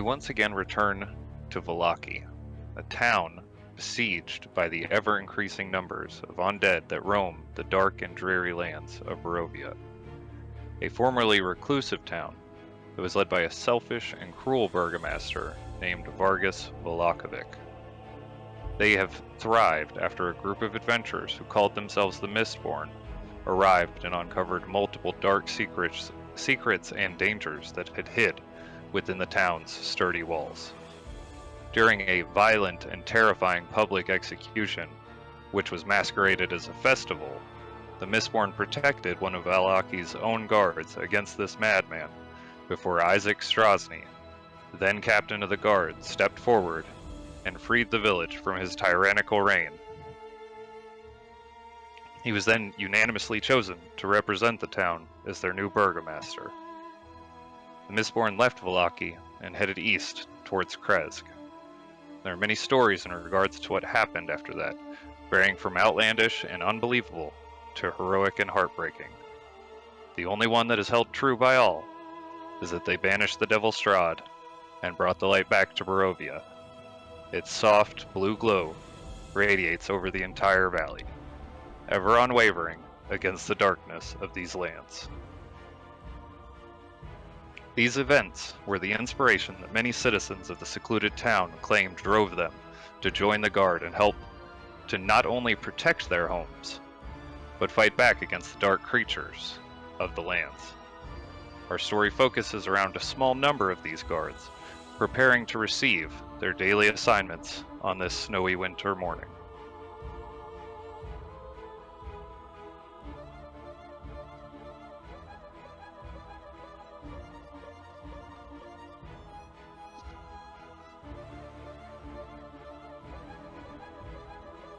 once again return to Vallaki, a town besieged by the ever-increasing numbers of undead that roam the dark and dreary lands of Barovia. A formerly reclusive town that was led by a selfish and cruel burgomaster named Vargas Volakovic. They have thrived after a group of adventurers who called themselves the Mistborn arrived and uncovered multiple dark secrets and dangers that had hid within the town's sturdy walls. During a violent and terrifying public execution, which was masqueraded as a festival, the Mistborn protected one of Valaki's own guards against this madman before Isaac Strahd, then captain of the guard, stepped forward and freed the village from his tyrannical reign. He was then unanimously chosen to represent the town as their new burgomaster. The Mistborn left Vallaki and headed east towards Kresk. There are many stories in regards to what happened after that, varying from outlandish and unbelievable to heroic and heartbreaking. The only one that is held true by all is that they banished the Devil Strahd and brought the light back to Barovia. Its soft blue glow radiates over the entire valley, ever unwavering against the darkness of these lands. These events were the inspiration that many citizens of the secluded town claimed drove them to join the Guard and help to not only protect their homes, but fight back against the dark creatures of the lands. Our story focuses around a small number of these guards, preparing to receive their daily assignments on this snowy winter morning.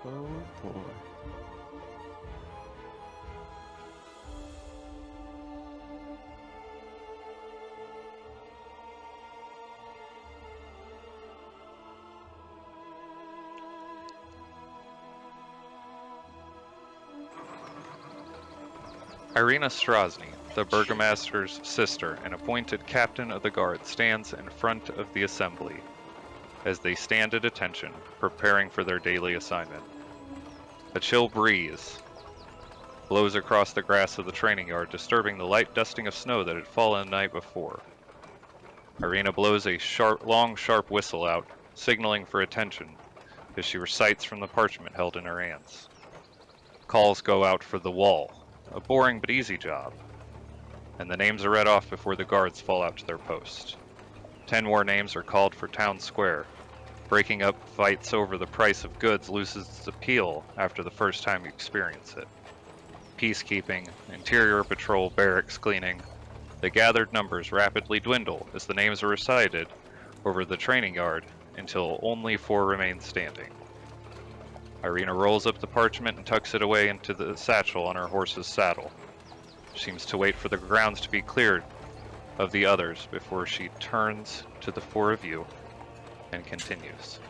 Oh boy. Irina Strahd, the burgomaster's sister and appointed captain of the guard, stands in front of the assembly as they stand at attention, preparing for their daily assignment. A chill breeze blows across the grass of the training yard, disturbing the light dusting of snow that had fallen the night before. Irina blows a long, sharp whistle out, signaling for attention as she recites from the parchment held in her hands. Calls go out for the wall, a boring but easy job, and the names are read off before the guards fall out to their post. 10 more names are called for town square. Breaking up fights over the price of goods loses its appeal after the first time you experience it. Peacekeeping, interior patrol, barracks cleaning, the gathered numbers rapidly dwindle as the names are recited over the training yard until only 4 remain standing. Irina rolls up the parchment and tucks it away into the satchel on her horse's saddle. She seems to wait for the grounds to be cleared of the others before she turns to the 4 of you and continues.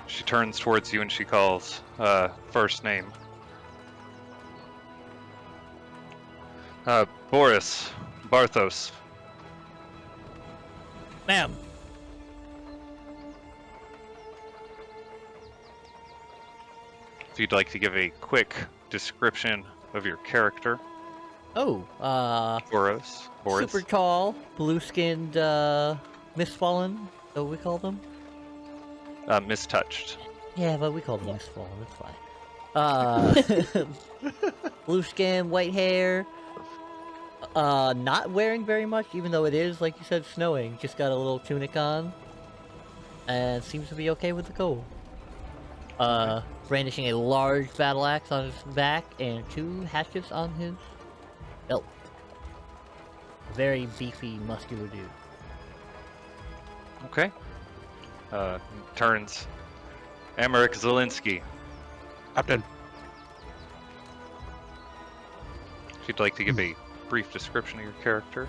She turns towards you and she calls, first name. Boris Barthos. Ma'am. If you'd like to give a quick description of your character. Oh, Boris. super tall, blue-skinned, mistfallen, is that what we call them? Mistouched. Yeah, but we call them mistfallen, that's fine. Blue skin, white hair, not wearing very much, even though it is, like you said, snowing. Just got a little tunic on, and seems to be okay with the cold. Brandishing a large battle axe on his back and 2 hatchets on his belt. Very beefy, muscular dude. Okay. Turns. Emmerich Zielinski. Captain. If you'd like to give a brief description of your character.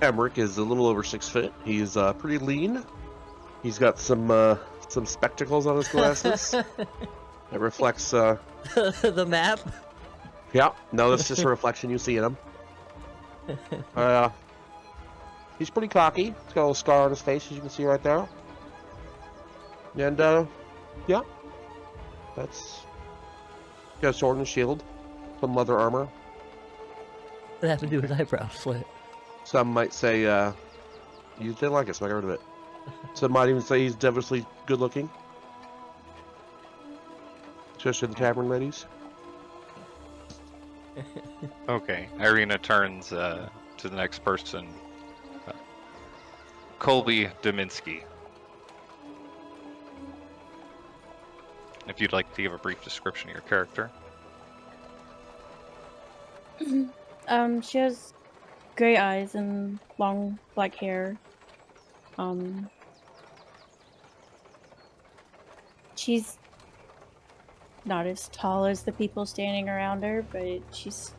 Emmerich is a little over 6 foot. He's pretty lean. He's got some some spectacles on his glasses. It reflects, The map. yeah, no, that's just a reflection you see in him. He's pretty cocky. He's got a little scar on his face, as you can see right there. And, yeah. That's... Got a sword and a shield. Some leather armor. What happened to his eyebrow slit? Some might say, you didn't like it, so I got rid of it. Some might even say he's devilishly good looking. Especially the tavern ladies. Okay, Irina turns to the next person. Colby Dominski. If you'd like to give a brief description of your character. She has gray eyes and long black hair. She's not as tall as the people standing around her, but she's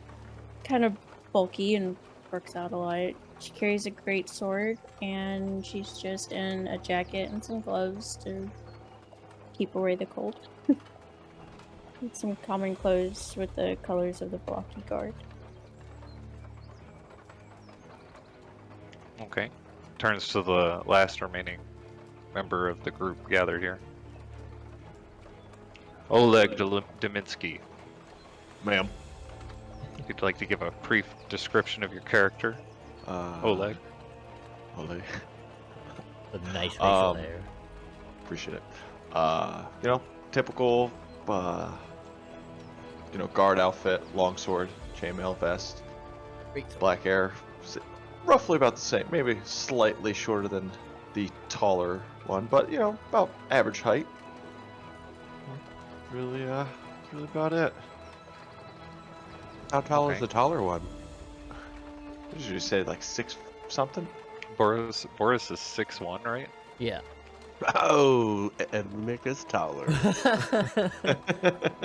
kind of bulky and works out a lot. She carries a great sword, and she's just in a jacket and some gloves to keep away the cold. And some common clothes with the colors of the Blocky Guard. Okay. Turns to the last remaining member of the group gathered here. Oleg Dominski. Ma'am. If you'd like to give a brief description of your character. Oleg. Oleg. The nice facial hair. Appreciate it. Typical, guard outfit, longsword, chainmail vest, black hair, roughly about the same, maybe slightly shorter than the taller one, but about average height. Really about it. How tall is Okay. the taller one? What did you say, like 6 something? Boris is 6'1", right? Yeah. Oh, and Mick is taller.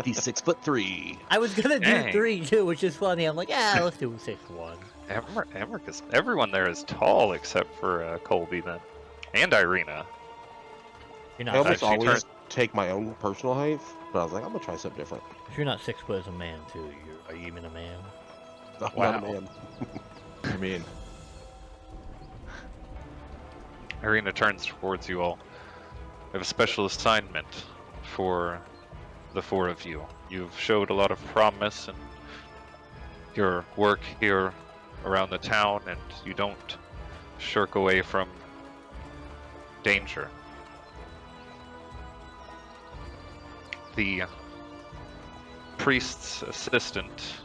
He's 6'3". I was gonna do Dang. 3 too, which is funny. I'm like, let's do 6'1". Emmerich is, everyone there is tall except for Colby then. And Irina. You're I not almost she always take my own personal height, but I was like, I'm gonna try something different. if you're not 6 foot as a man too, are you even a man? I'm Wow. not a man. I mean, Irina turns towards you all. I have a special assignment for the 4 of you. You've showed a lot of promise in your work here around the town, and you don't shirk away from danger. The priest's assistant,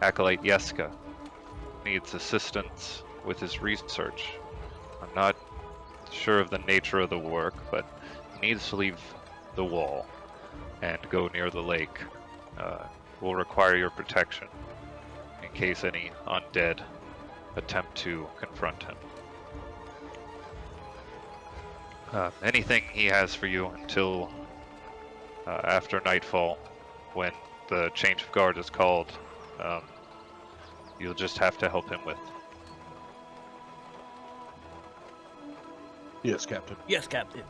Acolyte Yeska, needs assistance with his research. I'm not sure of the nature of the work, but he needs to leave the wall and go near the lake. Will require your protection in case any undead attempt to confront him. Anything he has for you until after nightfall, when the change of guard is called, you'll just have to help him with. Yes, Captain. Yes, Captain.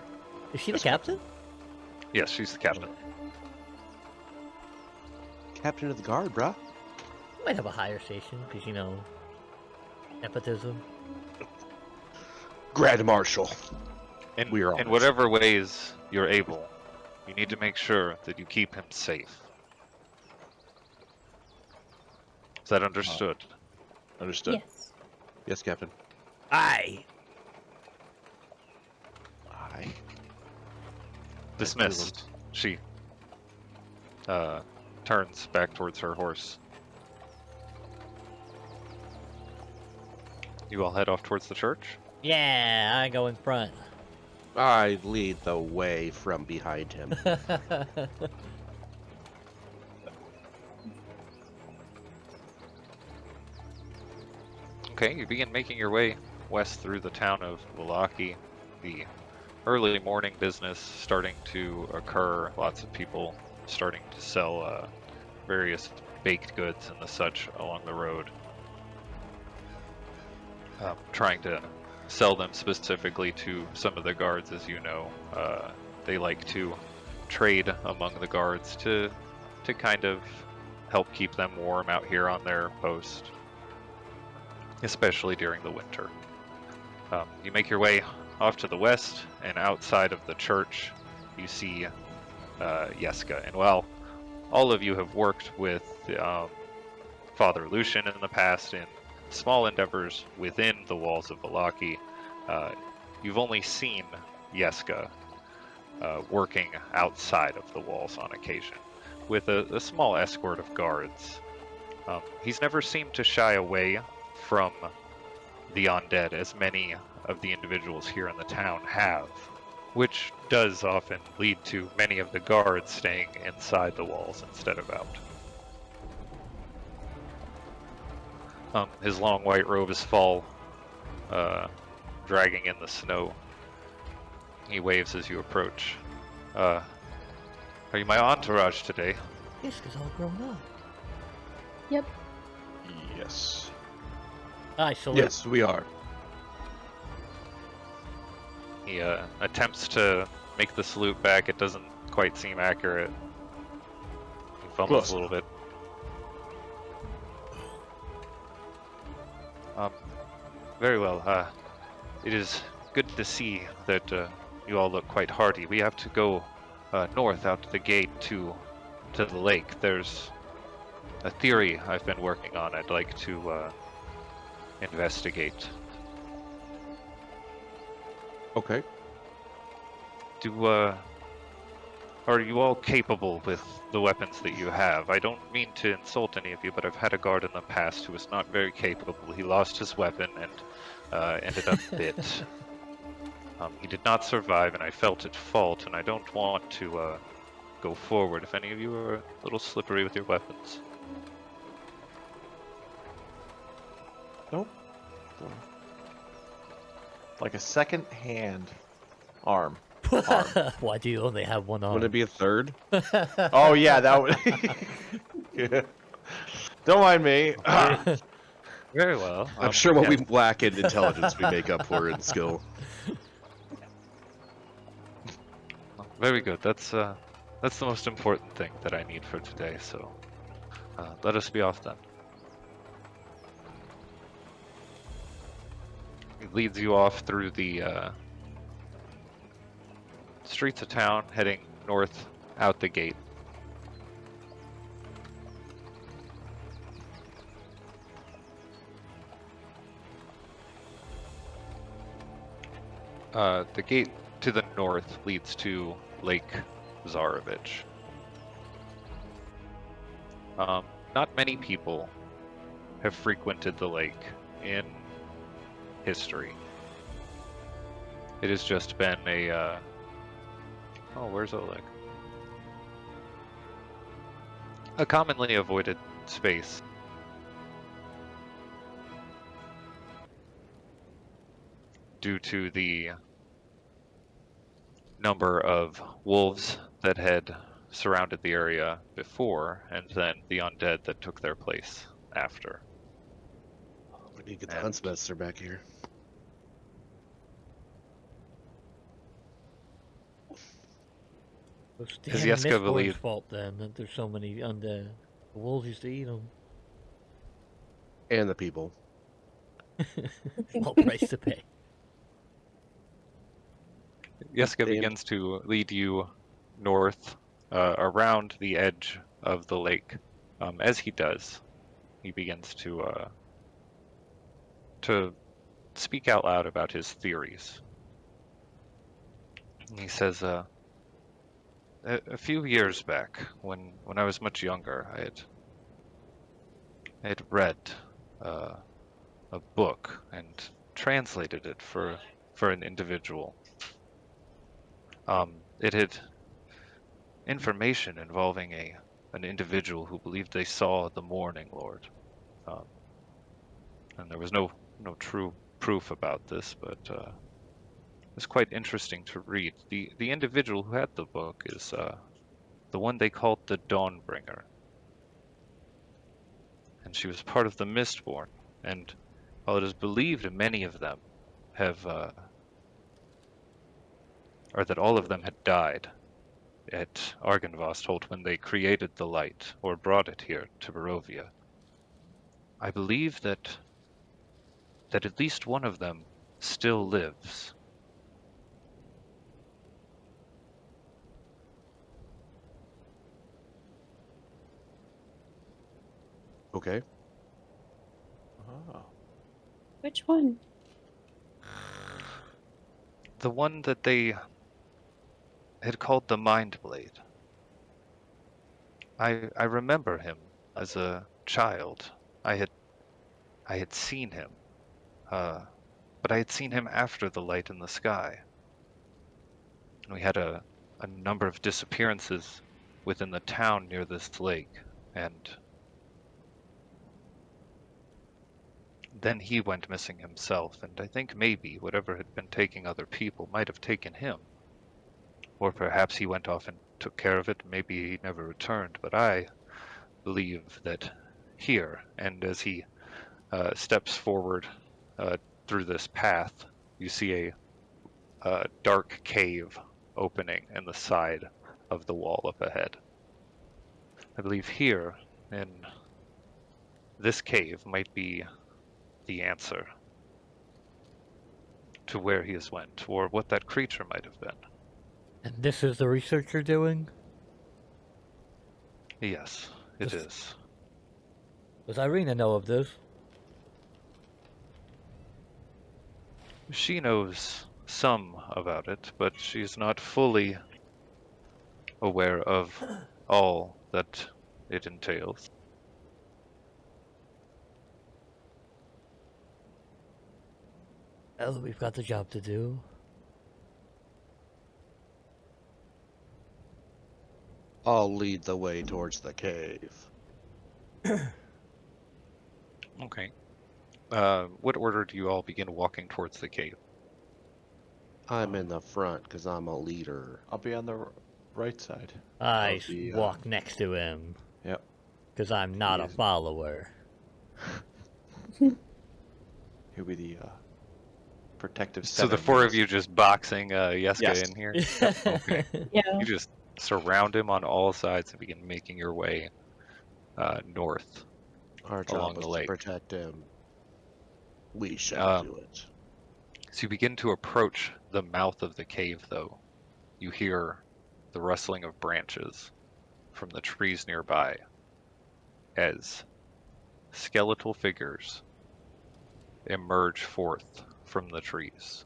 Is she the Yes, captain? Yes, she's the captain. Captain of the guard, bruh. Might have a higher station, because, nepotism. Grand Marshal. In, We are in honest. whatever ways you're able, you need to make sure that you keep him safe. Is that understood? understood. Yes. Yes, Captain. Aye. Aye. Dismissed. She turns back towards her horse. You all head off towards the church? Yeah, I go in front. I lead the way from behind him. Okay, you begin making your way west through the town of Wallaki. The early morning business starting to occur. Lots of people starting to sell various baked goods and the such along the road. Trying to sell them specifically to some of the guards, as you know. they like to trade among the guards to kind of help keep them warm out here on their post, especially during the winter. You make your way off to the west, and outside of the church, you see Yeska. And while all of you have worked with Father Lucian in the past in small endeavors within the walls of Valaki, you've only seen Yeska working outside of the walls on occasion, with a small escort of guards. He's never seemed to shy away from the undead as many of the individuals here in the town have, which does often lead to many of the guards staying inside the walls instead of out. His long white robes fall, dragging in the snow. He waves as you approach. Are you my entourage today? Yeska's all grown up. Yep. Yes. I salute. Yes, we are. He attempts to make the salute back. It doesn't quite seem accurate. He fumbles Close a little bit. Very well. It is good to see that you all look quite hardy. We have to go north out to the gate to the lake. There's a theory I've been working on. I'd like to investigate. Okay. Are you all capable with the weapons that you have? I don't mean to insult any of you, but I've had a guard in the past who was not very capable. He lost his weapon and ended up bit. He did not survive, and I felt at fault, and I don't want to go forward if any of you are a little slippery with your weapons. Nope. Like a second hand arm. Why do you only have one arm? Would it be a third? Oh yeah, that would. Yeah. Don't mind me. Very well. I'm sure what yeah. we lack in intelligence we make up for in skill. Very good. That's the most important thing that I need for today. So let us be off then. He leads you off through the streets of town, heading north out the gate. The gate to the north leads to Lake Zarovich. Not many people have frequented the lake in history. It has just been a oh, where's Oleg? A commonly avoided space. Due to the number of wolves that had surrounded the area before, and then the undead that took their place after. We need to get the Huntsmaster back here. It's Does damn Yeska Mistborn's believe- fault then that there's so many undead. The wolves used to eat them. And the people. Small price to pay. Yeska Damn. begins to lead you north around the edge of the lake. As he does, he begins to speak out loud about his theories. And he says, a few years back, when I was much younger, I had read a book and translated it for an individual. It had information involving an individual who believed they saw the Morning Lord. And there was no true proof about this, but it was quite interesting to read. The individual who had the book is the one they called the Dawnbringer. And she was part of the Mistborn, and while it is believed many of them have or that all of them had died at Argynvost when they created the light, or brought it here to Barovia. I believe that at least one of them still lives. Okay. Oh. Which one? The one that they had called the Mind Blade. I remember him as a child. I had seen him, but I had seen him after the light in the sky. We had a number of disappearances within the town near this lake, and then he went missing himself, and I think maybe whatever had been taking other people might have taken him. Or perhaps he went off and took care of it, maybe he never returned, but I believe that here, and as he steps forward through this path, you see a dark cave opening in the side of the wall up ahead. I believe here, in this cave, might be the answer to where he has went, or what that creature might have been. And this is the research you're doing? Yes, it is. Does Irina know of this? She knows some about it, but she's not fully aware of all that it entails. Oh, we've got the job to do. I'll lead the way towards the cave. Okay. What order do you all begin walking towards the cave? I'm in the front because I'm a leader. I'll be on the right side. I Of the, walk next to him. Yep. Because I'm not a is- follower. He'll be the protective So the center. four of you just boxing Yeska Yes. in here? Okay. Yeah. You just surround him on all sides and begin making your way north. Our Along job is the to lake. protect him. We shall do it. As you begin to approach the mouth of the cave, though, you hear the rustling of branches from the trees nearby as skeletal figures emerge forth from the trees.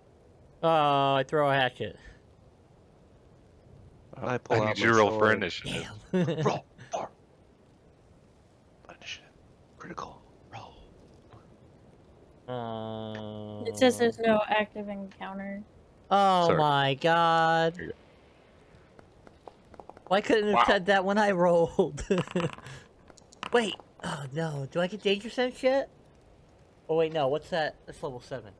Oh, I throw a hatchet. I pull I out need my you to roll for sword. initiative. Damn. Roll for initiative. Critical. Roll. It says there's no active encounter. Oh Sorry. my god. Here you Why couldn't have said that when I rolled? Wait. Oh no. Do I get danger sense yet? Oh wait, no. What's that? That's level 7.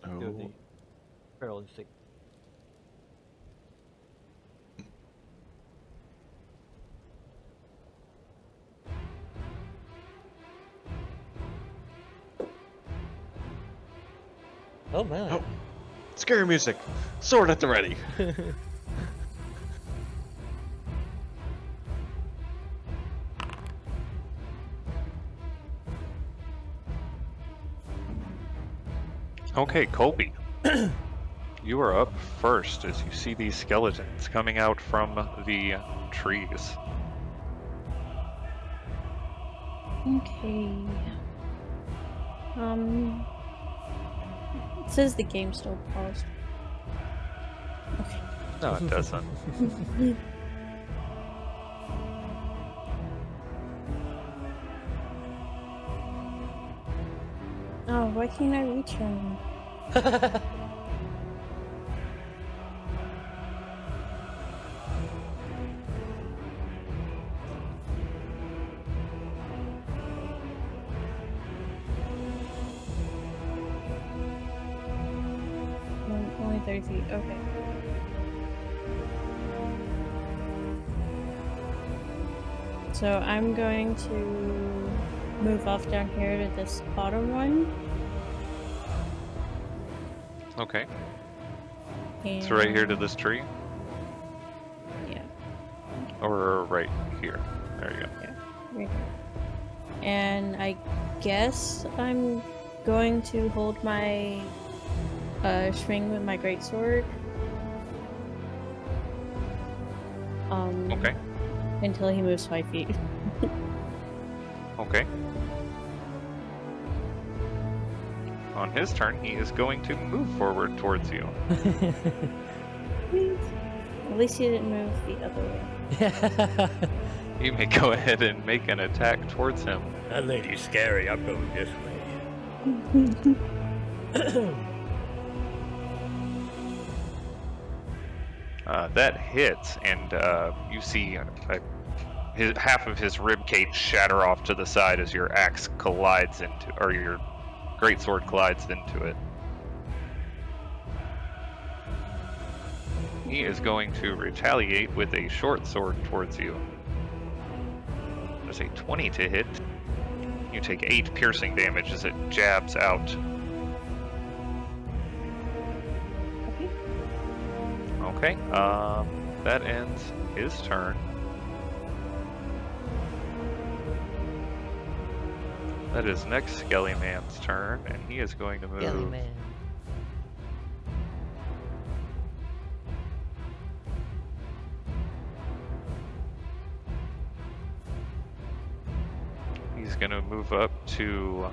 Oh. Barrel instinct. Oh man. Oh. Scary music. Sword at the ready. Okay, Colby. You are up first as you see these skeletons coming out from the trees. Okay. It says the game's still paused. Okay. No, it doesn't. Oh, why can't I reach him? Only 30 feet. Okay. So I'm going to move off down here to this bottom one. Okay. And... So right here to this tree, Yeah. or right here. There you go. Right. And I guess I'm going to hold my swing with my greatsword. Okay. Until he moves 5 feet. Okay. On his turn, he is going to move forward towards you. At least he didn't move the other way. You may go ahead and make an attack towards him. That lady's scary. I'm going this way. That hits, and you see half of his rib cage shatter off to the side as your axe collides into, or your greatsword collides into it. He is going to retaliate with a short sword towards you. There's a 20 to hit. You take 8 piercing damage as it jabs out. Okay, that ends his turn. That is next Skelly Man's turn, and he is going to move. Skelly Man. He's going to move up to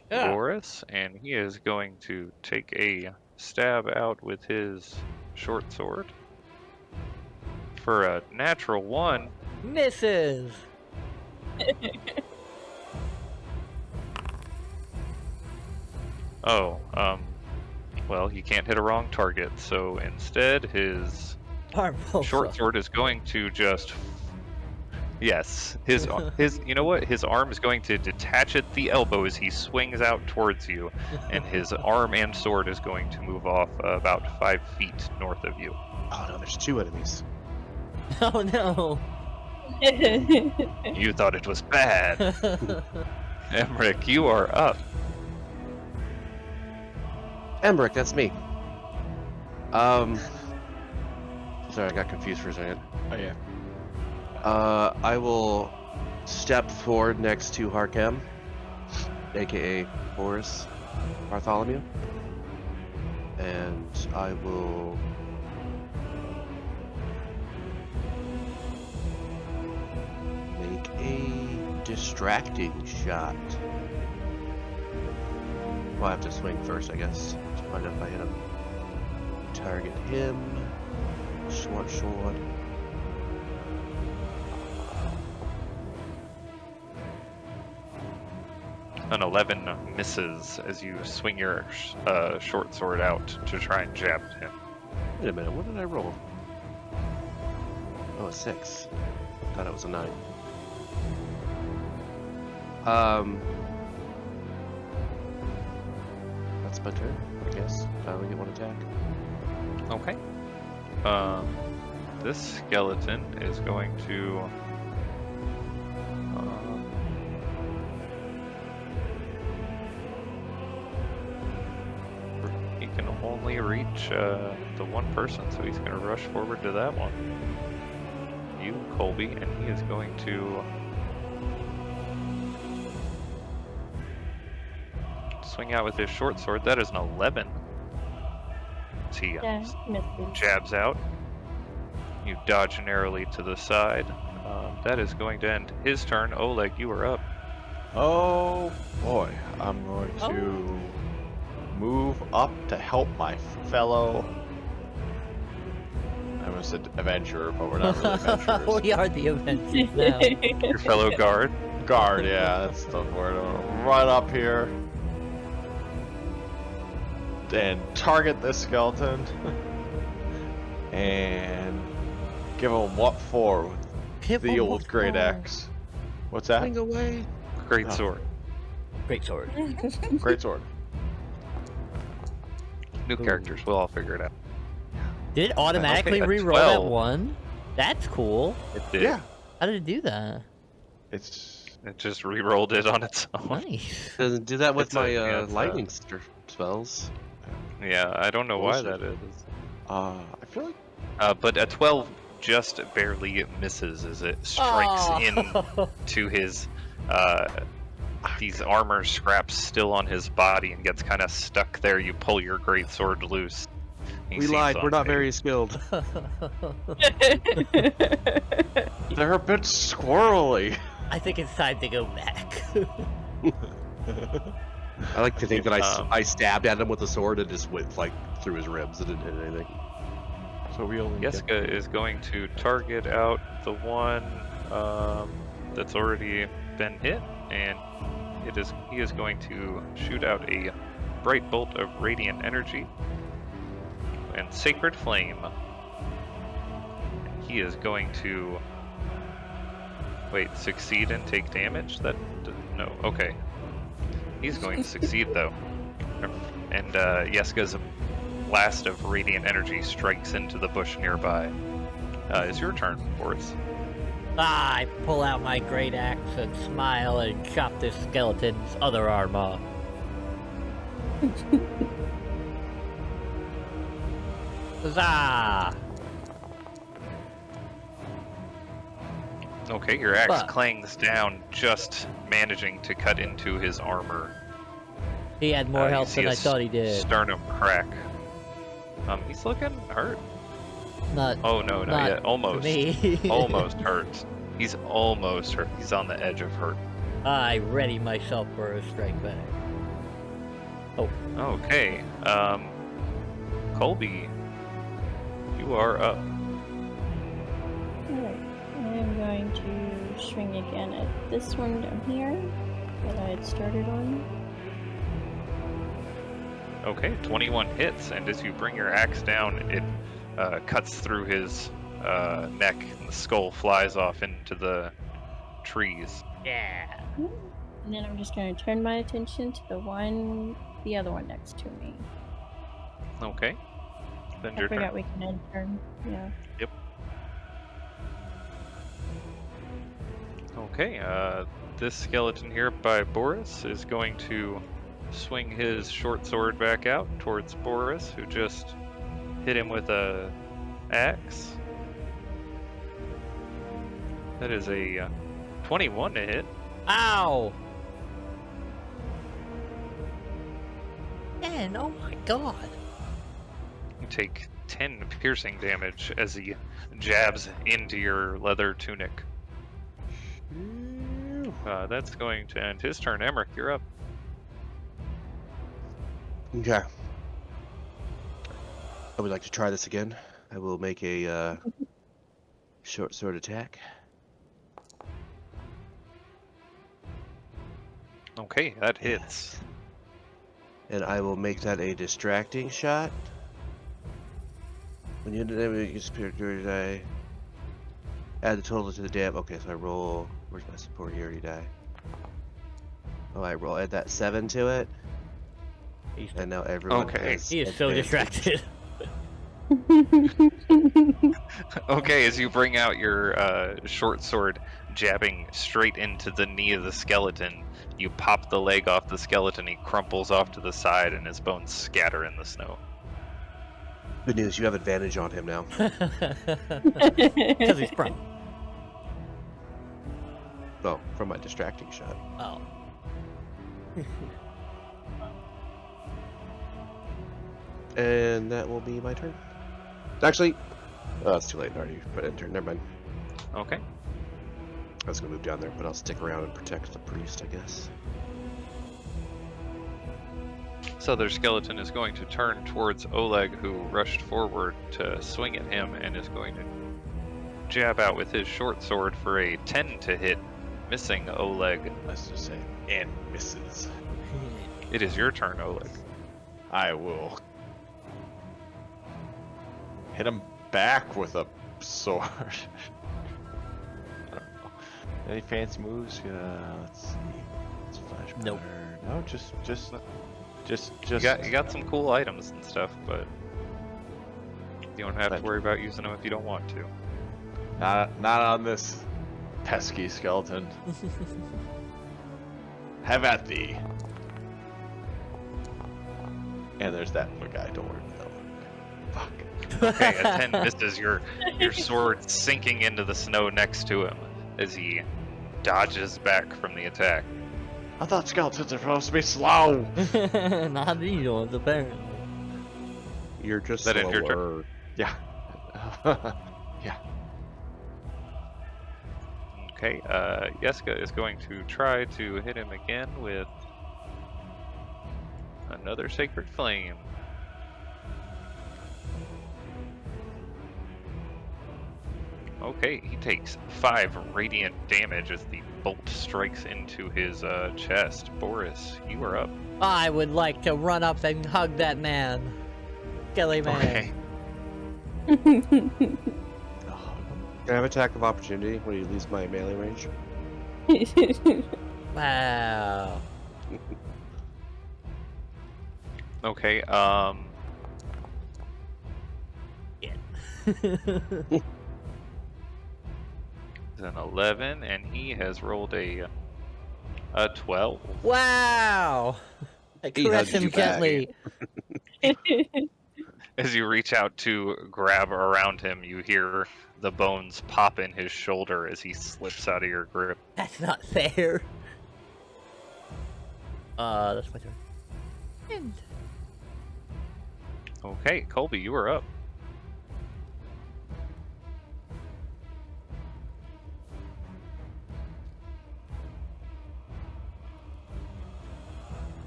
Boris, and he is going to take a stab out with his short sword for a natural 1. Misses. Oh, well, he can't hit a wrong target, so instead his short sword is going to just... Yes, his, you know what? His arm is going to detach at the elbow as he swings out towards you, and his arm and sword is going to move off about 5 feet north of you. Oh no, there's 2 enemies. Oh no. You thought it was bad. Emmerich, you are up. Emmerich, that's me. Sorry, I got confused for a second. Oh yeah. I will step forward next to Harkem, aka Boris Bartholomew, and I will make a distracting shot. Well, I have to swing first, I guess, to find out if I hit him. Target him. Short sword. An 11 misses as you swing your short sword out to try and jab at him. Wait a minute, what did I roll? Oh, a 6. Thought it was a 9. That's my turn, I guess. I only get 1 attack. Okay. This skeleton is going to... he can only reach the one person, so he's going to rush forward to that one. You, Colby, and he is going to... swing out with his short sword. That is an 11. As he jabs out. You dodge narrowly to the side. That is going to end his turn. Oleg, you are up. Oh boy, I'm going to move up to help my fellow. I almost said Avenger, but we're not really Avengers. We are the Avengers now. Your fellow guard. Guard, yeah, that's the word. I'm gonna run up here and target this skeleton and give him what for with the old great axe. What's that? Swing away. Great sword. Great sword. Great sword. New characters. We'll all figure it out. Did it automatically Okay, a re-roll that 12. one? That's cool. It did. Yeah. How did it do that? It's It just re-rolled it on its own. Nice. Doesn't do that with It's my it's lightning spells. Yeah, I don't know why Bullshit. that is. I feel like But a 12 just barely misses as it strikes Oh. into his these armor scraps still on his body and gets kind of stuck there. You pull your great sword loose. He We seems lied. We're not unfazed. very skilled. they're a bit squirrely. I think it's time to go back. I like to think that Um, I stabbed at him with a sword and just went like through his ribs and didn't hit anything. So we only get Yeska is going to target out the one that's already been hit, and he is going to shoot out a bright bolt of radiant energy and sacred flame. And he is going to succeed and take damage. No, okay. He's going to succeed though, and Yeska's blast of radiant energy strikes into the bush nearby. It's your turn, Boris. I pull out my great axe and smile and chop this skeleton's other arm off. Huzzah! Okay, your axe But- clangs down, just managing to cut into his armor. He had more You health see than I his thought he did. Sternum crack. He's looking hurt. Not Oh no, not yet. for Almost. me. Almost hurt. He's almost hurt. He's on the edge of hurt. I ready myself for a strike back. Okay. Colby, you are up. Alright, I'm going to swing again at this one down here that I had started on. Okay, 21 hits, and as you bring your axe down, it cuts through his neck, and the skull flies off into the trees. Yeah. And then I'm just going to turn my attention to the other one next to me. Okay. Then I your forgot turn. we can end turn. Yeah. Okay, this skeleton here by Boris is going to swing his short sword back out towards Boris, who just hit him with a axe. That is a 21 to hit. Ow! Man, oh my god. You take 10 piercing damage as he jabs into your leather tunic. That's going to end his turn. Emmerich, you're up. Okay. I would like to try this again. I will make a short sword attack. Okay, that hits. And I will make that a distracting shot. When you enemy superiority die, add the total to the dam. Okay, so I roll. Where's my superiority die? Oh, I roll. Add that 7 to it, and now everyone Okay. has He is so advantage. distracted. Okay, as you bring out your short sword, jabbing straight into the knee of the skeleton, you pop the leg off the skeleton. He crumples off to the side, and his bones scatter in the snow. Good news, you have advantage on him now. Because he's prone. Oh, from my distracting shot. Oh. And that will be my turn. Actually, it's too late. I already put in turn. Never mind. Okay. I was gonna move down there, but I'll stick around and protect the priest, I guess. So their skeleton is going to turn towards Oleg, who rushed forward to swing at him, and is going to jab out with his short sword for a 10 to hit, missing Oleg. Let's just say, and misses. It is your turn, Oleg. I will hit him back with a sword. I don't know. Any fancy moves? Let's see. Let's flash Nope. powder. No, just. You got some cool items and stuff, but you don't have to Thank you. worry about using them if you don't want to. Not on this pesky skeleton. Have at thee. And there's that other guy. Don't worry about that one. Fuck. Okay, a 10 misses. Your sword sinking into the snow next to him as he dodges back from the attack. I thought skeletons are supposed to be slow. Not these ones, apparently. You're just That end your turn? slower. Yeah. Yeah. Okay, Yeska is going to try to hit him again with another Sacred Flame. Okay, he takes 5 radiant damage as the bolt strikes into his chest. Boris, you are up. I would like to run up and hug that man. Skelly man. Okay. Can I have attack of opportunity when he leaves my melee range? Wow. Okay, it's an 11, and he has rolled a 12. Wow. I He caress hugs him you back. gently. As you reach out to grab around him, you hear the bones pop in his shoulder as he slips out of your grip. That's not fair. That's my turn. And Okay, Colby, you are up.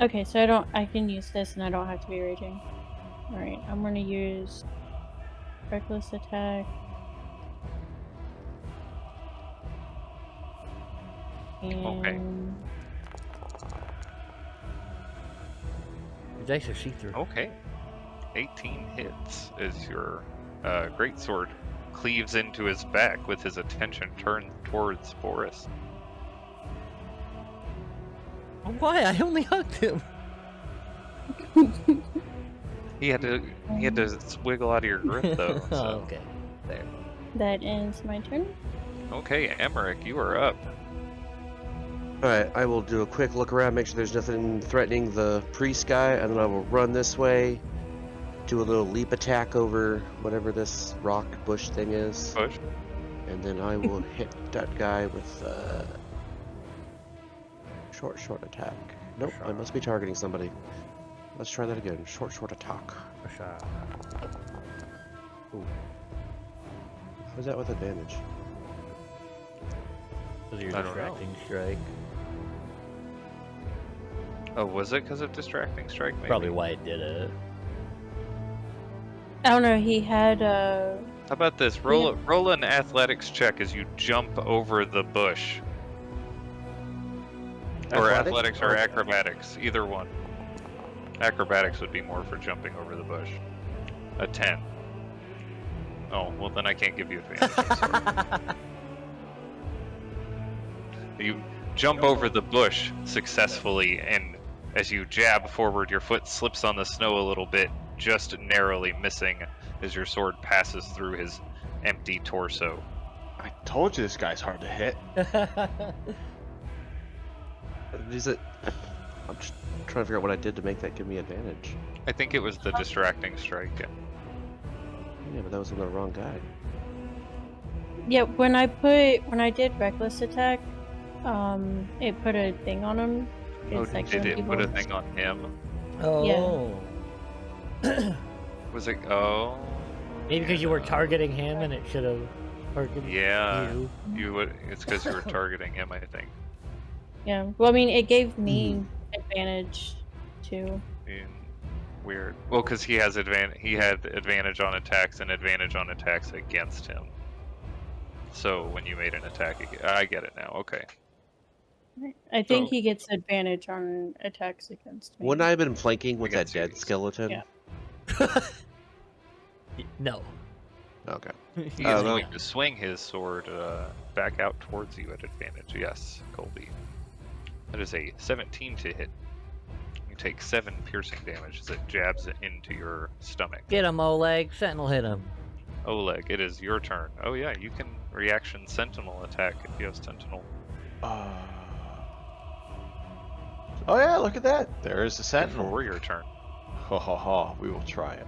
Okay, so I can use this and I don't have to be raging. Alright, I'm gonna use reckless attack. And your dice are see-through. Okay. 18 hits as your greatsword cleaves into his back with his attention turned towards Boris. Why? I only hugged him. He had to wiggle out of your grip though. Oh, So. okay. There. that ends my turn. Okay, Emmerich, you are up. Alright, I will do a quick look around, make sure there's nothing threatening the priest guy, and then I will run this way, do a little leap attack over whatever this rock bush thing is, Push. and then I will hit that guy with short attack. Nope, I must be targeting somebody. Let's try that again. Short attack. Ooh. How's that with advantage? Was your I don't know. distracting strike? Oh, was it because of distracting strike? Maybe? Probably why it did it. I don't know, he had a. How about this? Roll an athletics check as you jump over the bush. Or athletics or acrobatics, either one. Acrobatics would be more for jumping over the bush. A 10. Oh, well then I can't give you advantage. I'm sorry. You jump over the bush successfully, and as you jab forward, your foot slips on the snow a little bit, just narrowly missing as your sword passes through his empty torso. I told you this guy's hard to hit. Is it? I'm just trying to figure out what I did to make that give me advantage. I think it was the distracting strike. Yeah, but that was on the wrong guy. Yeah, when I did reckless attack, it put a thing on him. Oh, It's like did when it people- put a thing on him? Oh. Was it? Oh. Maybe because you were targeting him and it should have targeted Yeah. you. You would. It's because you were targeting him, I think. Yeah. Well, I mean, it gave me advantage too. Weird. Well, because he has He had advantage on attacks and advantage on attacks against him. So when you made an attack, I get it now. Okay. I think So- he gets advantage on attacks against me. Wouldn't I have been flanking with that Against you. dead skeleton? Yeah. No. Okay. He Oh, is no. going to swing his sword back out towards you at advantage. Yes, Colby. That is a 17 to hit. You take 7 piercing damage as it jabs into your stomach. Get him, Oleg. Sentinel hit him. Oleg, it is your turn. Oh yeah, you can reaction Sentinel attack if you have Sentinel. Oh yeah, look at that. There is the Sentinel. Before your turn, Ha ha ha. We will try it.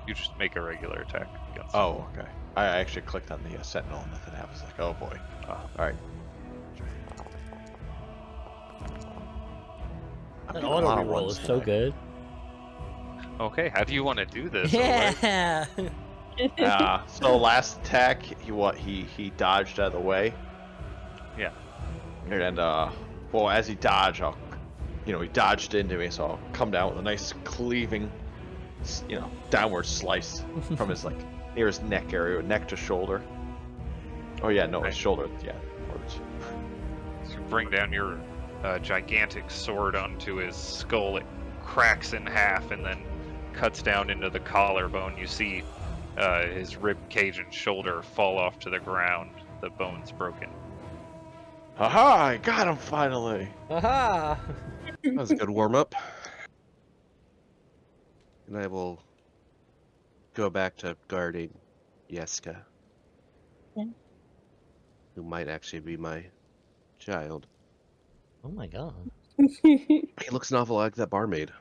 you just make a regular attack against it. Oh, okay. I actually clicked on the Sentinel and nothing happens. Like, oh boy. Alright. That auto reroll is so good. Okay, how do you want to do this? Oleg? Yeah. So last attack, he dodged out of the way. Yeah. And well, as he dodged, he dodged into me, so I'll come down with a nice cleaving, downward slice from his near his neck area, neck to shoulder. Oh yeah, no, his shoulder. Yeah, words. So you bring down your gigantic sword onto his skull. It cracks in half and then cuts down into the collarbone. You see his rib cage and shoulder fall off to the ground. The bone's broken. Haha! I got him finally. Aha! That was a good warm-up. And I will go back to guarding Yeska. Yeah. Who might actually be my child. Oh my god. He looks an awful like that barmaid.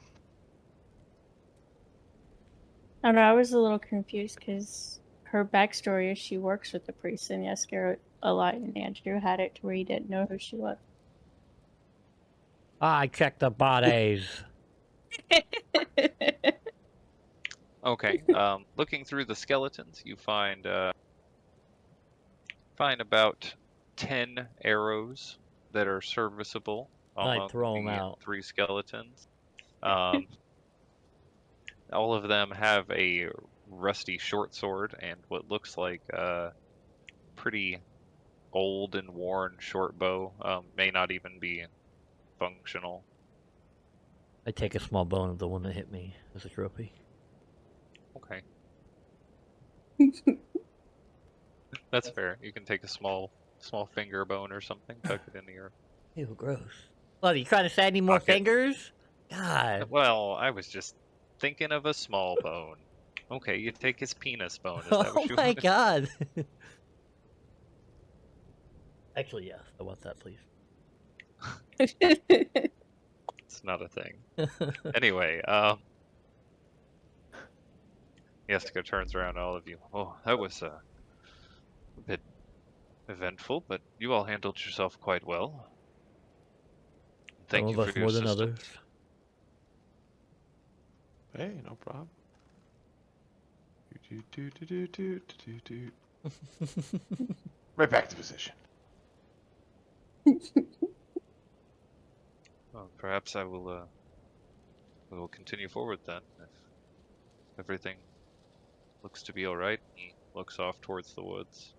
I don't know, I was a little confused because her backstory is she works with the priest in Yesker a lot, and Andrew had it to where he didn't know who she was. I checked the bodies. Okay. Looking through the skeletons, you find about 10 arrows that are serviceable I among throw 'em the out. 3 skeletons. All of them have a rusty short sword and what looks like a pretty old and worn short bow. May not even be functional. I take a small bone of the one that hit me as a trophy. Okay. That's fair. You can take a small finger bone or something, tuck it into your... Ew, gross. What, are you trying to say I need more Pocket. fingers? God. Well, I was just thinking of a small bone. Okay, you take his penis bone. Is that Oh what you my wanted? god. Actually, yes. I want that, please. It's not a thing. Anyway, Jessica turns around to all of you. Oh, that was a bit eventful, but you all handled yourself quite well. Thank Some you of for us your more than assistance. others. Hey, no problem. Do. Right back to position. Well, perhaps we will continue forward then. If everything looks to be all right, he looks off towards the woods,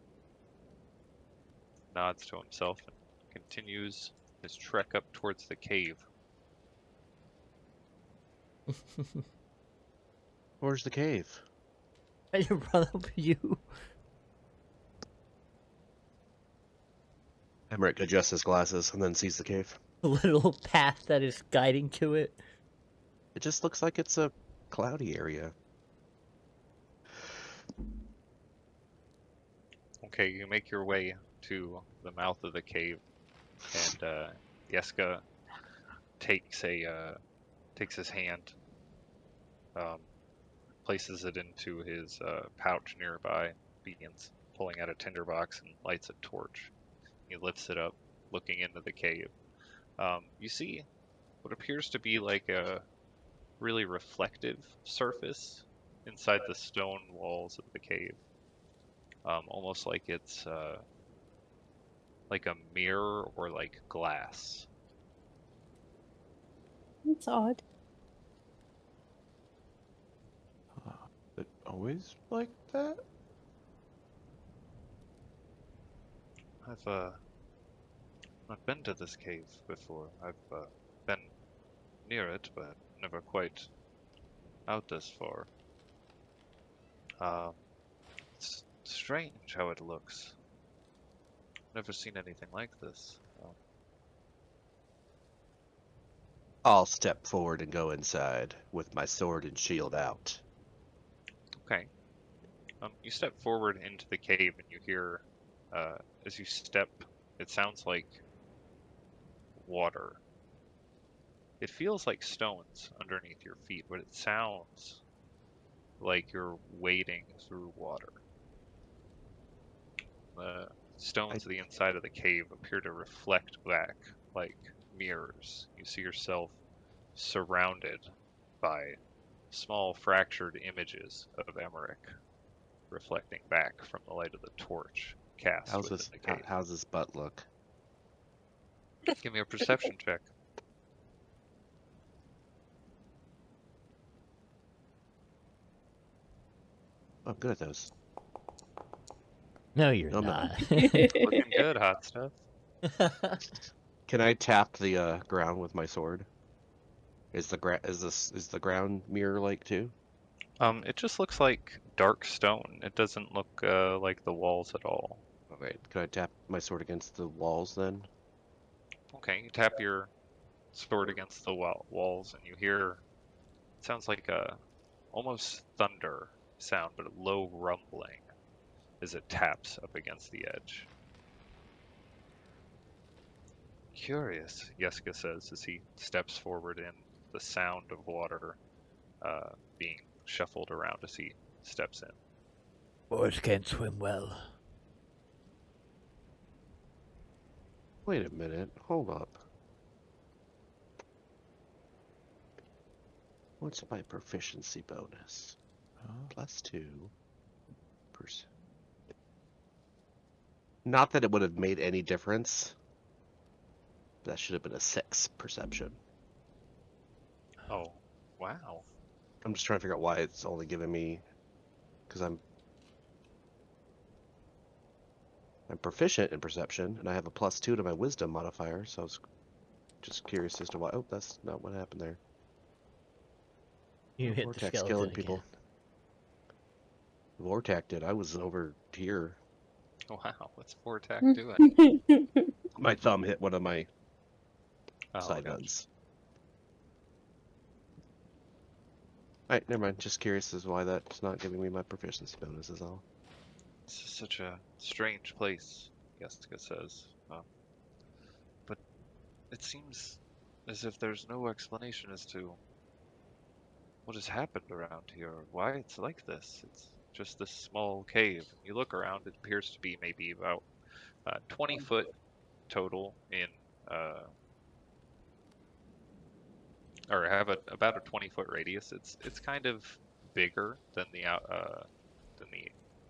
nods to himself, and continues his trek up towards the cave. Where's the cave? I just run up to you. Emmerich adjusts his glasses and then sees the cave. The little path that is guiding to it. It just looks like it's a cloudy area. Okay, you make your way to the mouth of the cave, and Yeska takes his hand, places it into his pouch nearby, begins pulling out a tinderbox and lights a torch. He lifts it up, looking into the cave. You see what appears to be like a really reflective surface inside the stone walls of the cave. Almost like it's like a mirror or like glass. That's odd. It always like that? I've not been to this cave before. I've been near it, but never quite out this far. It's strange how it looks. Never seen anything like this. I'll step forward and go inside with my sword and shield out. Okay. You step forward into the cave and you hear, as you step, it sounds like water. It feels like stones underneath your feet, but it sounds like you're wading through water. The stones of the inside of the cave appear to reflect back like mirrors. You see yourself surrounded by small fractured images of Emmerich reflecting back from the light of the torch cast How's within this? the cave. How's his butt look? Give me a perception check. I'm good at those. No, you're No, I'm not. not. Looking good, hot stuff. Can I tap the ground with my sword? Is the ground mirror like too? It just looks like dark stone. It doesn't look like the walls at all. Okay, can I tap my sword against the walls then? Okay, you tap your sword against the walls and you hear, it sounds like a almost thunder sound, but a low rumbling as it taps up against the edge. Curious, Yeska says as he steps forward in the sound of water being shuffled around as he steps in. Boys can't swim well. Wait a minute, hold up. What's my proficiency bonus? +2%. Not that it would have made any difference. That should have been a 6 perception. Oh, wow. I'm just trying to figure out why it's only giving me, because I'm proficient in perception, and I have a +2 to my wisdom modifier, so I was just curious as to why. Oh, that's not what happened there. You hit the Vortex skeleton killing again. people. Vortac did. I was over here. Wow, what's Vortac doing? My thumb hit one of my Oh, side gotcha. guns. Alright, never mind. Just curious as to why that's not giving me my proficiency bonus is all. This is such a strange place, Jessica says. But it seems as if there's no explanation as to what has happened around here, or why it's like this. It's just this small cave. You look around, it appears to be maybe about 20 foot total in, or have about a 20-foot radius. It's kind of bigger than the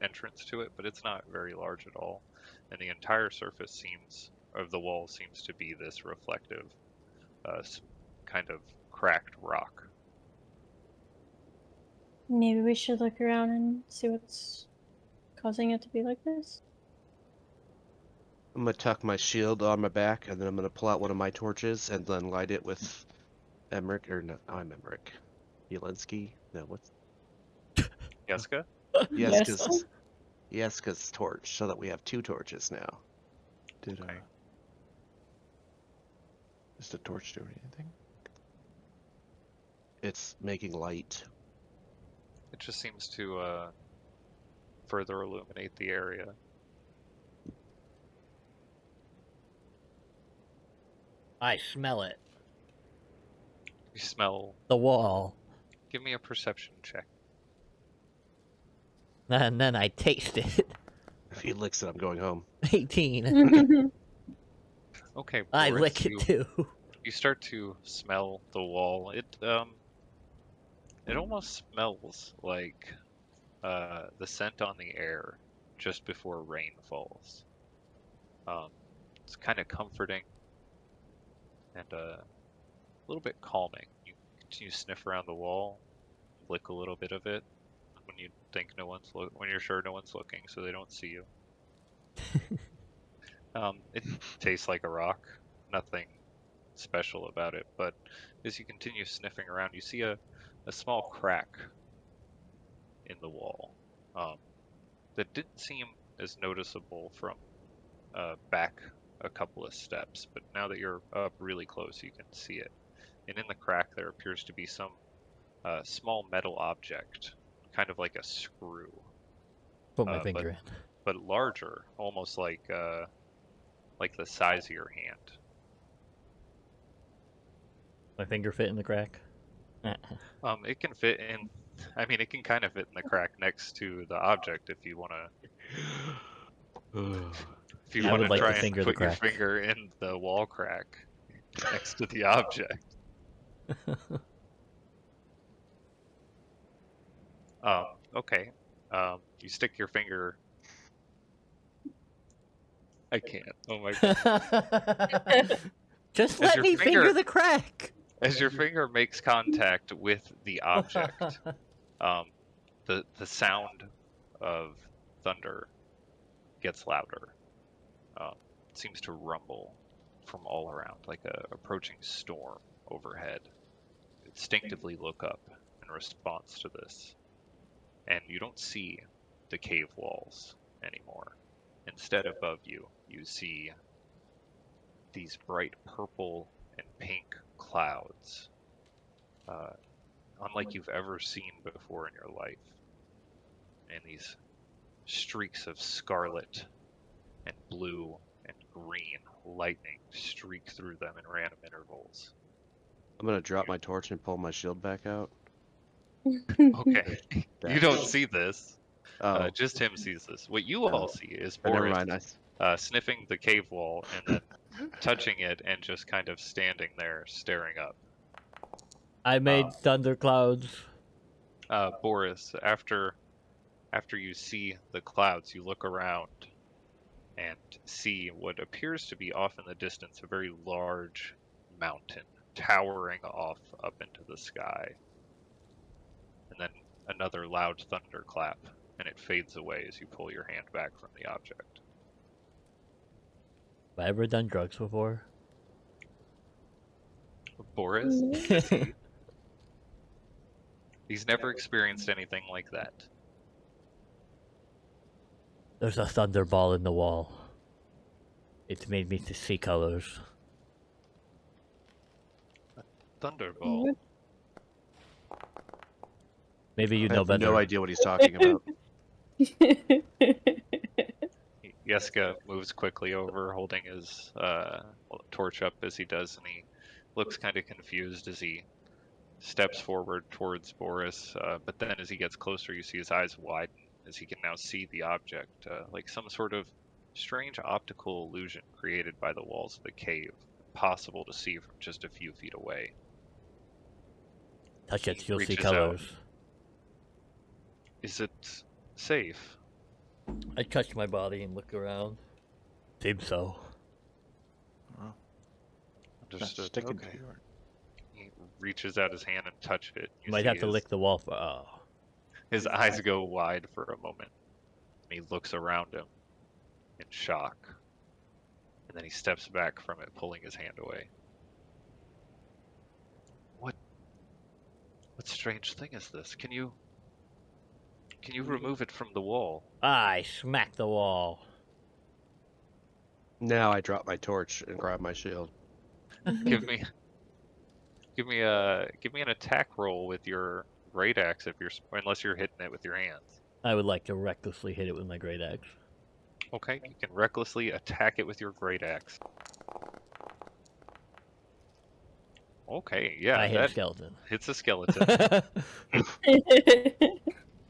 entrance to it, but it's not very large at all. And the entire surface of the wall seems to be this reflective, kind of cracked rock. Maybe we should look around and see what's causing it to be like this. I'm gonna tuck my shield on my back, and then I'm gonna pull out one of my torches and then light it with Emmerich, or no, I'm Emmerich. Yelensky? No, what's Jessica? Yeska's Yeska's torch, so that we have 2 torches now. Did Okay. does the torch do anything? It's making light. It just seems to further illuminate the area. I smell it. You smell. The wall. Give me a perception check. And then I taste it. If he licks it, I'm going home. 18. Okay, I Boris, lick it too. you start to smell the wall. It almost smells like the scent on the air just before rain falls. It's kind of comforting and a little bit calming. You continue to sniff around the wall, lick a little bit of it when you think when you're sure no one's looking, so they don't see you. It tastes like a rock. Nothing special about it, but as you continue sniffing around, you see a small crack in the wall that didn't seem as noticeable from back a couple of steps, but now that you're up really close, you can see it. And in the crack, there appears to be some small metal object, kind of like a screw, Put my but finger in. but larger, almost like the size of your hand. My finger fit in the crack. It can fit in. I mean, it can kind of fit in the crack next to the object if you want to. If you I want would to like try to and finger the put your crack. finger in the wall crack next to the object. Okay. You stick your finger. I can't. Oh my god. Just As let your me finger finger the crack. as your finger makes contact with the object, the sound of thunder gets louder. It seems to rumble from all around, like a approaching storm overhead. You instinctively look up in response to this, and you don't see the cave walls anymore. Instead, above you, you see these bright purple and pink clouds, unlike you've ever seen before in your life. And these streaks of scarlet and blue and green lightning streak through them in random intervals. I'm gonna drop my torch and pull my shield back out. Okay, you Dash. don't see this. Oh, Just him sees this. What you all see is oh, never Boris mind. sniffing the cave wall and then touching it and just kind of standing there staring up. I made thunderclouds. Boris, after you see the clouds, you look around and see what appears to be off in the distance a very large mountain towering off up into the sky. And then another loud thunderclap, and it fades away as you pull your hand back from the object. Have I ever done drugs before? Boris, he's never experienced anything like that. There's a thunderball in the wall. It's made me to see colors. Thunderball. Maybe you I know have better. no idea what he's talking about. Yeska moves quickly over, holding his torch up as he does, and he looks kind of confused as he steps forward towards Boris. But then as he gets closer, you see his eyes widen as he can now see the object, like some sort of strange optical illusion created by the walls of the cave, possible to see from just a few feet away. Touch it, He you'll see reaches colors. out. Is it safe? I touch my body and look around. Seems so. Understood. Sticking Okay. to your- He reaches out his hand and touch it. You Might see have to his- lick the wall for. Oh. His eyes go wide for a moment, and he looks around him in shock. And then he steps back from it, pulling his hand away. What strange thing is this? Can you remove it from the wall? I smack the wall. Now I drop my torch and grab my shield. Give me an attack roll with your great axe unless you're hitting it with your hands. I would like to recklessly hit it with my great axe. Okay, you can recklessly attack it with your great axe. Okay, yeah, I hit a that skeleton. hits a skeleton.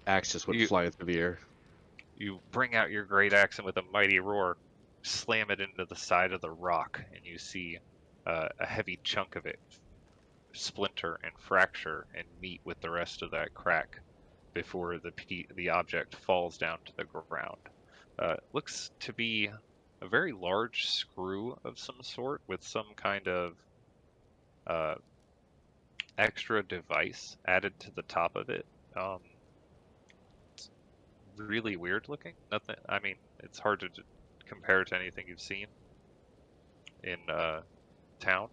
Axe just went flying through the air. You bring out your great axe and with a mighty roar, slam it into the side of the rock, and you see a heavy chunk of it splinter and fracture and meet with the rest of that crack before the object falls down to the ground. Looks to be a very large screw of some sort with some kind of extra device added to the top of it. It's really weird looking. Nothing. I mean, it's hard to compare to anything you've seen in town.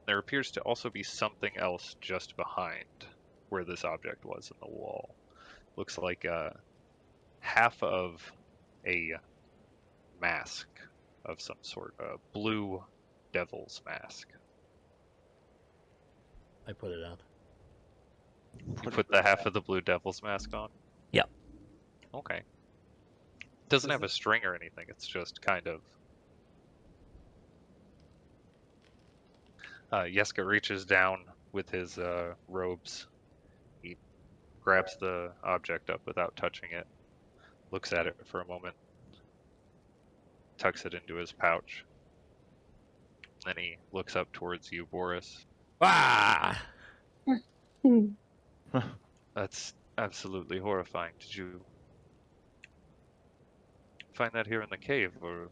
There appears to also be something else just behind where this object was in the wall. Looks like half of a mask of some sort, a blue devil's mask. I put it on. You put the half of the blue devil's mask on? Yep. Okay. Doesn't have a string or anything. It's just kind of. Yeska reaches down with his robes. He grabs the object up without touching it, looks at it for a moment, tucks it into his pouch. Then he looks up towards you, Boris. Ah! That's absolutely horrifying. Did you find that here in the cave, or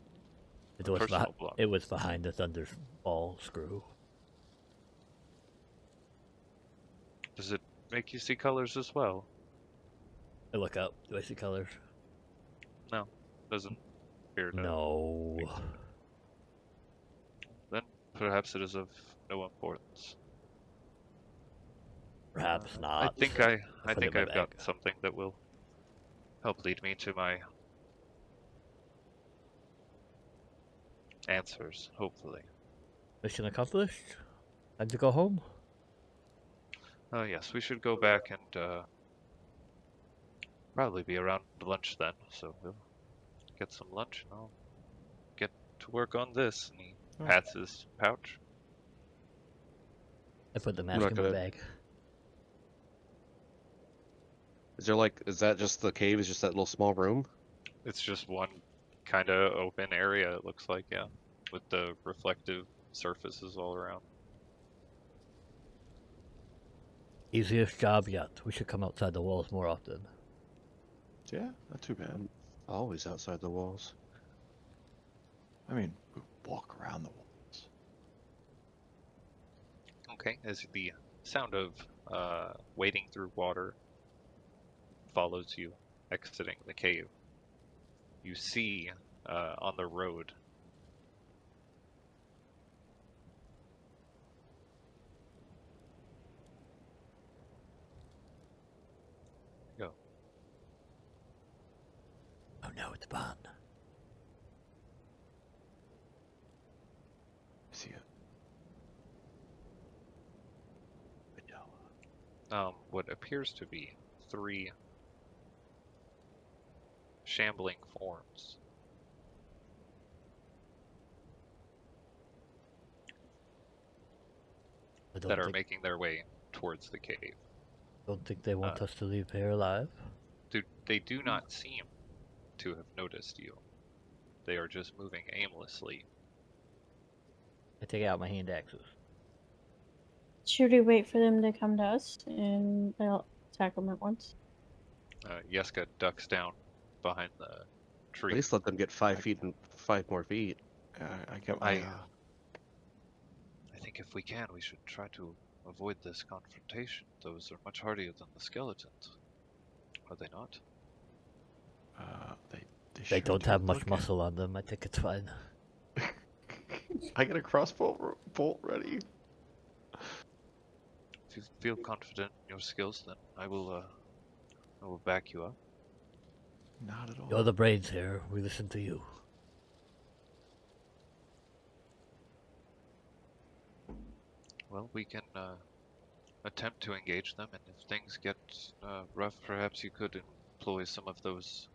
It a was, personal block? it was behind the thunderball screw. Does it make you see colors as well? I look up. Do I see colors? No, doesn't appear to. No. Then perhaps it is of no importance. Perhaps I not. think Put it in my I've got bag. something that will help lead me to my answers, hopefully. Mission accomplished. Time to go home. Yes, we should go back and probably be around lunch then, so we'll get some lunch and I'll get to work on this. And he pats his pouch. I put the I'm mask not in my gonna- bag. Is that just the cave? Is just that little small room? It's just one kind of open area, it looks like, yeah, with the reflective surfaces all around. Easiest job yet. We should come outside the walls more often. Yeah, not too bad. Always outside the walls. I mean, we walk around the walls. Okay, as the sound of wading through water follows you exiting the cave, you see on the road go. Oh no, it's Bond. See it. What appears to be 3 shambling forms. I That are making their way towards the cave. don't think they want us to leave here alive. They do not seem to have noticed you. They are just moving aimlessly. I take out my hand axes. Should we wait for them to come to us and I'll attack them at once? Yeska ducks down behind the At tree. least let them get 5 feet and 5 more feet. I get my. I think if we can, we should try to avoid this confrontation. Those are much hardier than the skeletons. Are they not? They sure don't do have much look muscle on them. I think it's fine. I get a crossbow bolt ready. If you feel confident in your skills, then I will back you up. Not at all. You're the brains here. We listen to you. Well, we can attempt to engage them, and if things get rough, perhaps you could employ some of those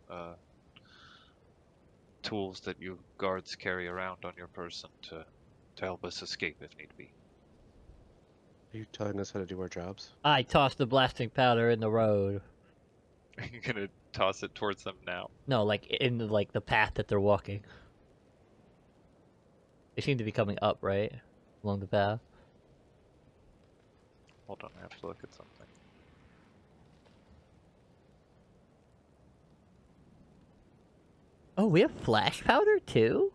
tools that you guards carry around on your person to help us escape if need be. Are you telling us how to do our jobs? I tossed the blasting powder in the road. Are you gonna toss it towards them now? No, like in the path that they're walking. They seem to be coming up, right? Along the path. Hold on, I have to look at something. Oh, we have flash powder too?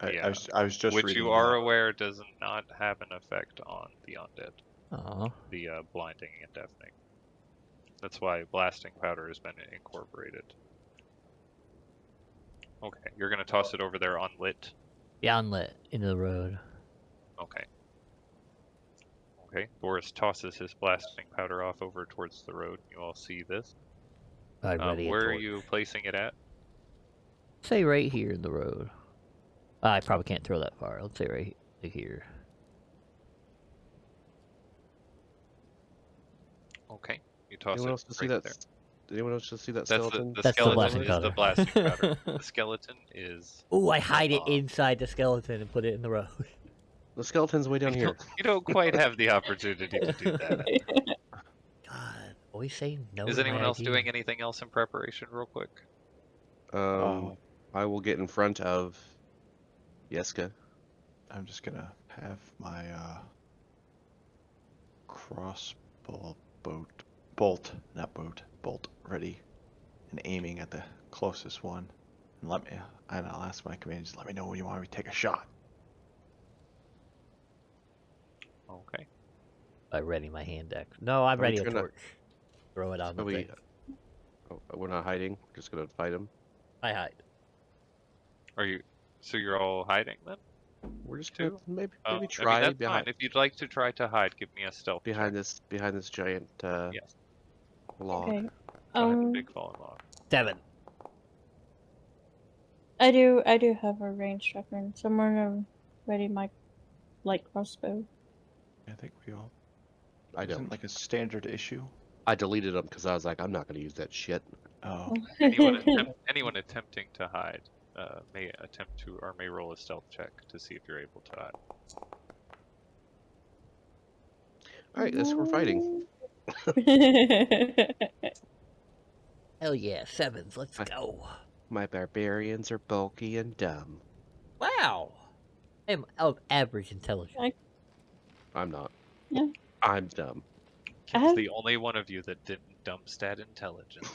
Yeah. I was just Which reading you are that. aware does not have an effect on the undead. Oh. The blinding and deafening. That's why blasting powder has been incorporated. Okay, you're gonna toss it over there unlit. Yeah, unlit into the road. Okay. Okay, Boris tosses his blasting powder off over towards the road. You all see this. I ready Where are you placing it at? Say right here in the road. I probably can't throw that far. Let's say right here. Okay, you toss Anyone it else to see right that there. Did anyone else just see that That's skeleton? the That's the skeleton blasting is the powder. blasting powder. The skeleton is. Ooh, I hide it bomb. inside the skeleton and put it in the road. The skeleton's way down here. You don't quite have the opportunity to do that. God, always say no Is to anyone my else idea. doing anything else in preparation, real quick? I will get in front of Yeska. I'm just gonna have my crossbow bolt ready and aiming at the closest one. And I'll ask my companions, let me know when you want me to take a shot. Okay. I ready my hand deck. No, I'm we ready a gonna- torch. Throw it on the thing. We're not hiding. We're just gonna fight him. I hide. Are you? So you're all hiding then? We're just gonna Two? maybe I mean, try that's behind fine. If you'd like to try to hide, give me a stealth check. behind this giant Yes. log. Okay. Behind the big fallen log. 7. I do have a ranged weapon, so I'm gonna ready my light crossbow. I think we all. I Isn't don't. like a standard issue. I deleted them because I was like, I'm not gonna use that shit. Oh, Anyone attempting to hide may attempt to or may roll a stealth check to see if you're able to hide. All right, guess we're fighting. Hell yeah, 7s. Let's Hi. go. My barbarians are bulky and dumb. Wow. I'm of average intelligence. I'm not. Yeah. I'm dumb. Kim's have- the only one of you that didn't dump stat intelligence.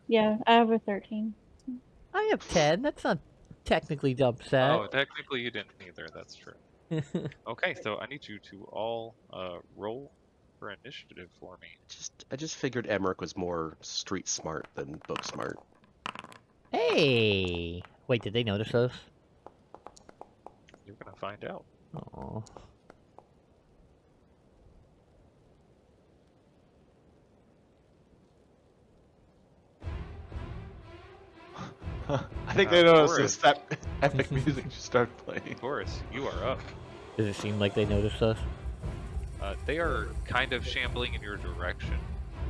Yeah, I have a 13. I have 10. That's not technically dump set. Oh, technically you didn't either. That's true. Okay, so I need you to all roll for initiative for me. I just figured Emmerich was more street smart than book smart. Hey. Wait, did they notice us? You're gonna find out. Oh. I think they noticed Forrest. that epic music just started playing. Taurus, you are up. Does it seem like they noticed us? They are kind of shambling in your direction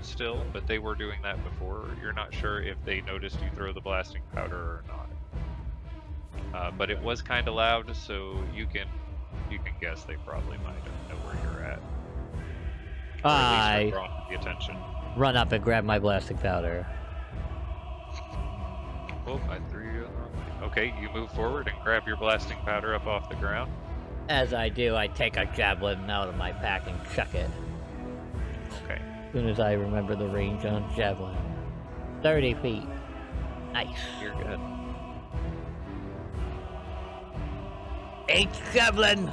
still, but they were doing that before. You're not sure if they noticed you throw the blasting powder or not. But it was kind of loud, so you can guess they probably might know where you're at. Or at least are drawn to the attention. Run up and grab my blasting powder. Oh, I threw you the wrong way. Okay, you move forward and grab your blasting powder up off the ground. As I do, I take a javelin out of my pack and chuck it. Okay. As soon as I remember the range on javelin. 30 feet. Nice. You're good. 8 javelin!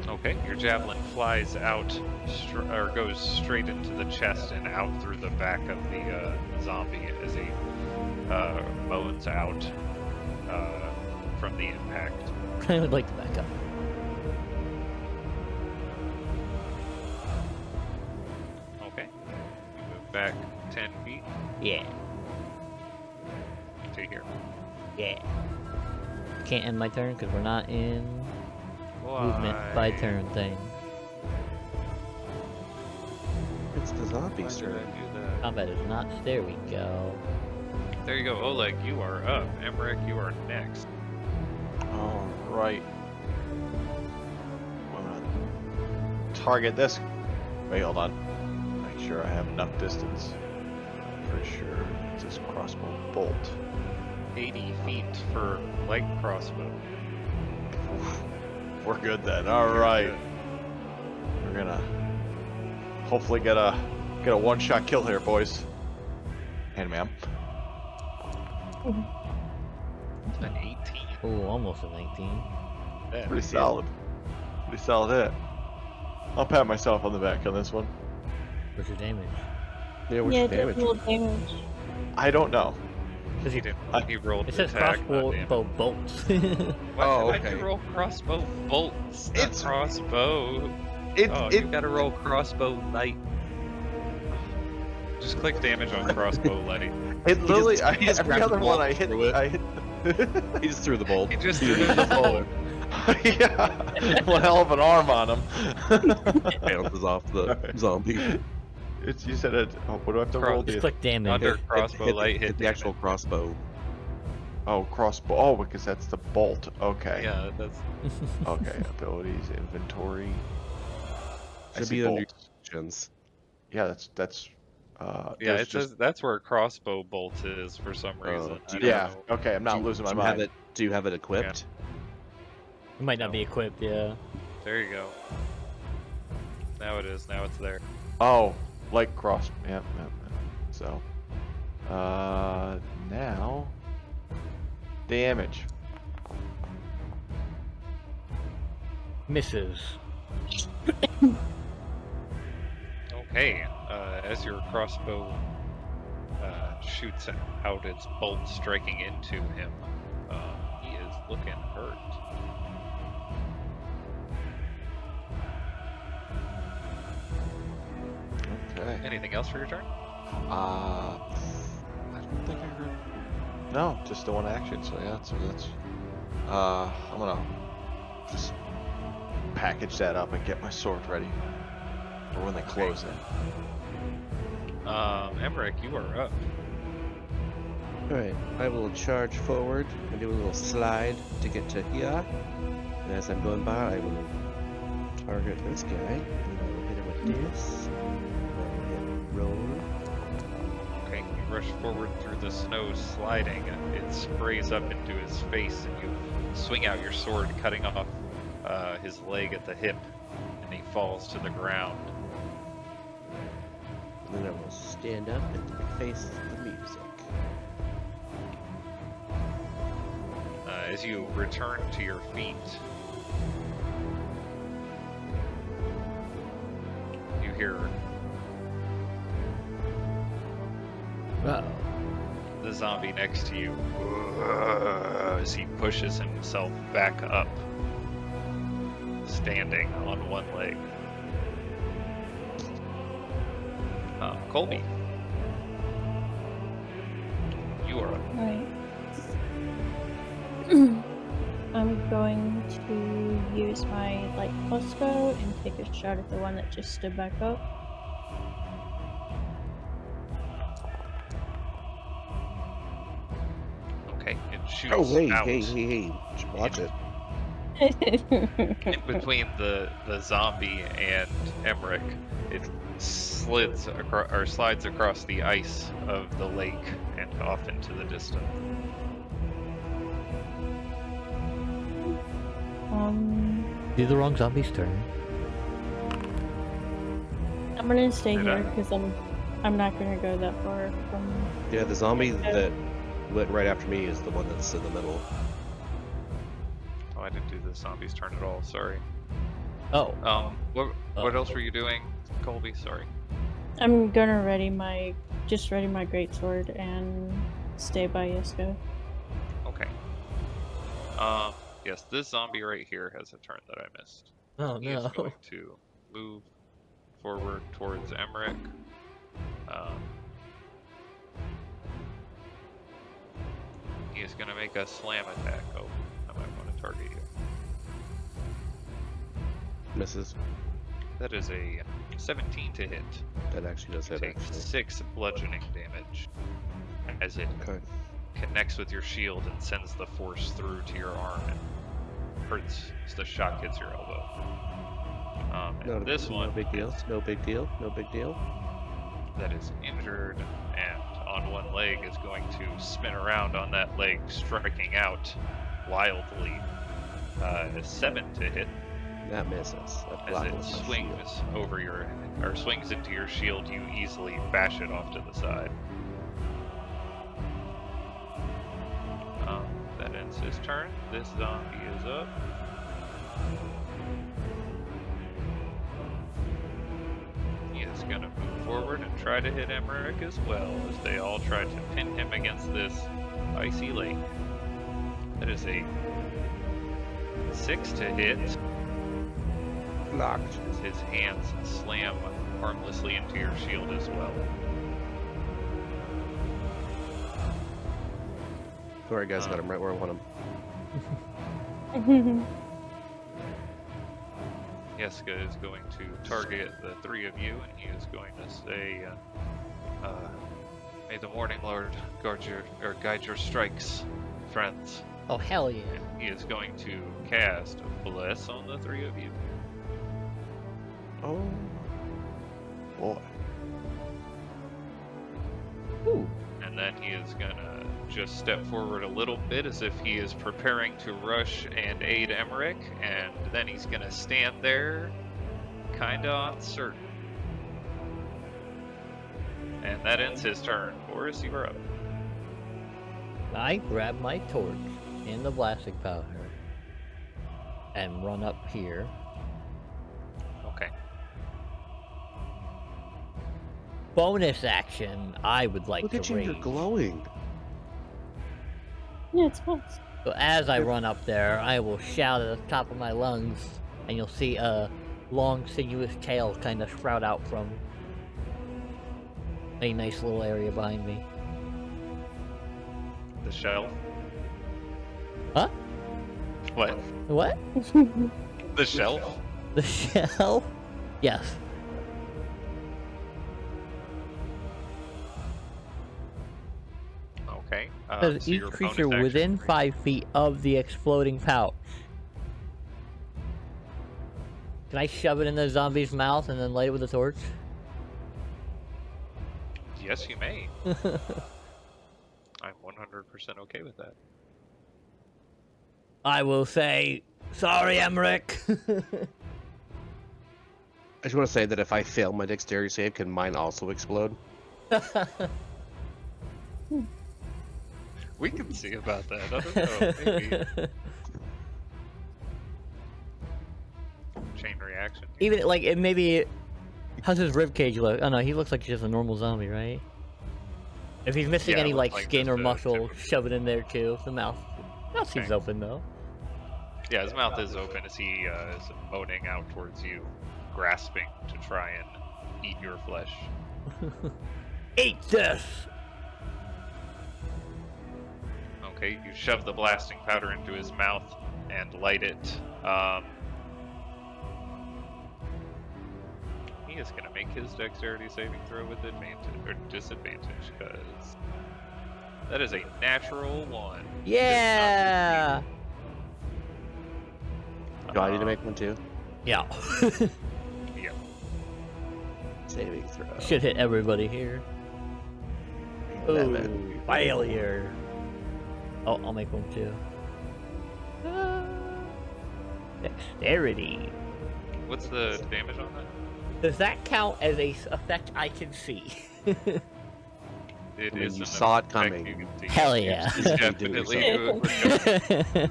Okay, your javelin flies out, or goes straight into the chest and out through the back of the zombie as he moans out from the impact. I would like to back up. Okay, you move back 10 feet Yeah. to here. Yeah. Can't end my turn because we're not in movement by turn thing. It's the zombie, Why sir. did I do that? Combat is not. There we go. There you go, Oleg, you are up. Emmerich, you are next. All right. I'm gonna target this. Wait, hold on. Make sure I have enough distance. Pretty sure it's this crossbow bolt. 80 feet for light crossbow. We're good then. All right. We're gonna hopefully get a one-shot kill here, boys. And ma'am. An 18. Ooh, almost a 19. Yeah, Pretty solid. Pretty solid hit. I'll pat myself on the back on this one. What's your damage? Yeah, what's Yeah, your it damage? does little damage. I don't know. Does He he? didn't. He rolled It the says attack. not damage. crossbow bolts. Why'd okay. you roll crossbow bolts? Not It's- crossbow. You gotta roll crossbow light. Just click damage on crossbow light. It literally, he just every grabbed other the one bolt I hit, through it. I hit He just threw the bolt. He just threw the bolt. Yeah, one hell of an arm on him. Bounces off the zombie. You said it. Oh, what do I have to roll? Just The click damage. Under crossbow light hit the actual damage. crossbow. crossbow. Oh, because that's the bolt. Okay. Yeah, that's Okay. Abilities, inventory. I Should see be under bolts. options. Yeah, that's. yeah. There's It says that's where crossbow bolt is for some reason. do I you don't Yeah. know. Okay, I'm not losing my mind. Do you have it equipped? It might not No. be equipped, yeah. There you go. Now it is. Now it's there. Oh, like cross. Yep. So, now damage. Misses. Okay. As your crossbow shoots out its bolt, striking into him, he is looking hurt. Okay. Anything else for your turn? I don't think I heard. No, just the one action. So yeah, that's. I'm gonna just package that up and get my sword ready for when they close it. Emmerich, you are up. Alright, I will charge forward and do a little slide to get to here. And as I'm going by, I will target this guy. And I will hit him with this. And I will hit roll. Okay, you rush forward through the snow, sliding. It sprays up into his face, and you swing out your sword, cutting off his leg at the hip, and he falls to the ground. And then I will stand up and face the music. As you return to your feet, you hear Uh-oh. the zombie next to you as he pushes himself back up, standing on one leg. Colby, you are up. Right. I'm going to use my light crossbow and take a shot at the one that just stood back up. Okay, it shoots Oh, hey, out hey. Watch it. in between the zombie and Emmerich. It slides across the ice of the lake and off into the distance. Do the wrong zombie's turn. I'm gonna stay Did here I? because I'm not gonna go that far from. Yeah, the zombie that went right after me is the one that's in the middle. Oh, I didn't do the zombie's turn at all. Sorry. Oh. What else were you doing, Colby? Sorry. I'm gonna ready my greatsword and stay by Yiska. Okay. Yes, this zombie right here has a turn that I missed. Oh, He is no. going to move forward towards Emmerich. He is going to make a slam attack. Oh, I might want to target you. Misses. That is a 17 to hit. That actually does hit, Take actually. 6 bludgeoning damage as it Okay. connects with your shield and sends the force through to your arm and hurts as the shot hits your elbow. And this one No big deal. is- No big deal. No big deal. that is injured and on one leg is going to spin around on that leg, striking out wildly. 7 to hit That misses. That as block it with my shield. swings over swings into your shield. You easily bash it off to the side. That ends his turn. This zombie is up. He is going to move forward and try to hit Emmerich as well, as they all try to pin him against this icy lake. That is a 6 to hit, Blocked. as his hands slam harmlessly into your shield as well. Alright, guys, I got him right where I want him. Yeska is going to target the three of you, and he is going to say, "May the Morning Lord guide your strikes, friends." Oh, hell yeah. And he is going to cast Bless on the three of you. Oh. Boy. Ooh. And then he is gonna just step forward a little bit as if he is preparing to rush and aid Emmerich, and then he's gonna stand there, kinda uncertain. And that ends his turn. Boris, you are up. I grab my torch and the blasting powder and run up here. Okay. Bonus action, I would like Look to at you, you're rage. glowing. Yeah, it's close. So as I run up there, I will shout at the top of my lungs, and you'll see a long, sinuous tail kind of sprout out from a nice little area behind me. The shelf. Huh? What? What? The shelf? The shell? Yes. Okay. Says So each your creature bonus action- within 5 feet of the exploding pouch. Can I shove it in the zombie's mouth and then light it with a torch? Yes, you may. I'm 100% okay with that. I will say, sorry, Emmerich. I just want to say that if I fail my dexterity save, can mine also explode? We can see about that. I don't know. Maybe. Chain reaction. Even like it maybe. How's his rib cage look? Oh no, he looks like he's just a normal zombie, right? If he's missing Yeah, any it like looks like skin or just a muscle, typical- shove it in there too. The mouth seems Okay. open though. Yeah, his mouth is open as he is moaning out towards you, grasping to try and eat your flesh. Eat this! Okay, you shove the blasting powder into his mouth and light it. He is going to make his dexterity saving throw with advantage or disadvantage because that is a natural 1. Yeah! Do I need to make one too? Yeah. Yeah. Saving throw. Should hit everybody here. 11. Ooh, failure. Oh, I'll make one too. Dexterity. What's the damage on that? Does that count as a effect I can see? It I mean, is you an saw it effect coming. you can see. Hell You yeah. definitely do it.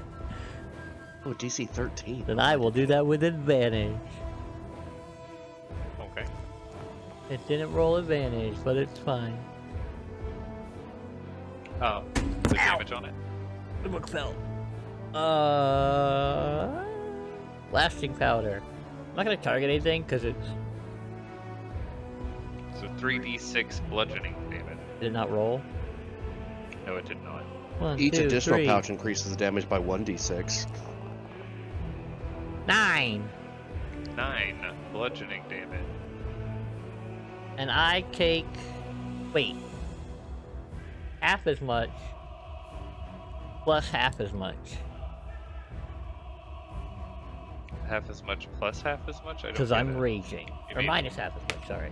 Oh, DC 13. Then I will do that with advantage. Okay. It didn't roll advantage, but it's fine. The damage on it? The book fell. Blasting powder. I'm not gonna target anything because it's So 3d6 bludgeoning damage. did not roll. No, it did not. 1, Each 2, additional 3, pouch increases the damage by 1d6. 9, 9 bludgeoning damage. and I take half as much plus half as much Half as much plus half as much? I don't because get I'm it. raging, You or mean- minus half as much. Sorry,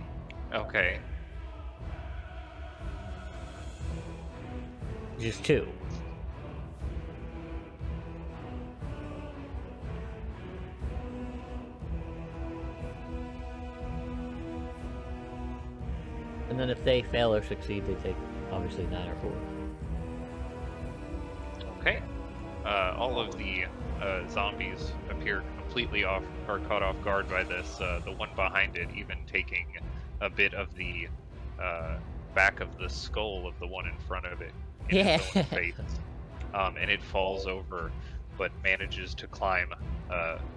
Okay. just 2. And then if they fail or succeed, they take obviously 9 or 4. Okay. All of the zombies appear completely caught off guard by this. The one behind it even taking a bit of the back of the skull of the one in front of it in its own face. And it falls over, but manages to climb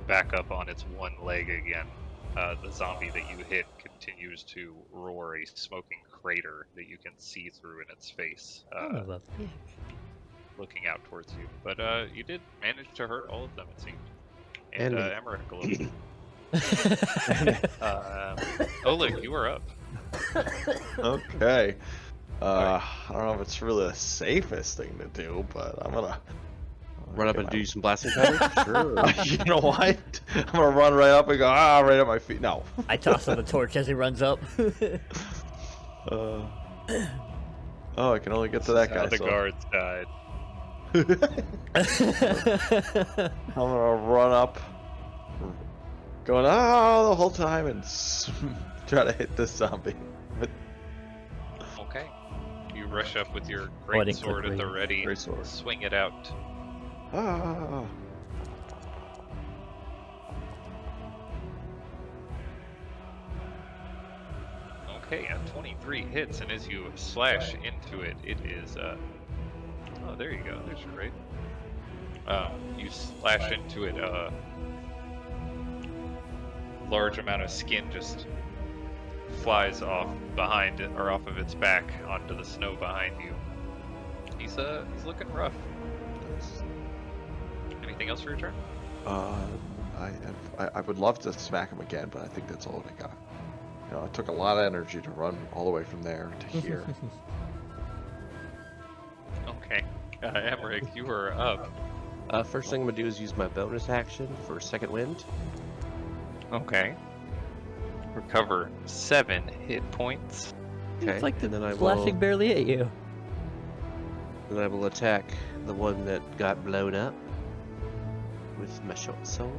back up on its one leg again. The zombie that you hit continues to roar a smoking crater that you can see through in its face. Son of a bitch. looking out towards you. But you did manage to hurt all of them, it seemed. And me. Emmerich a little. Oleg, you are up. Okay. I don't know if it's really the safest thing to do, but I'm gonna Run up get and my- do some blasting powder? Sure. You know what? I'm gonna run right up and go right at my feet. No. I toss him a torch as he runs up. Oh, I can only get to that guy. How the so guards died. I'm gonna run up, going the whole time and try to hit this zombie. Okay. You rush up with your I great didn't click sword at the read. ready. Great sword. Swing it out. Ah. Okay, a 23 hits, and as you slash into it, it is oh, there you go. There's your rate. You slash into it. Large amount of skin just flies off behind it, or off of its back onto the snow behind you. He's looking rough. Anything else for your turn? I would love to smack him again, but I think that's all I got. You know, it took a lot of energy to run all the way from there to here. Okay. Emmerich, you are up. First thing I'm gonna do is use my bonus action for second wind. Okay. Recover 7 hit points. Okay. It's like and then I flashing will, barely at you. then I will attack the one that got blown up with my short sword.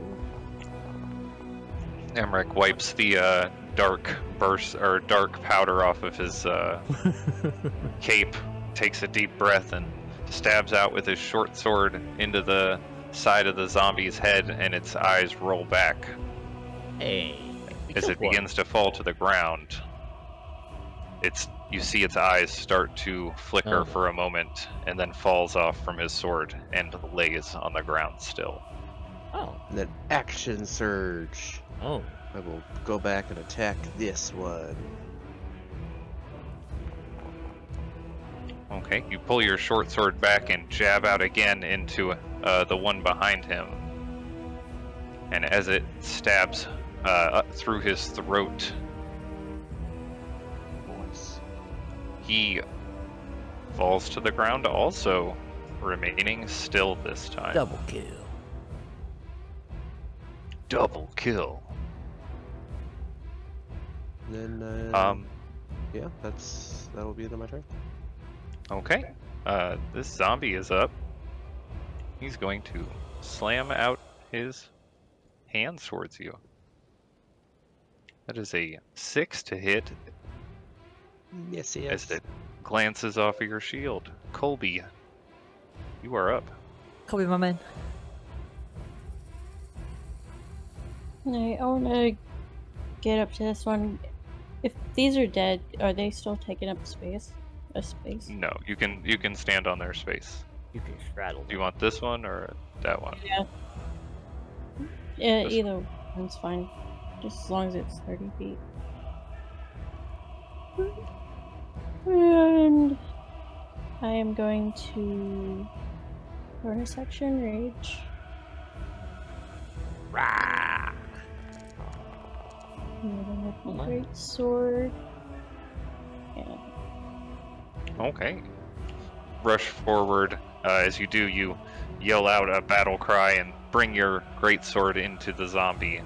Emmerich wipes the dark burst or dark powder off of his cape, takes a deep breath, and stabs out with his short sword into the side of the zombie's head, and its eyes roll back Hey. as it begins to fall to the ground. You see its eyes start to flicker Oh. for a moment, and then falls off from his sword and lays on the ground still. Oh. And then action surge. Oh. I will go back and attack this one. Okay, you pull your short sword back and jab out again into the one behind him. And as it stabs through his throat, Voice. he falls to the ground also, remaining still this time. Double kill. Double kill. And then yeah, that'll be the my turn. Okay, this zombie is up. He's going to slam out his hands towards you. That is a 6 to hit Yes, as it glances off of your shield. Colby, you are up. Kobe, my man. I want to get up to this one. If these are dead, are they still taking up space? A space? No, you can stand on their space. You can straddle. Do you want this one or that one? Yeah. Yeah, This either one's fine. Just as long as it's 30 feet. And I am going to bonus action rage. Rah! And then with Oh my my. great sword. Yeah. Okay. Rush forward. As you do, you yell out a battle cry and bring your greatsword into the zombie.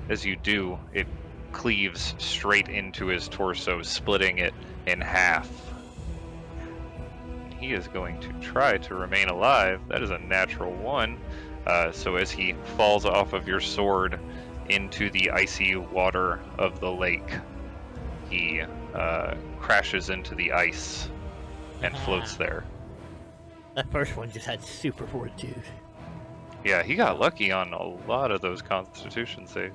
As you do, it cleaves straight into his torso, splitting it in half. He is going to try to remain alive. That is a natural 1. So as he falls off of your sword into the icy water of the lake, he crashes into the ice and floats there. That first one just had super fortitude. Yeah, he got lucky on a lot of those Constitution saves.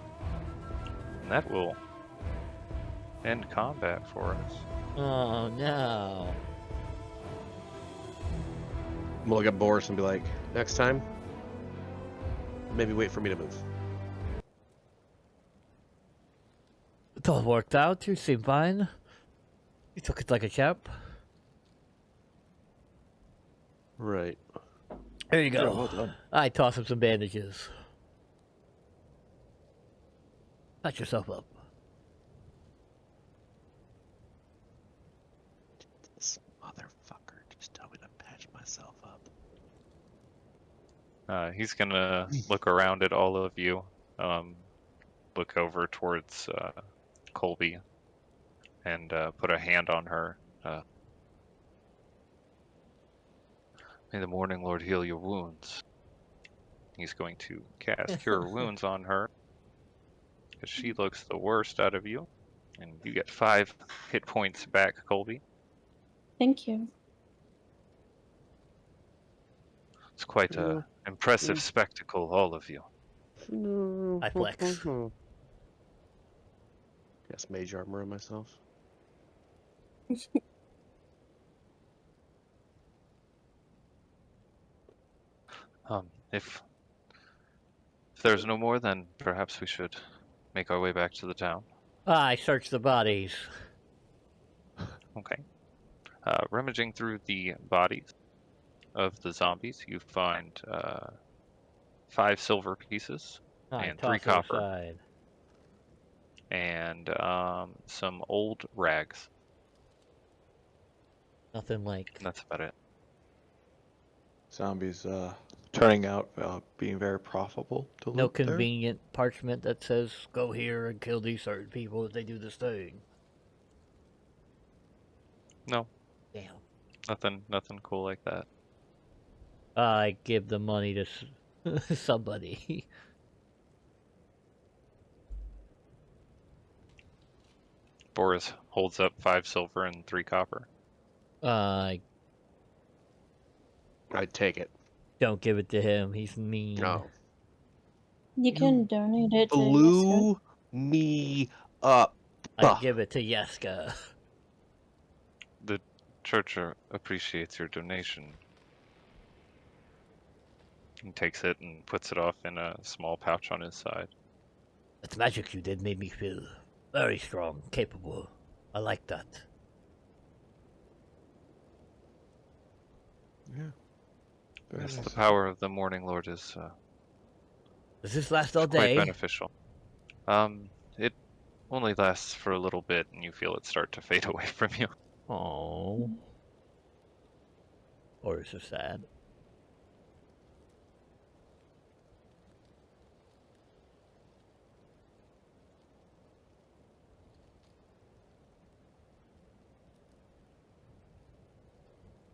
And that will end combat for us. Oh no. I'm gonna look at Boris and be like, next time, maybe wait for me to move. It all worked out. You seem fine. You took it like a champ. Right. There you Yeah, go. well done. I toss him some bandages. Patch yourself up. This motherfucker just told me to patch myself up. He's gonna look around at all of you, look over towards Colby, and put a hand on her. May the Morning Lord heal your wounds. He's going to cast Cure Wounds on her, because she looks the worst out of you. And you get 5 hit points back, Colby. Thank you. It's quite Yeah. an impressive spectacle, all of you. I flex. Yes, mage armor on myself. If there's no more, then perhaps we should make our way back to the town. I search the bodies. Okay. Rummaging through the bodies of the zombies, you find 5 silver pieces I and 3 toss it copper aside. and some old rags. Nothing like. And that's about it. Zombies turning out being very profitable to No loot there. convenient parchment that says go here and kill these certain people if they do this thing. No, Damn. nothing cool like that. I give the money to somebody. Boris holds up 5 silver and 3 copper. I I'd take it. don't give it to him. He's mean. No. You can donate it to Yeska. Blew me up. I give it to Yeska. The church appreciates your donation. He takes it and puts it off in a small pouch on his side. That magic you did made me feel very strong, capable. I like that. Yeah. Very Yes, nice. the power of the Morning Lord is Does this last all quite day? beneficial. It only lasts for a little bit, and you feel it start to fade away from you. Oh. Or is it sad?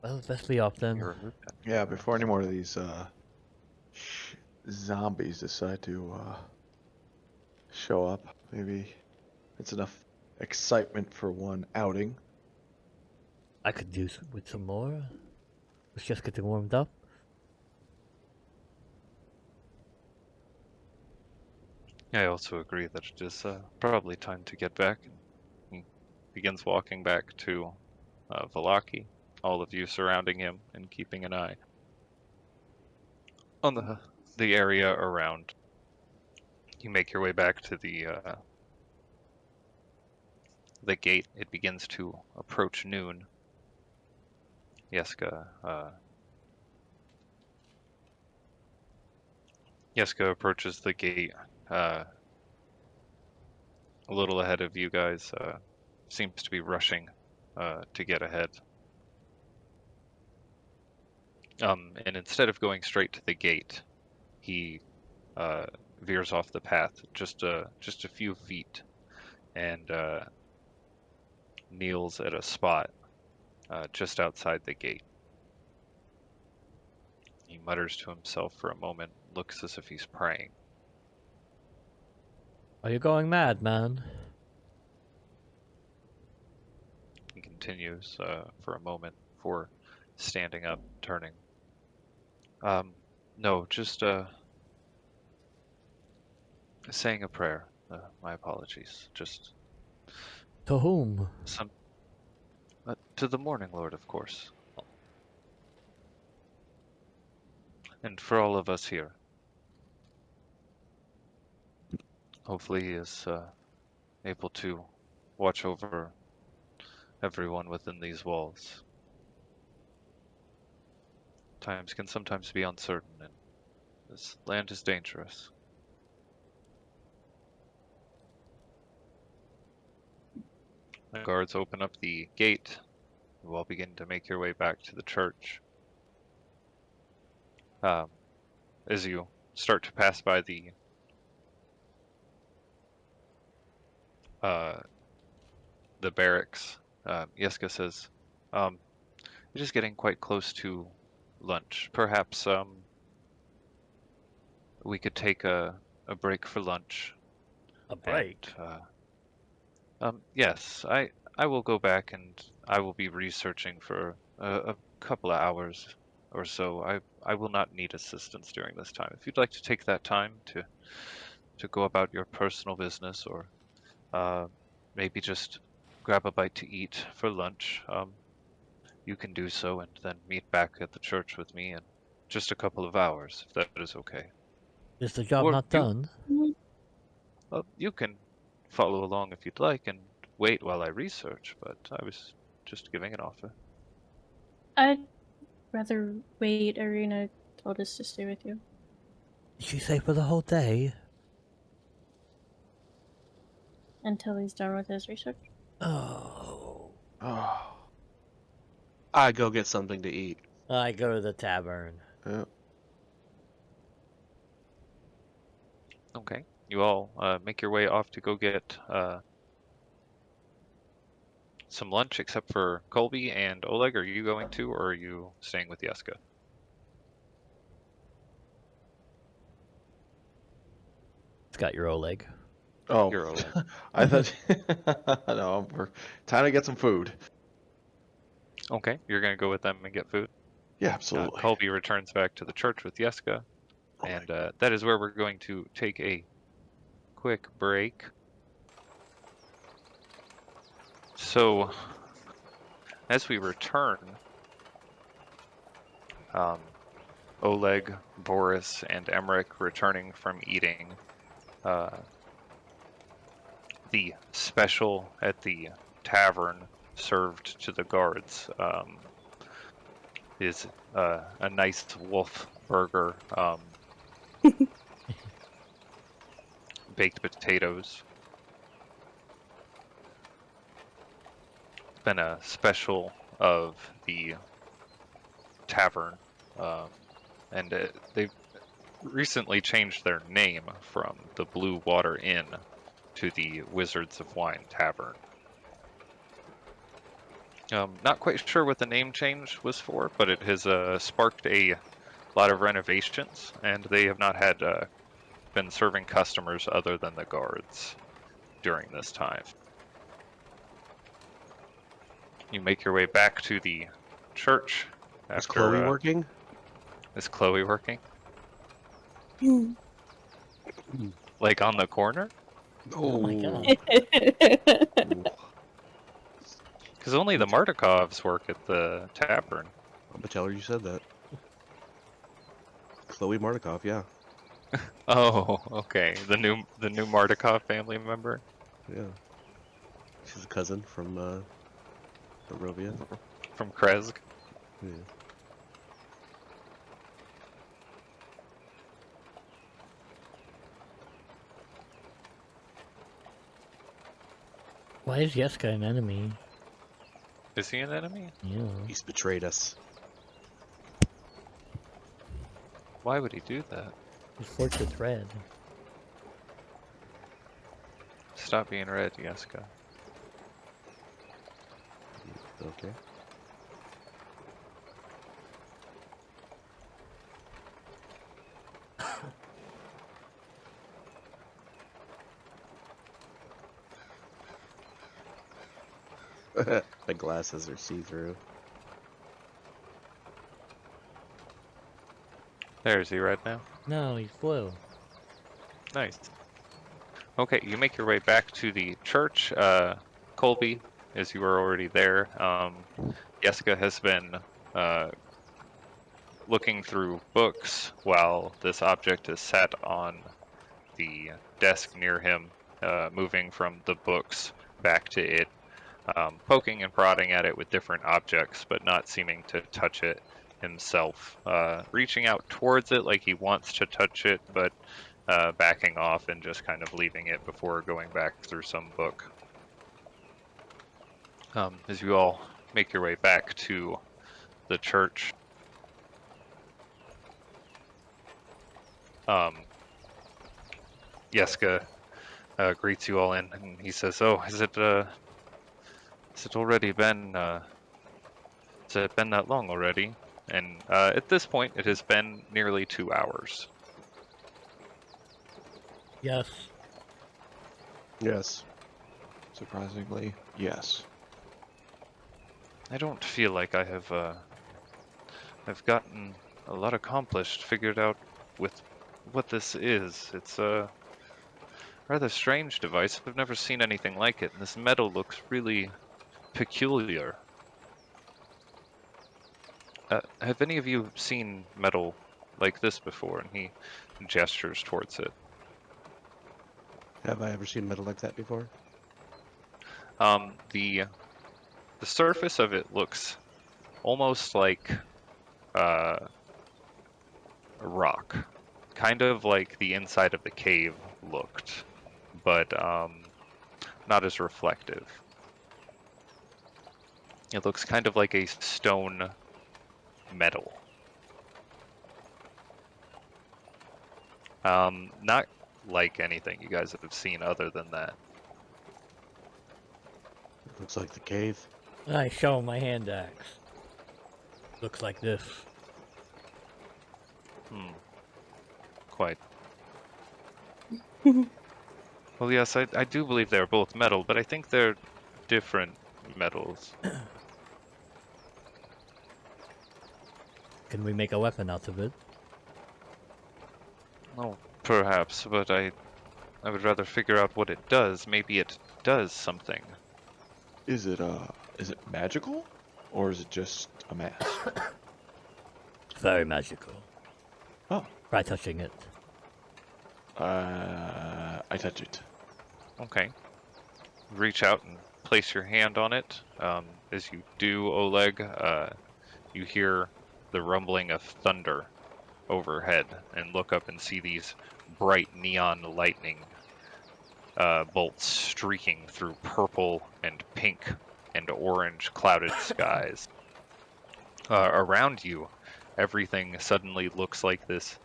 Well, best be off then. Yeah, before any more of these zombies decide to show up, maybe it's enough excitement for one outing. I could do with some more. Let's just get warmed up. I also agree that it is probably time to get back. He begins walking back to Valaki, all of you surrounding him and keeping an eye on the area around. You make your way back to the gate. It begins to approach noon. Yeska approaches the gate a little ahead of you guys. Seems to be rushing to get ahead. And instead of going straight to the gate, he veers off the path just a few feet and kneels at a spot just outside the gate. He mutters to himself for a moment, looks as if he's praying. Are you going mad, man? He continues for a moment before standing up, turning. No, just saying a prayer. My apologies. Just To whom? some to the Morning Lord, of course, and for all of us here. Hopefully, he is able to watch over everyone within these walls. Times can sometimes be uncertain, and this land is dangerous. The guards open up the gate. You all begin to make your way back to the church. As you start to pass by the barracks, Yeska says, "It is getting quite close to lunch. Perhaps we could take a break for lunch." A break. Yes, I will go back and I will be researching for a couple of hours or so. I will not need assistance during this time. If you'd like to take that time to go about your personal business, or maybe just grab a bite to eat for lunch, you can do so and then meet back at the church with me in just a couple of hours, if that is okay. Is the job Or not done? you can follow along if you'd like and wait while I research, but I was just giving an offer. I'd rather wait. Arena told us to stay with you. Did she say for the whole day? Until he's done with his research. Oh. Oh. I go get something to eat. I go to the tavern. Yeah. Okay. You all make your way off to go get some lunch, except for Colby and Oleg. Are you going to, or are you staying with Yeska? It's got your Oleg. Oh, You're Oleg. I thought. No, we're time to get some food. Okay, you're going to go with them and get food. Yeah, absolutely. Colby returns back to the church with Yeska, and that is where we're going to take a quick break. So, as we return, Oleg, Boris, and Emmerich returning from eating the special at the tavern served to the guards is a nice wolf burger, baked potatoes. It's been a special of the tavern, and they've recently changed their name from the Blue Water Inn to the Wizards of Wine Tavern. Not quite sure what the name change was for, but it has sparked a lot of renovations, and they have not had been serving customers other than the guards during this time. You make your way back to the church. Is Chloe working? Is Chloe working? Like on the corner? Oh my god. Because only the Martikovs work at the tavern. I'm gonna tell her you said that. Chloe Martikov, yeah. Oh, okay. The new Martikov family member. Yeah. She's a cousin from Barovia. From Kresk. Yeah. Why is Yeska an enemy? Is he an enemy? Yeah. He's betrayed us. Why would he do that? His fortune's red. Stop being red, Yeska. Okay. The glasses are see-through. There, is he red now? No, he's blue. Nice. Okay, you make your way back to the church. Colby, as you were already there, Yeska has been looking through books while this object is sat on the desk near him, moving from the books back to it, poking and prodding at it with different objects, but not seeming to touch it himself, reaching out towards it like he wants to touch it, but backing off and just kind of leaving it before going back through some book. As you all make your way back to the church, Yeska greets you all in, and he says, "Oh, has it already been? Has it been that long already?" And at this point, it has been nearly 2 hours. Yes. Yes. Surprisingly, yes. I don't feel like I have. I've gotten a lot accomplished, figured out with what this is. It's a rather strange device. I've never seen anything like it, and this metal looks really peculiar. Have any of you seen metal like this before? And he gestures towards it. Have I ever seen metal like that before? The surface of it looks almost like a rock, kind of like the inside of the cave looked, but not as reflective. It looks kind of like a stone metal. Not like anything you guys have seen other than that. Looks like the cave. I show him my hand axe. Looks like this. Quite. Well, yes, I do believe they're both metal, but I think they're different metals. Can we make a weapon out of it? Oh, perhaps, but I would rather figure out what it does. Maybe it does something. Is it magical, or is it just a mask? Very magical. Oh, Try touching it. I touch it. Okay. Reach out and place your hand on it. As you do, Oleg, you hear the rumbling of thunder overhead and look up and see these bright neon lightning bolts streaking through purple and pink and orange clouded skies. Around you, everything suddenly looks like this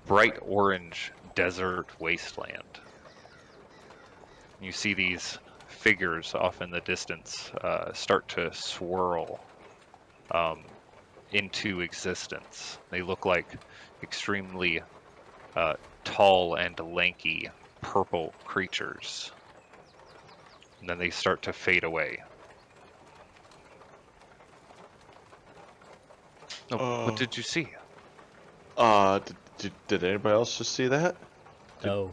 bright orange desert wasteland. You see these figures off in the distance start to swirl into existence. They look like extremely tall and lanky purple creatures. And then they start to fade away. Oh, what did you see? Did anybody else just see that? No.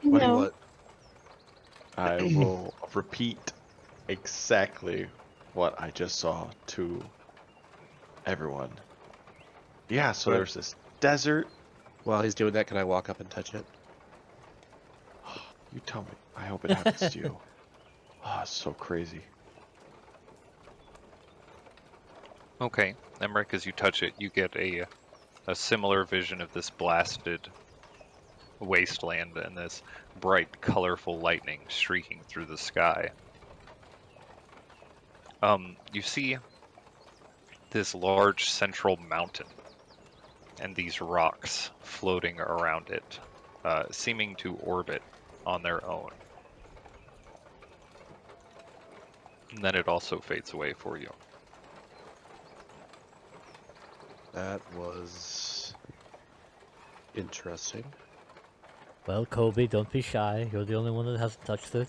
What do you No. want? I will repeat exactly what I just saw to everyone. Yeah, so Right. there's this desert. While he's doing that, can I walk up and touch it? You tell me. I hope it happens to you. Oh, it's so crazy. Okay, Emmerich, as you touch it, you get a similar vision of this blasted wasteland and this bright, colorful lightning streaking through the sky. You see this large central mountain and these rocks floating around it, seeming to orbit on their own. And then it also fades away for you. That was interesting. Well, Kobe, don't be shy. You're the only one that hasn't touched it.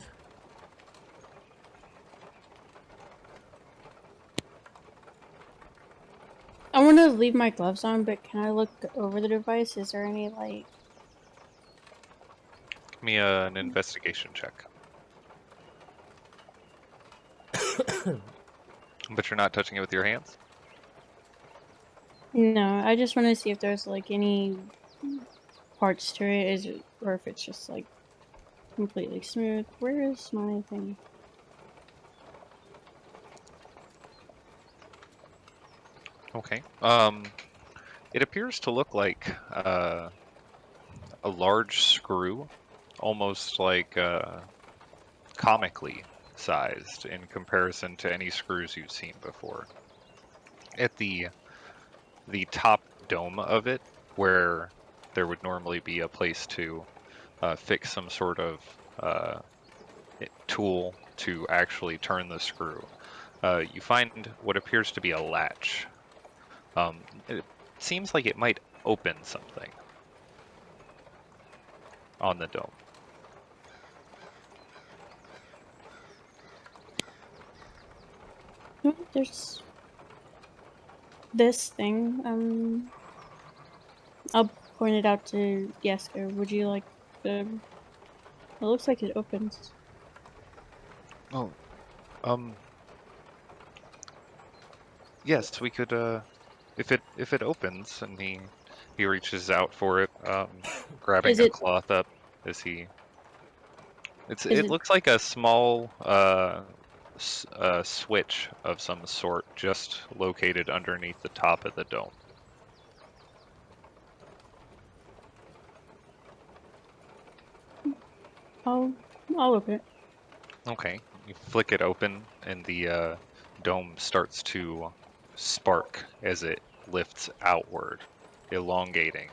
I want to leave my gloves on, but can I look over the device? Is there any, like... Give me an investigation check. But you're not touching it with your hands? No, I just want to see if there's, like, any parts to it, or if it's just, like, completely smooth. Where is my thing? Okay. It appears to look like a large screw, almost like comically sized in comparison to any screws you've seen before. At the top dome of it, where there would normally be a place to fix some sort of tool to actually turn the screw, you find what appears to be a latch. It seems like it might open something on the dome. Oh, there's this thing. I'll point it out to Yeska. Would you like the? It looks like it opens. Oh, yes, we could. If it opens, and he reaches out for it, grabbing Is a it? cloth up as he. Is It it? looks like a small switch of some sort, just located underneath the top of the dome. I'll. I'll open it. Okay, you flick it open, and the dome starts to spark as it lifts outward, elongating.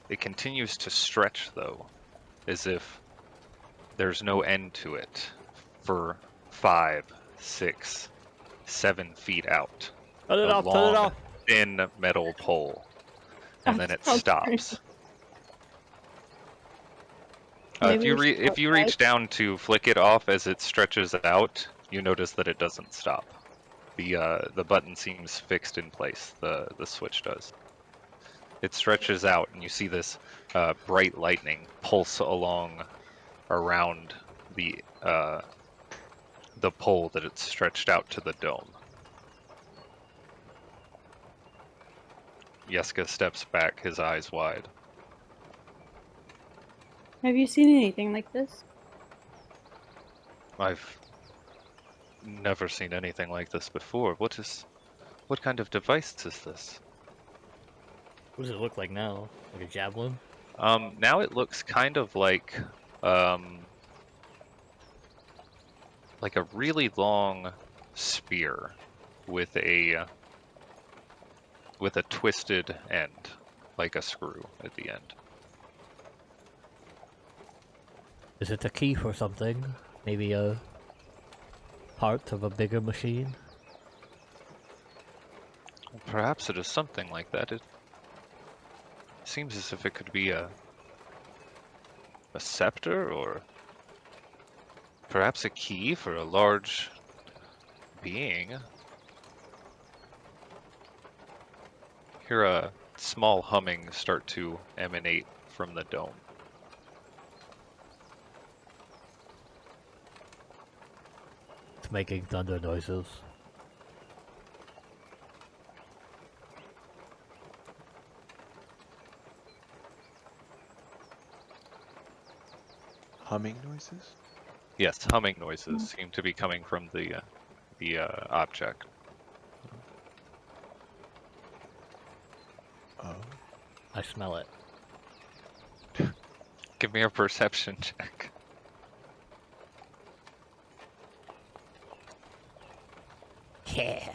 It continues to stretch, though, as if there's no end to it, for 5, 6, 7 feet out. Turn it A off, turn it long, off. thin metal pole, and then it I'll turn it. stops. Maybe we should go If you outside. reach down to flick it off as it stretches out, you notice that it doesn't stop. The button seems fixed in place. The switch does. It stretches out, and you see this bright lightning pulse along around the pole that it's stretched out to the dome. Yeska steps back, his eyes wide. Have you seen anything like this? I've never seen anything like this before. What kind of device is this? What does it look like now? Like a javelin? Now it looks kind of um, like a really long spear with a twisted end, like a screw at the end. Is it a key for something? Maybe a part of a bigger machine? Perhaps it is something like that. It seems as if it could be a scepter, or perhaps a key for a large being. Hear a small humming start to emanate from the dome. It's making thunder noises. Humming noises? Yes, humming noises seem to be coming from the object. Oh. I smell it. Give me a perception check. Yeah.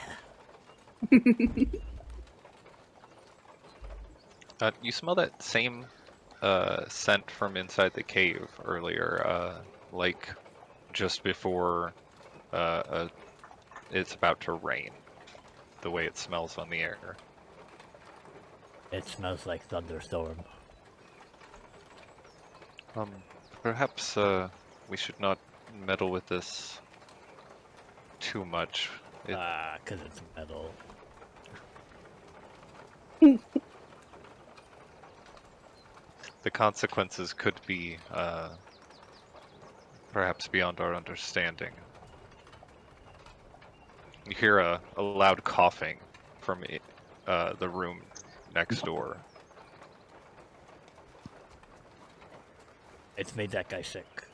You smell that same scent from inside the cave earlier, like just before it's about to rain. The way it smells on the air. It smells like thunderstorm. Perhaps we should not meddle with this too much. Ah, 'cause it's metal. The consequences could be perhaps beyond our understanding. You hear a loud coughing from the room next door. It's made that guy sick.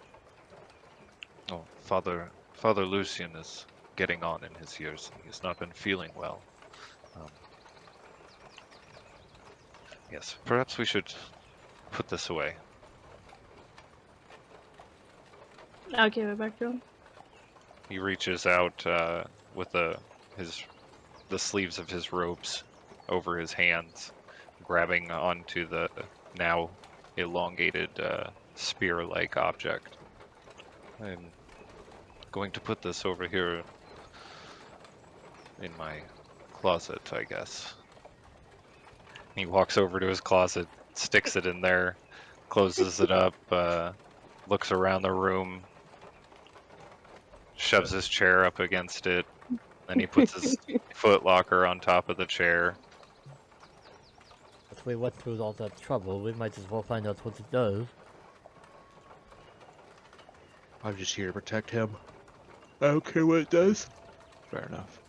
Oh, Father Lucian is getting on in his years. He's not been feeling well. Um, yes, perhaps we should put this away. I'll give it back to him. He reaches out with the sleeves of his robes over his hands, grabbing onto the now elongated spear-like object. I'm going to put this over here in my closet, I guess. He walks over to his closet, sticks it in there, closes it up, looks around the room, shoves his chair up against it, then he puts his foot locker on top of the chair. If we went through all that trouble, we might as well find out what it does. I'm just here to protect him. I don't care what it does. Fair enough.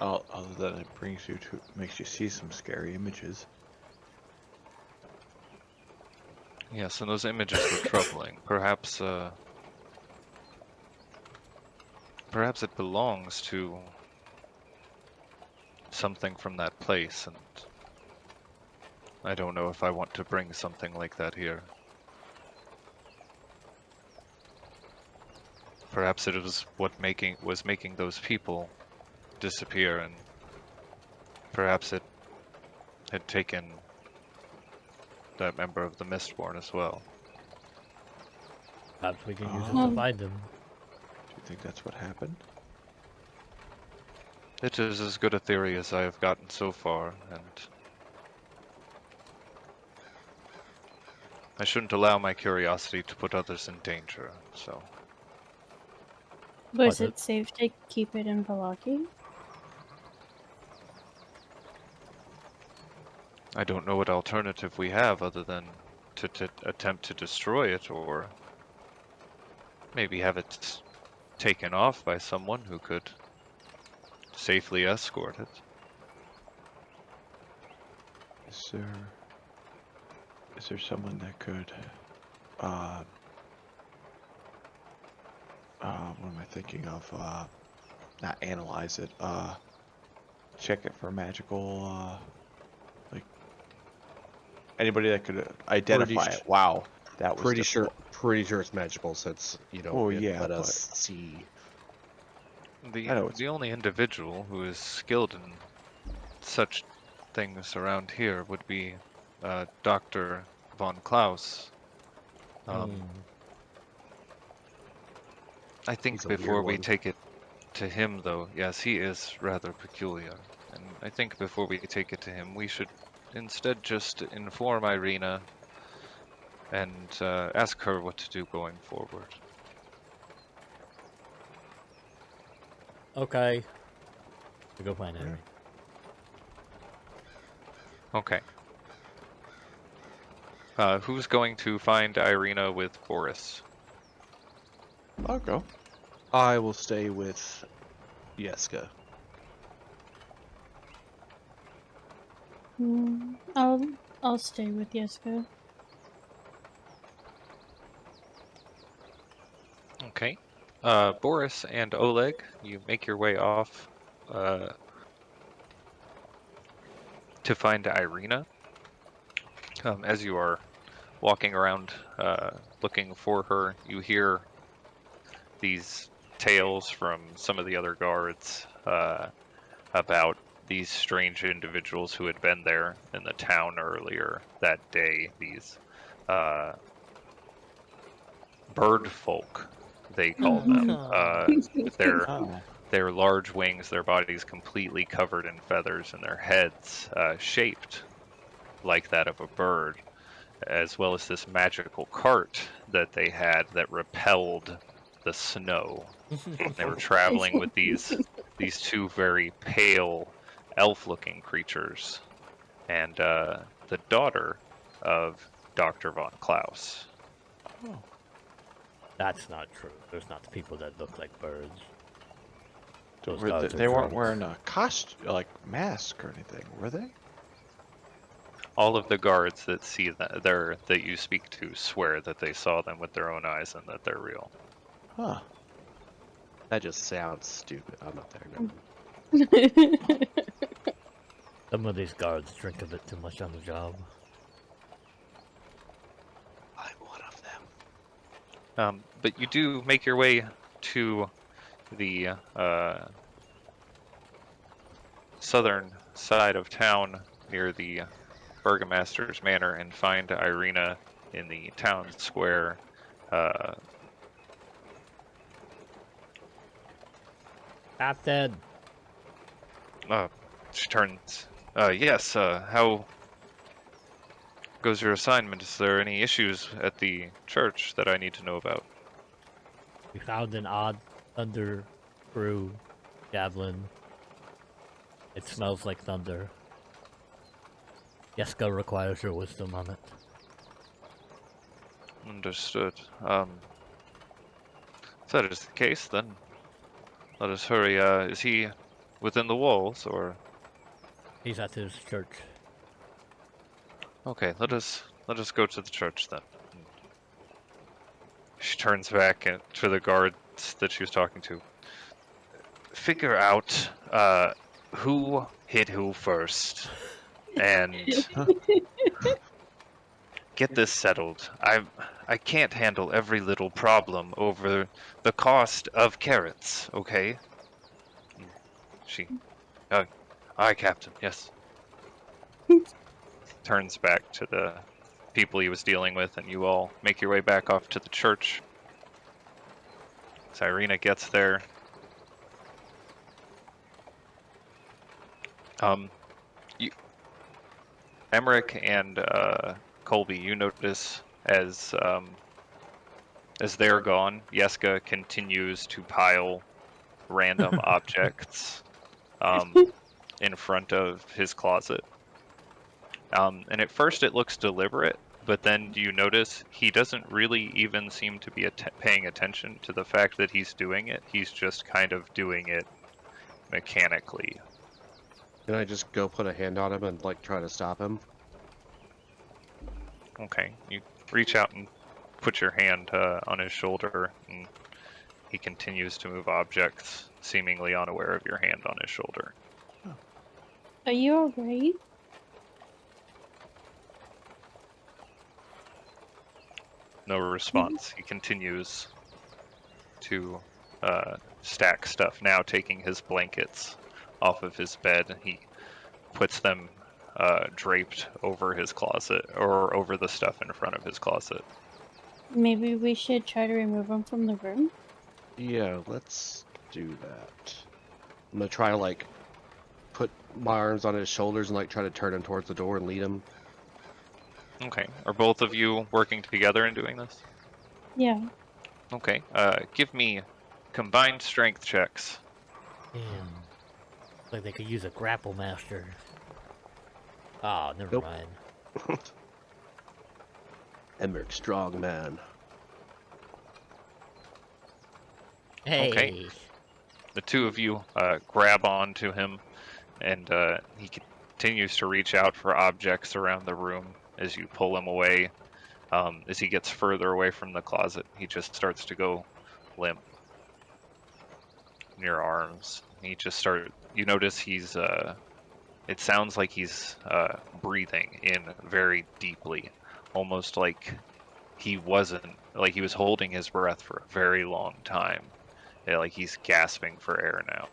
Other than it makes you see some scary images. Yes, and those images were troubling. Perhaps it belongs to something from that place, and I don't know if I want to bring something like that here. Perhaps it was what was making those people disappear, and perhaps it had taken that member of the Mistborn as well. Perhaps we can use it to Um, find him. Do you think that's what happened? It is as good a theory as I have gotten so far, and I shouldn't allow my curiosity to put others in danger, so... Was But it safe to keep it in Valaki? I don't know what alternative we have other than to attempt to destroy it, or maybe have it taken off by someone who could safely escort it. Is there someone that could what am I thinking of? Not analyze it, check it for magical, like, anybody that could identify it. Wow, that was Pretty difficult. sure it's magical since, you know, Oh, it yeah, let but- us see. I know it's- The only individual who is skilled in such things around here would be Dr. von Klaus. I think He's a weird before we one. take it to him, though, yes, he is rather peculiar. And I think before we take it to him, we should instead just inform Irina and ask her what to do going forward. Okay. We go find Harry. Okay. Who's going to find Irina with Boris? I'll go. I will stay with Yeska. I'll stay with Yeska. Okay. Boris and Oleg, you make your way off to find Irina. As you are walking around looking for her, you hear these tales from some of the other guards about these strange individuals who had been there in the town earlier that day. These bird folk, they call them. Oh. Their large wings, their bodies completely covered in feathers, and their heads shaped like that of a bird, as well as this magical cart that they had that repelled the snow. They were traveling with these two very pale, elf-looking creatures, and the daughter of Dr. von Klaus. Oh. That's not true. There's not people that look like birds. Those Were guards are they weren't drunk. wearing a costume, like mask or anything, were they? All of the guards that see that you speak to swear that they saw them with their own eyes and that they're real. Huh. That just sounds stupid. I'm not there now. Some of these guards drink a bit too much on the job. I'm one of them. But you do make your way to the southern side of town near the Burgomaster's Manor and find Irina in the town square. Captain! She turns. Yes, how goes your assignment? Is there any issues at the church that I need to know about? We found an odd thunder brew javelin. It smells like thunder. Yeska requires your wisdom on it. Understood. If that is the case, then let us hurry. Is he within the walls, or? He's at his church. Okay, let us go to the church then. She turns back to the guards that she was talking to. Figure out who hit who first, and get this settled. I can't handle every little problem over the cost of carrots. Okay? She, aye, Captain. Yes. Turns back to the people he was dealing with, and you all make your way back off to the church. As Irina gets there, Emmerich and Colby, you notice as they're gone, Yeska continues to pile random objects in front of his closet. And at first it looks deliberate, but then you notice he doesn't really even seem to be paying attention to the fact that he's doing it. He's just kind of doing it mechanically. Can I just go put a hand on him and like try to stop him? Okay, you reach out and put your hand on his shoulder, and he continues to move objects, seemingly unaware of your hand on his shoulder. Are you alright? No response. He continues to stack stuff, now taking his blankets off of his bed. He puts them draped over his closet, or over the stuff in front of his closet. Maybe we should try to remove him from the room? Yeah, let's do that. I'm gonna try to like put my arms on his shoulders and like try to turn him towards the door and lead him. Okay. Are both of you working together in doing this? Yeah. Okay. Give me combined strength checks. Damn. Like they could use a grapple master. Oh, never Nope. mind. Emmerich, strong man. Hey. Okay. The two of you grab onto him, and he continues to reach out for objects around the room as you pull him away. As he gets further away from the closet, he just starts to go limp in your arms. You notice he's, it sounds like he's breathing in very deeply, almost like he was holding his breath for a very long time. Yeah, like he's gasping for air now.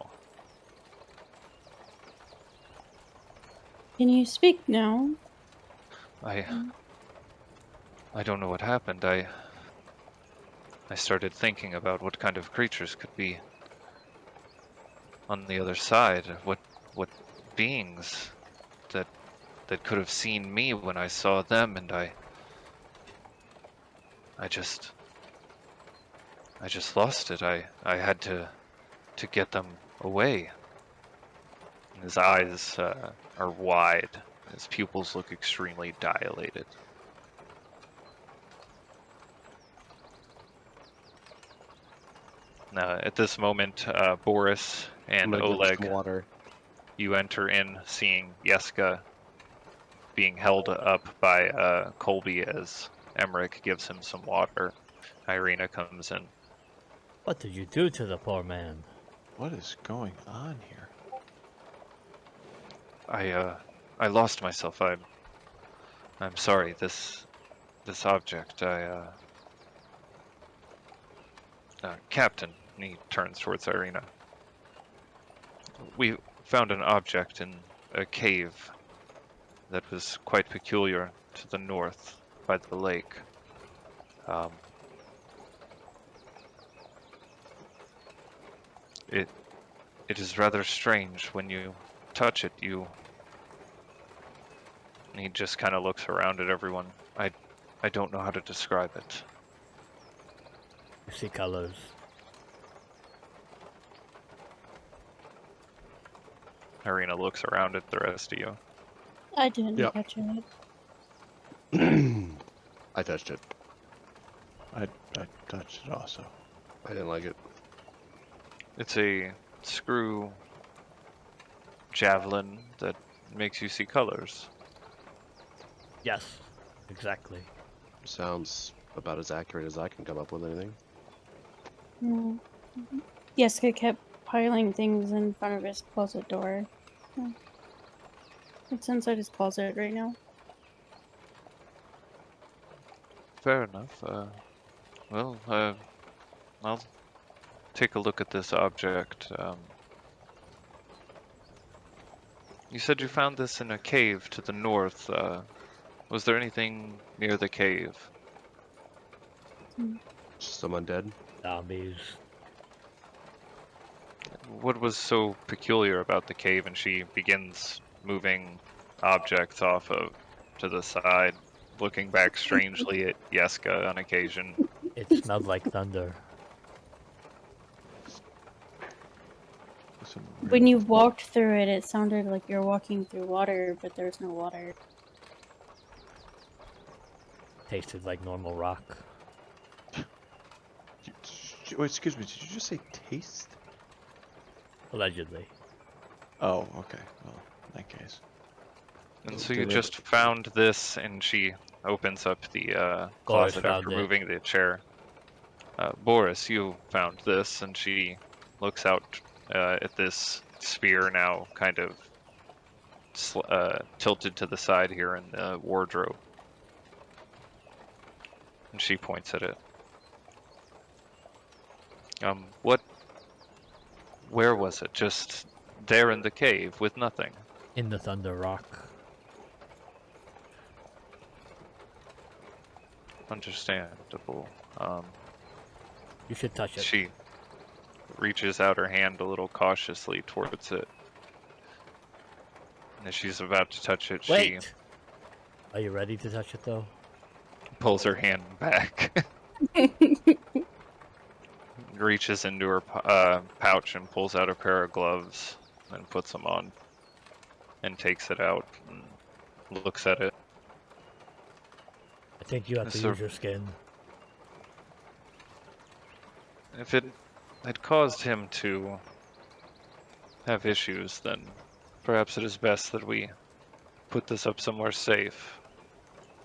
Can you speak now? I don't know what happened. I started thinking about what kind of creatures could be on the other side. What beings that could have seen me when I saw them, and I just lost it. I had to get them away. And his eyes are wide. His pupils look extremely dilated. At this moment, Boris I'm and gonna give him Oleg, some water. you enter in, seeing Yeska being held up by Colby as Emmerich gives him some water. Irina comes in. What did you do to the poor man? What is going on here? I lost myself. I'm sorry. This object. Captain. And he turns towards Irina. We found an object in a cave that was quite peculiar to the north by the lake. Um, it is rather strange when you touch it. And he just kind of looks around at everyone. I don't know how to describe it. You see colors. Irina looks around at the rest of you. I didn't Yep. touch it. I touched it. I touched it also. I didn't like it. It's a screw javelin that makes you see colors. Yes, exactly. Sounds about as accurate as I can come up with anything. Mm. Yeska kept piling things in front of his closet door. Yeah. It's inside his closet right now. Fair enough. I'll take a look at this object. You said you found this in a cave to the north. Was there anything near the cave? Just some undead. Zombies. What was so peculiar about the cave? And she begins moving objects off of to the side, looking back strangely at Yeska on occasion. It smelled like thunder. When you walked through it, it sounded like you're walking through water, but there's no water. Tasted like normal rock. Wait, excuse me, did you just say taste? Allegedly. Oh, okay. Well, in that case. And so you just found this, and she opens up the Boris closet found after it. moving the chair. Boris, you found this, and she looks out at this spear now kind of tilted to the side here in the wardrobe. And she points at it. Where was it? Just there in the cave with nothing? In the thunder rock. Understandable. You should touch it. She reaches out her hand a little cautiously towards it. And as she's about to touch it, Wait! Are you ready to touch it though? she pulls her hand back. Reaches into her pouch and pulls out a pair of gloves and puts them on. And takes it out and looks at it. I think you have to So- use your skin. If it had caused him to have issues, then perhaps it is best that we put this up somewhere safe.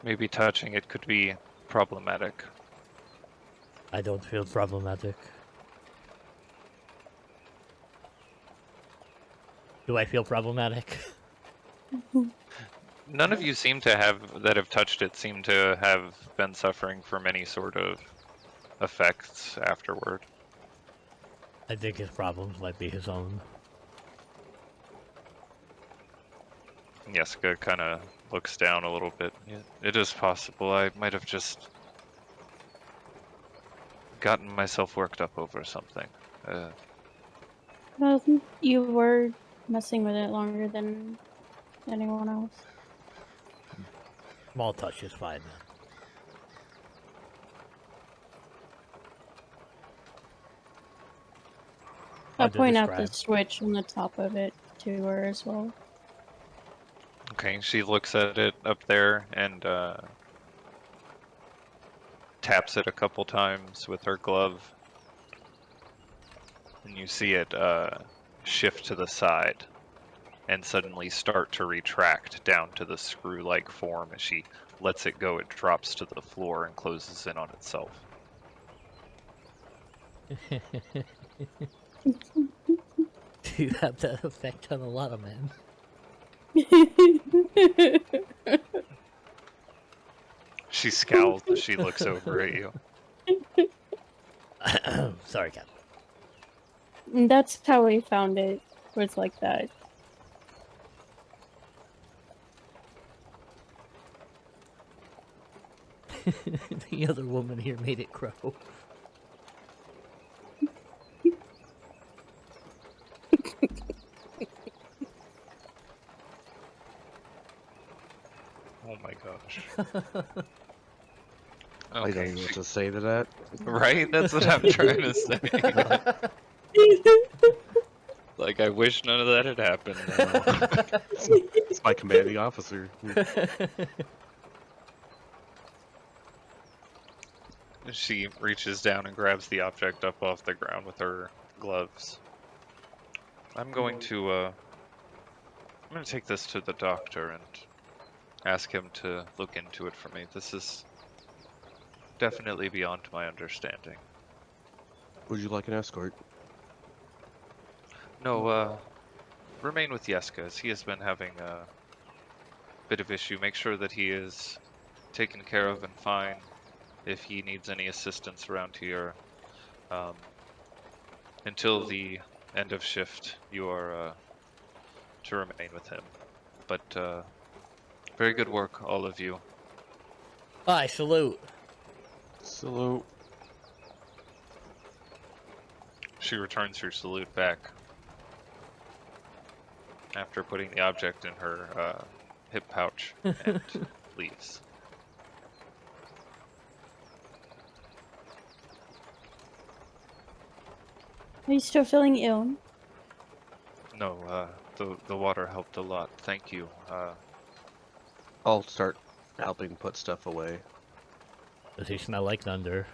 Maybe touching it could be problematic. I don't feel problematic. Do I feel problematic? None of you seem to have touched it seem to have been suffering from any sort of effects afterward. I think his problems might be his own. Yeska kind of looks down a little bit. Yeah, it is possible. I might have just gotten myself worked up over something. Well, you were messing with it longer than anyone else. Small touch is fine. I'll Hard to point out the describe. switch on the top of it to her as well. Okay, she looks at it up there and taps it a couple times with her glove. And you see it shift to the side and suddenly start to retract down to the screw-like form. As she lets it go, it drops to the floor and closes in on itself. Do you have that effect on a lot of men? She scowls as she looks over at you. Sorry, Captain. That's how we found it. Was like that. The other woman here made it crow. Oh my gosh. I don't know what to say to that. Right? That's what I'm trying to say. Like, I wish none of that had happened. It's my commanding officer. She reaches down and grabs the object up off the ground with her gloves. I'm going to take this to the doctor and ask him to look into it for me. This is definitely beyond my understanding. Would you like an escort? No, remain with Yeska, as he has been having a bit of issue. Make sure that he is taken care of and fine. If he needs any assistance around here, until the end of shift, you are to remain with him. But very good work, all of you. I salute. Salute. She returns your salute back after putting the object in her hip pouch and leaves. Are you still feeling ill? No, the water helped a lot. Thank you. I'll start helping put stuff away. Does he smell like thunder?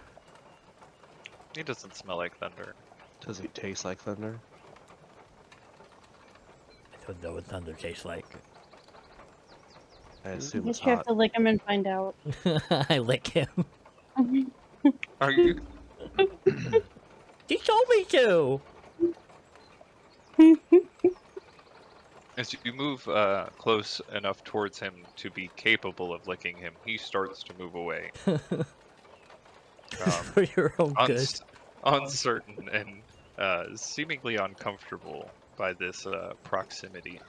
He doesn't smell like thunder. Does he taste like thunder? I don't know what thunder tastes like. I I assume guess it's you have hot. to lick him and find out. I lick him. Are you? He told me to! As you move close enough towards him to be capable of licking him, he starts to move away. For your own good. Uncertain and seemingly uncomfortable by this proximity.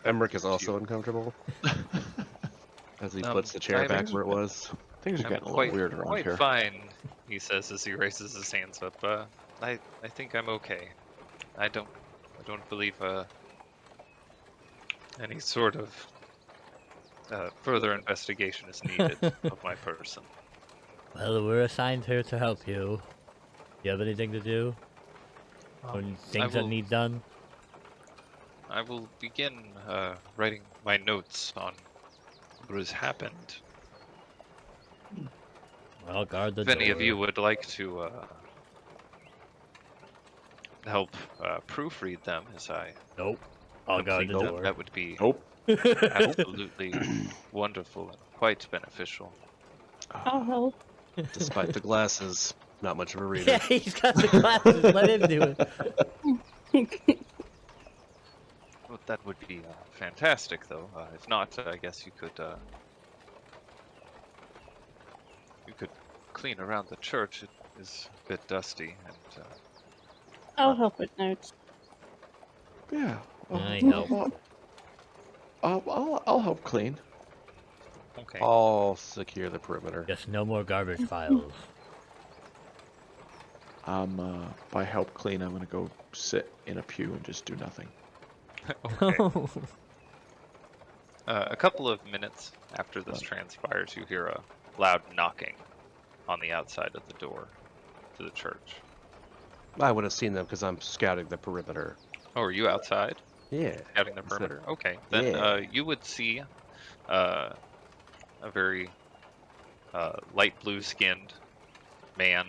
Emmerich is also uncomfortable as he puts the chair I'm back where it was. Things are I'm getting a quite, little weird around quite here. fine, he says as he raises his hands up. I think I'm okay. I don't believe any sort of further investigation is needed of my person. Well, we're assigned here to help you. You have anything to do? Or I things that will- need done? I will begin writing my notes on what has happened. Well, guard the If door. any of you would like to help proofread them as I Nope. I'll guard the complete them, door. that would be Nope. absolutely wonderful and quite beneficial. I'll help. Despite the glasses, not much of a reader. Yeah, he's got the glasses. Let him do it. Well, that would be fantastic, though. If not, I guess you could clean around the church. It is a bit dusty, and I'll help with notes. Yeah. I help. I'll help clean. okay. I'll secure the perimeter. Just no more garbage files. By help clean, I'm gonna go sit in a pew and just do nothing. Okay. A couple of minutes after this transpires, you hear a loud knocking on the outside of the door to the church. I would have seen them because I'm scouting the perimeter. Oh, are you outside? Yeah. Scouting the perimeter? Okay. Then Yeah. you would see a very light blue-skinned man,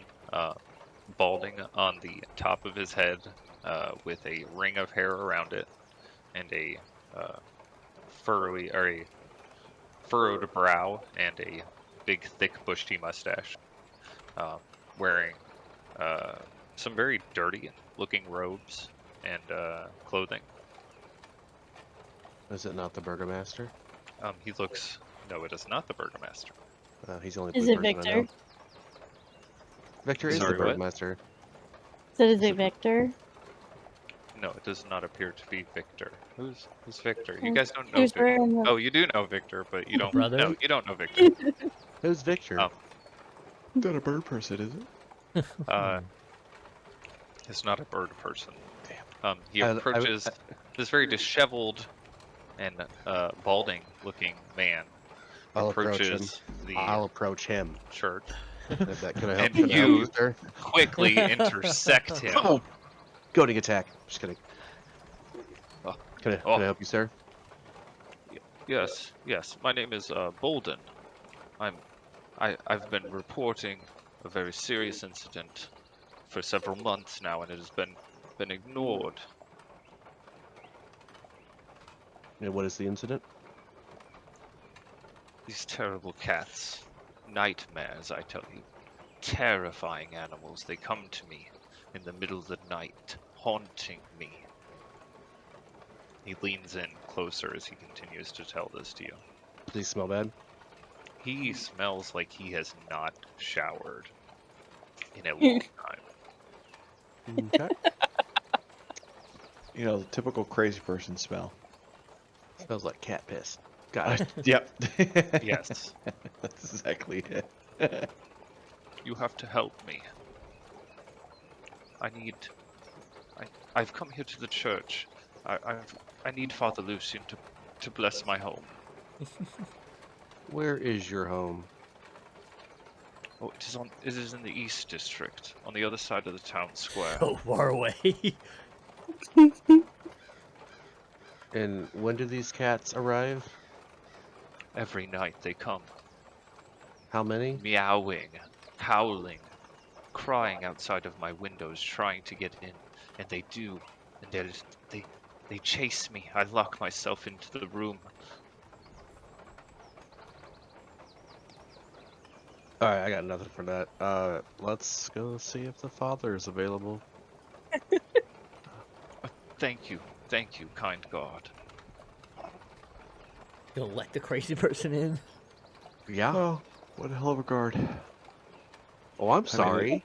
balding on the top of his head, with a ring of hair around it, and a furrowed brow, and a big, thick, bushy mustache, wearing some very dirty-looking robes and clothing. Is it not the burgomaster? He looks. No, it is not the burgomaster. He's the only Is blue it person I Victor? know. Victor is Sorry, the what? Burgmaster. So is it Victor? No, it does not appear to be Victor. Who's Victor? You guys don't know Who's Victor. wearing the... Oh, you do know Victor, but you don't. brother? No, you don't know Victor. Who's Victor? Um, Not a bird person, is it? It's not a bird person. Damn. He approaches this very disheveled and balding-looking man. I'll approach him. Approaches the I'll approach him. church. If that can I help, And can I help you- you, sir? Quickly intersect him. Oh, goading attack. Just kidding. Oh. Can I help you, sir? Yes. My name is Bolden. I've been reporting a very serious incident for several months now, and it has been ignored. And what is the incident? These terrible cats, nightmares, I tell you, terrifying animals. They come to me in the middle of the night, haunting me. He leans in closer as he continues to tell this to you. Does he smell bad? He smells like he has not showered in a long time. Okay. You know, the typical crazy person smell. Smells like cat piss. Got it. Yep. Yes. That's exactly it. You have to help me. I've come here to the church. I need Father Lucian to bless my home. Where is your home? Oh, it is in the East District, on the other side of the town square. So far away. And when do these cats arrive? Every night they come, How many? meowing, howling, crying outside of my windows, trying to get in, and they do, and they chase me. I lock myself into the room. Alright, I got nothing for that. Let's go see if the father is available. Thank you, kind God. You'll let the crazy person in. Yeah? Oh, what a hell of a guard. Oh, I'm sorry.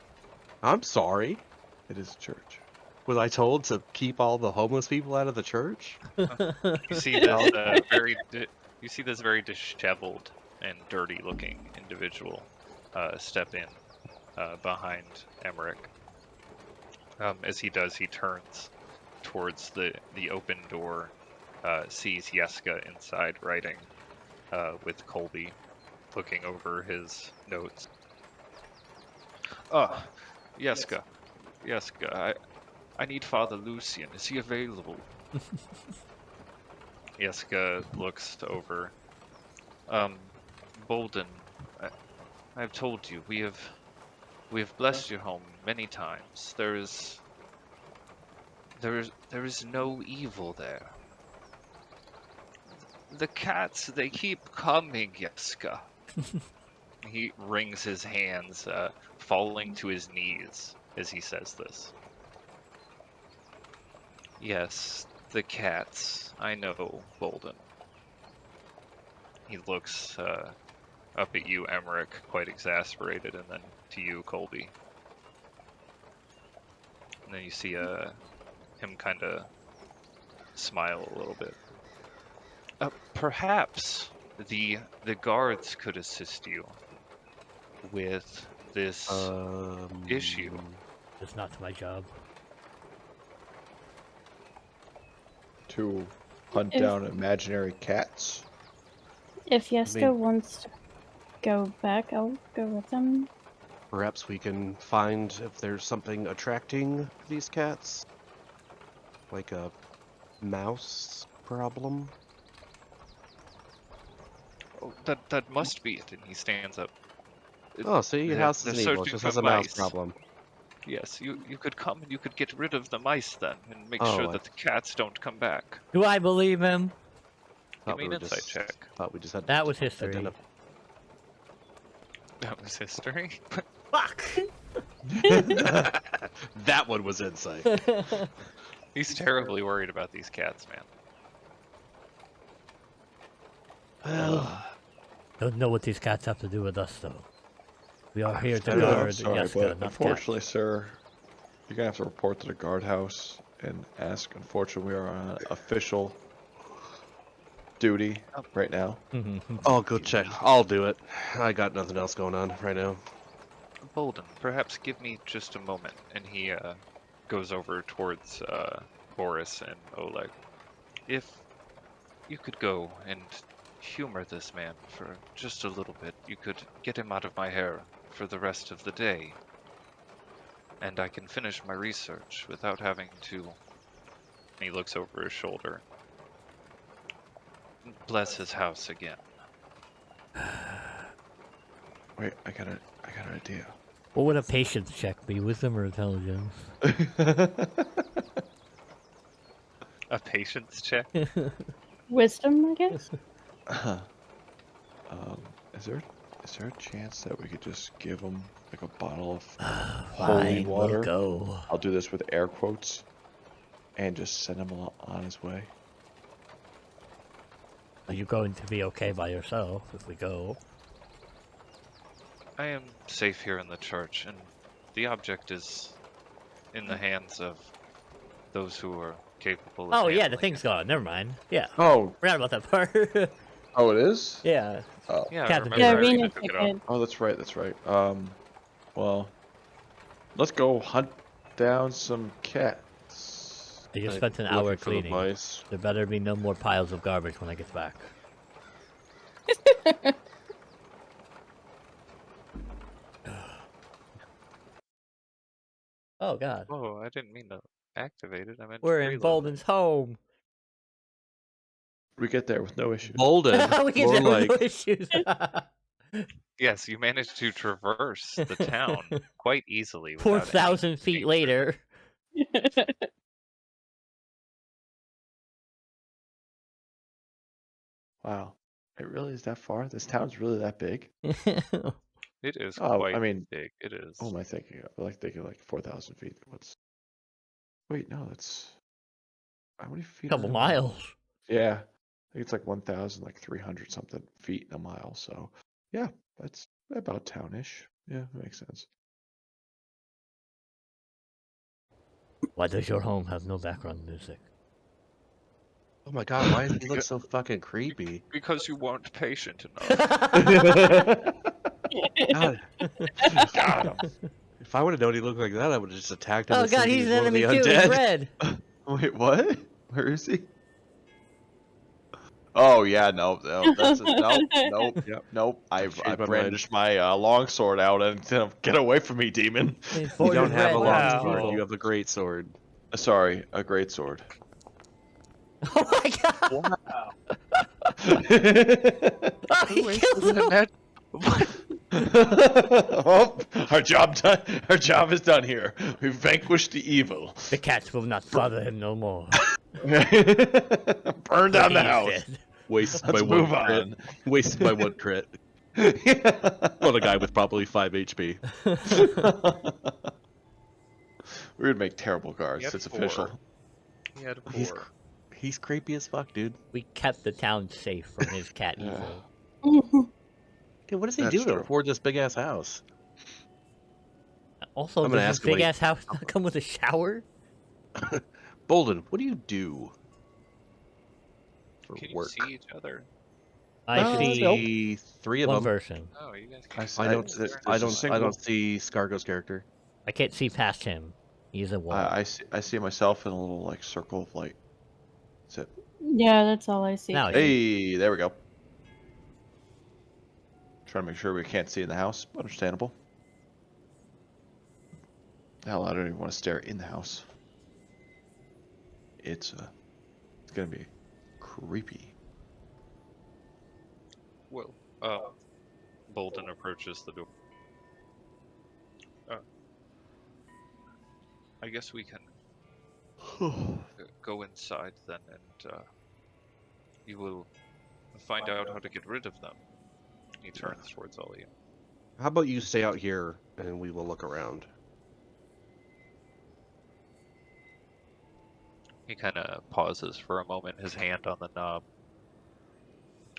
I'm sorry. It is church. Was I told to keep all the homeless people out of the church? You see this you see this very disheveled and dirty-looking individual step in behind Emmerich. As he does, he turns towards the open door, sees Yeska inside writing with Colby looking over his notes. Yeska, I need Father Lucian. Is he available? Yeska looks over. Bolden, I've told you, we have blessed your home many times. There is no evil there. The cats, they keep coming, Yeska. He wrings his hands, falling to his knees as he says this. Yes, the cats. I know, Bolden. He looks up at you, Emmerich, quite exasperated, and then to you, Colby. And then you see him kind of smile a little bit. Perhaps the guards could assist you with this issue. It's not my job. To hunt If- down imaginary cats. If Yeska mean- wants to go back, I'll go with him. Perhaps we can find if there's something attracting these cats? Like a mouse problem? Oh, that must be it. And he stands up. Oh, see, your they're- house they're isn't evil, it searching just for has a mouse mice. problem. Yes, you could come and you could get rid of the mice then, and make Oh, sure I- that the cats don't come back. Do I believe him? Thought me we an were insight just, check. Thought we just had That to was history. identify. That was history. Fuck! That one was insight. He's terribly worried about these cats, man. Well, Don't know what these cats have to do with us, though. We are here to I'm guard sorry, Yaska, but not unfortunately, sir, you're gonna have to report to the guardhouse and ask. Unfortunately, we are on official duty right now. cats. I'll go check. I'll do it. I got nothing else going on right now. Bolden, perhaps give me just a moment. And he goes over towards Boris and Oleg. If you could go and humor this man for just a little bit, you could get him out of my hair for the rest of the day. And I can finish my research without having to. And he looks over his shoulder. Bless his house again. Wait, I got an idea. What would a patience check be? Wisdom or intelligence? A patience check? Wisdom, I guess. Is there a chance that we could just give him like a bottle of holy Fine, water? we'll go. I'll do this with air quotes, and just send him on his way. Are you going to be okay by yourself if we go? I am safe here in the church, and the object is in the hands of those who are capable of Oh yeah, the handling thing's it. gone. Never mind. Yeah, Oh, forgot about that part. oh, it is. yeah. Oh, Yeah, I Captain remember Yeah, Sorry, Irina Rena took took it off. it. oh, that's right. That's right. Well, let's go hunt down some cats. I just Like, spent an looking hour for the cleaning. mice. There better be no more piles of garbage when I get back. Oh god. Oh, I didn't mean to activate it. I meant We're to in reload. Bolden's home. We get there with no issues. Bolden, we can more have like no issues. Yes, you managed to traverse the town quite easily. without any 4,000 feet danger. later. Wow, it really is that far. This town's really that big. It is Oh, quite I mean, big. It is. what am I thinking? I like thinking like 4,000 feet. What's? Wait, no, that's how many feet? are Couple in a mile? miles. Yeah, I think it's like 1,300 something feet in a mile. So, yeah, that's about townish. Yeah, that makes sense. Why does your home have no background music? oh my god, why does he look so fucking creepy? Because you weren't patient enough. God, Got him. if I would have known he looked like that, I would have just attacked him. Oh as god, thinking he's he an was one of the enemy too. He's undead. red. Wait, what? Where is he? Oh yeah, no, that's nope. Yep. Nope. I changed my mind. brandished my longsword out and get away from me, demon. He's You bordered don't have red. a Wow. long sword. Wow. You have a great sword. Sorry, a great sword. Oh my god! Oh, he killed him. Oh, our job done. Our job is done here. We've vanquished the evil. The cats will not bother him no more. Burn down the He is house. dead. Wasted Let's by one move crit. on. Wasted by one crit. On a guy with probably 5 HP. We would make terrible guards. He had It's 4. official. He had He's 4. He's creepy as fuck, dude. We kept the town safe from his cat Yeah. evil. Dude, what does he That's do to true. afford this big ass house? Also, I'm gonna does this ask him big when he- ass house not come with a shower? Bolden, what do you do for Can you work? see each other? I see 3 of one them. person. Oh, you guys I can see- I don't. there's I a don't. I single- don't see Scargo's character. I can't see past him. He's a wall. I see myself in a little like circle of light. That's it. Yeah, that's all I see. Now I see. Hey, there we go. Trying to make sure we can't see in the house. Understandable. Hell, I don't even want to stare in the house. It's gonna be creepy. Well, Bolden approaches the door. I guess we can go inside then, and you will find out how to get rid of them. He turns towards all of you. How about you stay out here and we will look around? He kind of pauses for a moment, his hand on the knob.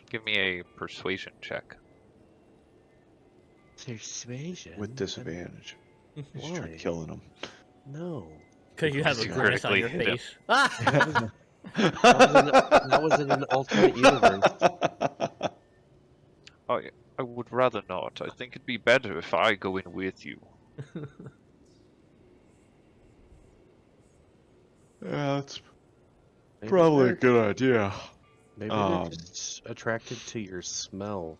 Give me a persuasion check. Persuasion? With disadvantage. Just try Why? killing him. No. Because you have Because a you grimace on critically your hit him. face. Ah! That was in an alternate universe. I would rather not. I think it'd be better if I go in with you. Yeah, that's Maybe probably a they're, good idea. maybe they're just attracted to your smell.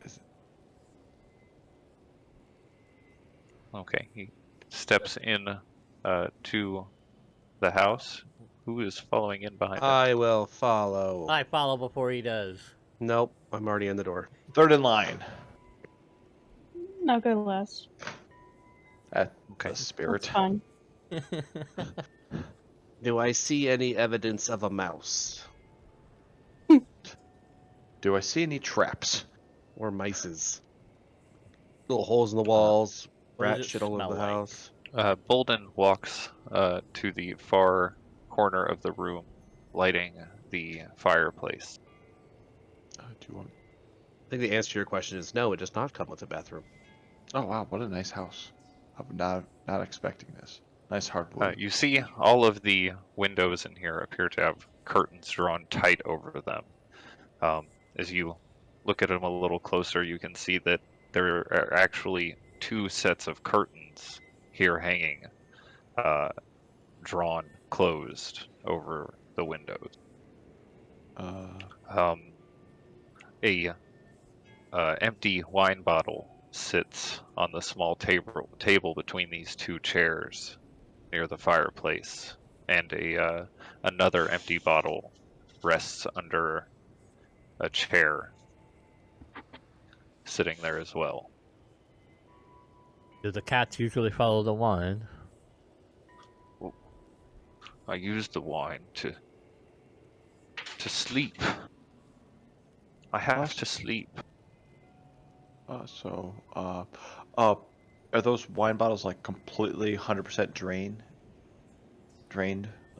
Is it- Okay, he steps in to the house. Who is following in behind him? I will follow. I follow before he does. Nope, I'm already in the door. Third in line. I'll go last. At Okay. the That's spirit. fine. Do I see any evidence of a mouse Do I see any traps? or mices? Little holes in the Uh, walls, what does rat it shit all over smell the like? house. Bolden walks to the far corner of the room, lighting the fireplace. Do you want? I think the answer to your question is no, it does not come with a bathroom. Oh wow, what a nice house. I'm not expecting this. Nice hardwood. You see all of the windows in here appear to have curtains drawn tight over them. As you look at them a little closer, you can see that there are actually two sets of curtains here hanging, drawn closed over the windows. Um, a empty wine bottle sits on the small table between these two chairs near the fireplace, and another empty bottle rests under a chair sitting there as well. Do the cats usually follow the wine? I use the wine to sleep. I have to sleep. Are those wine bottles like completely 100% drained?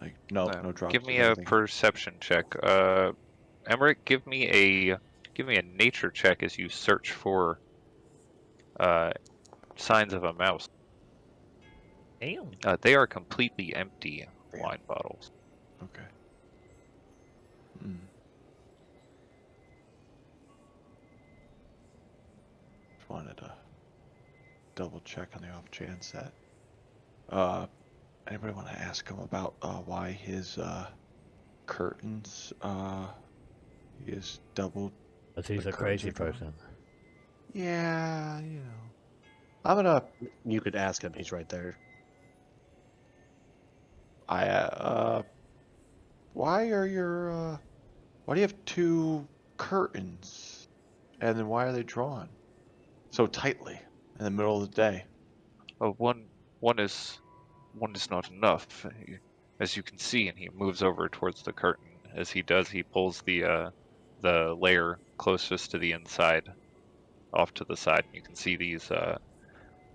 Like no drops Give of me a anything? perception check. Emmerich, give me a nature check as you search for signs of a mouse. Damn. They are completely empty Damn. wine bottles. Okay. Hmm. Just wanted to double check on the off chance that anybody want to ask him about why his curtains he is double. Because he's The a crazy curtains are drawn. person. Yeah, I'm gonna You could ask him, he's right there. why are your why do you have two curtains? And then why are they drawn so tightly in the middle of the day? One is not enough, as you can see. And he moves over towards the curtain. As he does, he pulls the layer closest to the inside off to the side. You can see these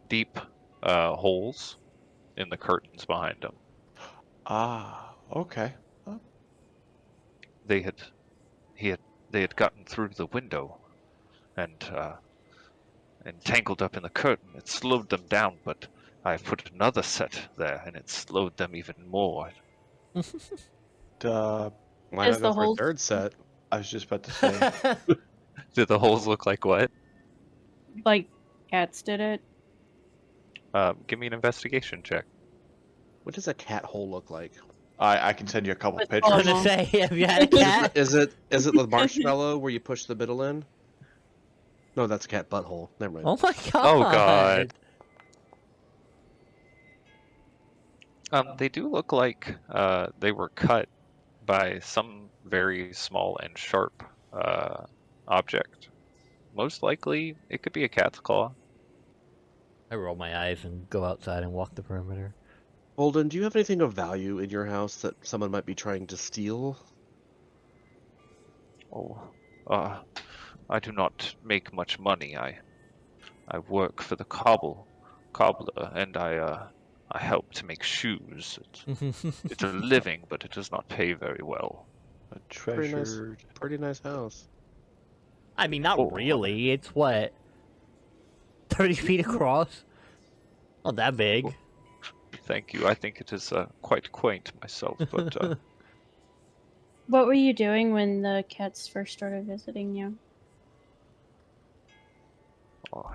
deep holes in the curtains behind him. Ah, okay. They had gotten through the window and tangled up in the curtain. It slowed them down, but I put another set there, and it slowed them even more. Uh, Why Is not go the for a whole- third set? I was just about to say. Do the holes look like what? Like cats did it. Give me an investigation check. What does a cat hole look like? I can send you a couple With I pictures. was gonna say, have you had a cat? Is it the marshmallow where you push the middle in? No, that's a cat butthole. Never mind. Oh my god! Oh, God. They do look like they were cut by some very small and sharp object. Most likely, it could be a cat's claw. I roll my eyes and go outside and walk the perimeter. Holden, do you have anything of value in your house that someone might be trying to steal? Oh, I do not make much money. I work for the cobbler, and I I help to make shoes. It's a living, but it does not pay very well. A Pretty nice, treasured. pretty nice house. I mean, not Oh, really. It's what, 30 feet across? Not that big. Thank you. I think it is quite quaint myself, but What were you doing when the cats first started visiting you? I,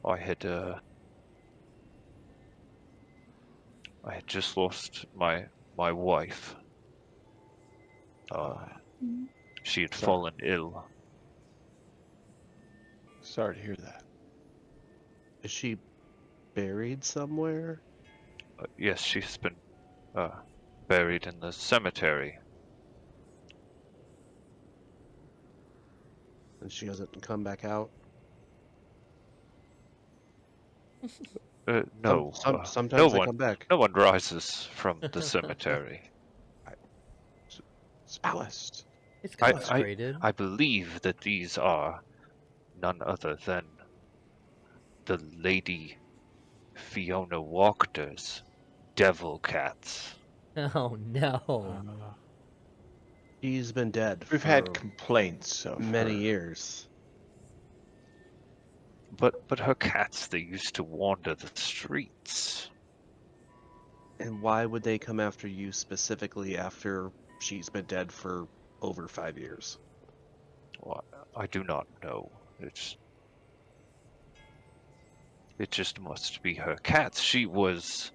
I had I had just lost my wife. Mhm. She had Sorry. fallen ill. Sorry to hear that. Is she buried somewhere? Yes, she's been buried in the cemetery. And she doesn't come back out? No, no Sometimes they one, come back. no one rises from the cemetery. It's blessed. It's I, consecrated. I believe that these are none other than the Lady Fiona Walker's devil cats. Oh no. Uh, She's been dead we've for had complaints of many her. years. But her cats, they used to wander the streets. And why would they come after you specifically after she's been dead for over 5 years? Well, I do not know. It just must be her cats. She was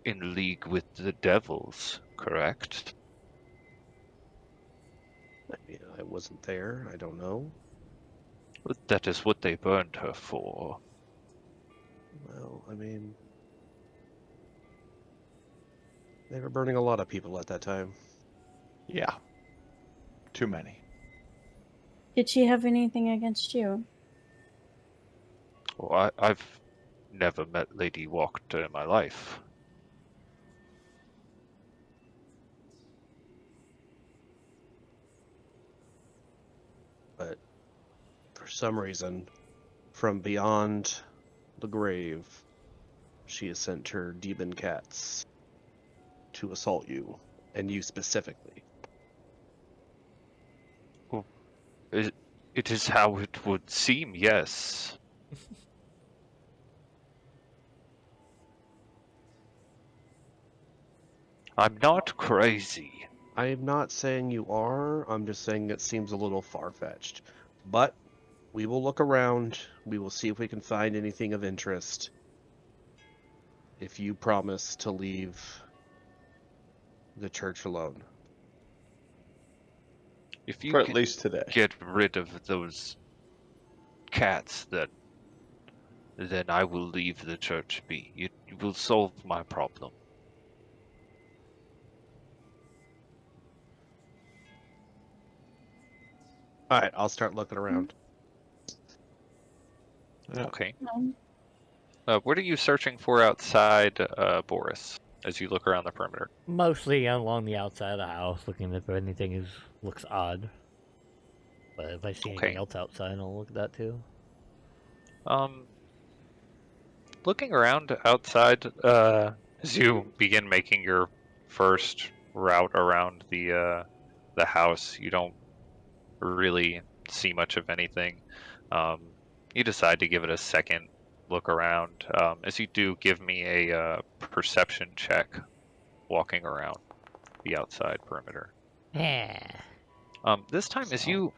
in league with the devils, correct? I mean, I wasn't there. I don't know. That is what they burned her for. Well, I mean, they were burning a lot of people at that time. Yeah. Too many. Did she have anything against you? Well, I've never met Lady Walker in my life. But for some reason, from beyond the grave, she has sent her demon cats to assault you, and you specifically. It is how it would seem, yes. I'm not crazy. I am not saying you are, I'm just saying it seems a little far-fetched. But we will look around, we will see if we can find anything of interest. If you promise to leave the church alone. If you For at could least today. get rid of those cats, then I will leave the church be. You will solve my problem. Alright, I'll start looking around. Yeah. Okay. No. What are you searching for outside, Boris, as you look around the perimeter? Mostly along the outside of the house, looking if anything looks odd. But if I see anything Okay. else outside, I'll look at that too. Looking around outside, as you begin making your first route around the house, you don't really see much of anything. You decide to give it a second look around. As you do, give me a perception check walking around the outside perimeter. Yeah. This time, as you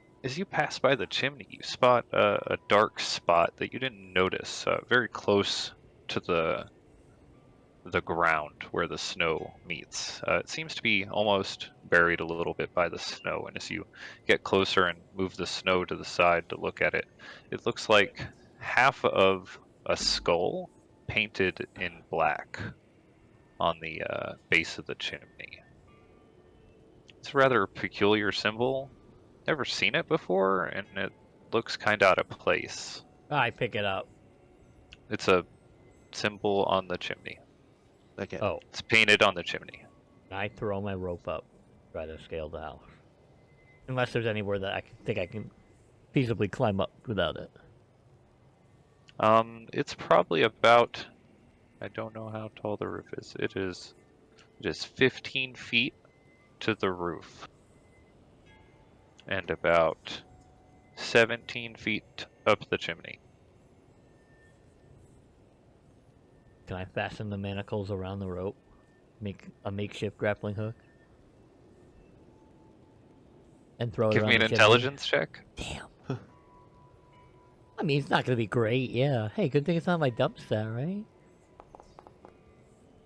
pass by the chimney, you spot a dark spot that you didn't notice, very close to the ground where the snow meets. It seems to be almost buried a little bit by the snow, and as you get closer and move the snow to the side to look at it, it looks like half of a skull painted in black on the base of the chimney. It's a rather peculiar symbol. Never seen it before, and it looks kind of out of place. I pick it up. It's a symbol on the chimney. Okay. Oh, It's painted on the chimney. I throw my rope up, try to scale the house. Unless there's anywhere that I think I can feasibly climb up without it. It's probably about I don't know how tall the roof is. It is 15 feet to the roof. And about 17 feet up the chimney. Can I fasten the manacles around the rope? Make a makeshift grappling hook? And throw it Give around me an the chimney? intelligence check. Damn. I mean, it's not gonna be great, yeah. Hey, good thing it's not my dump stat, right?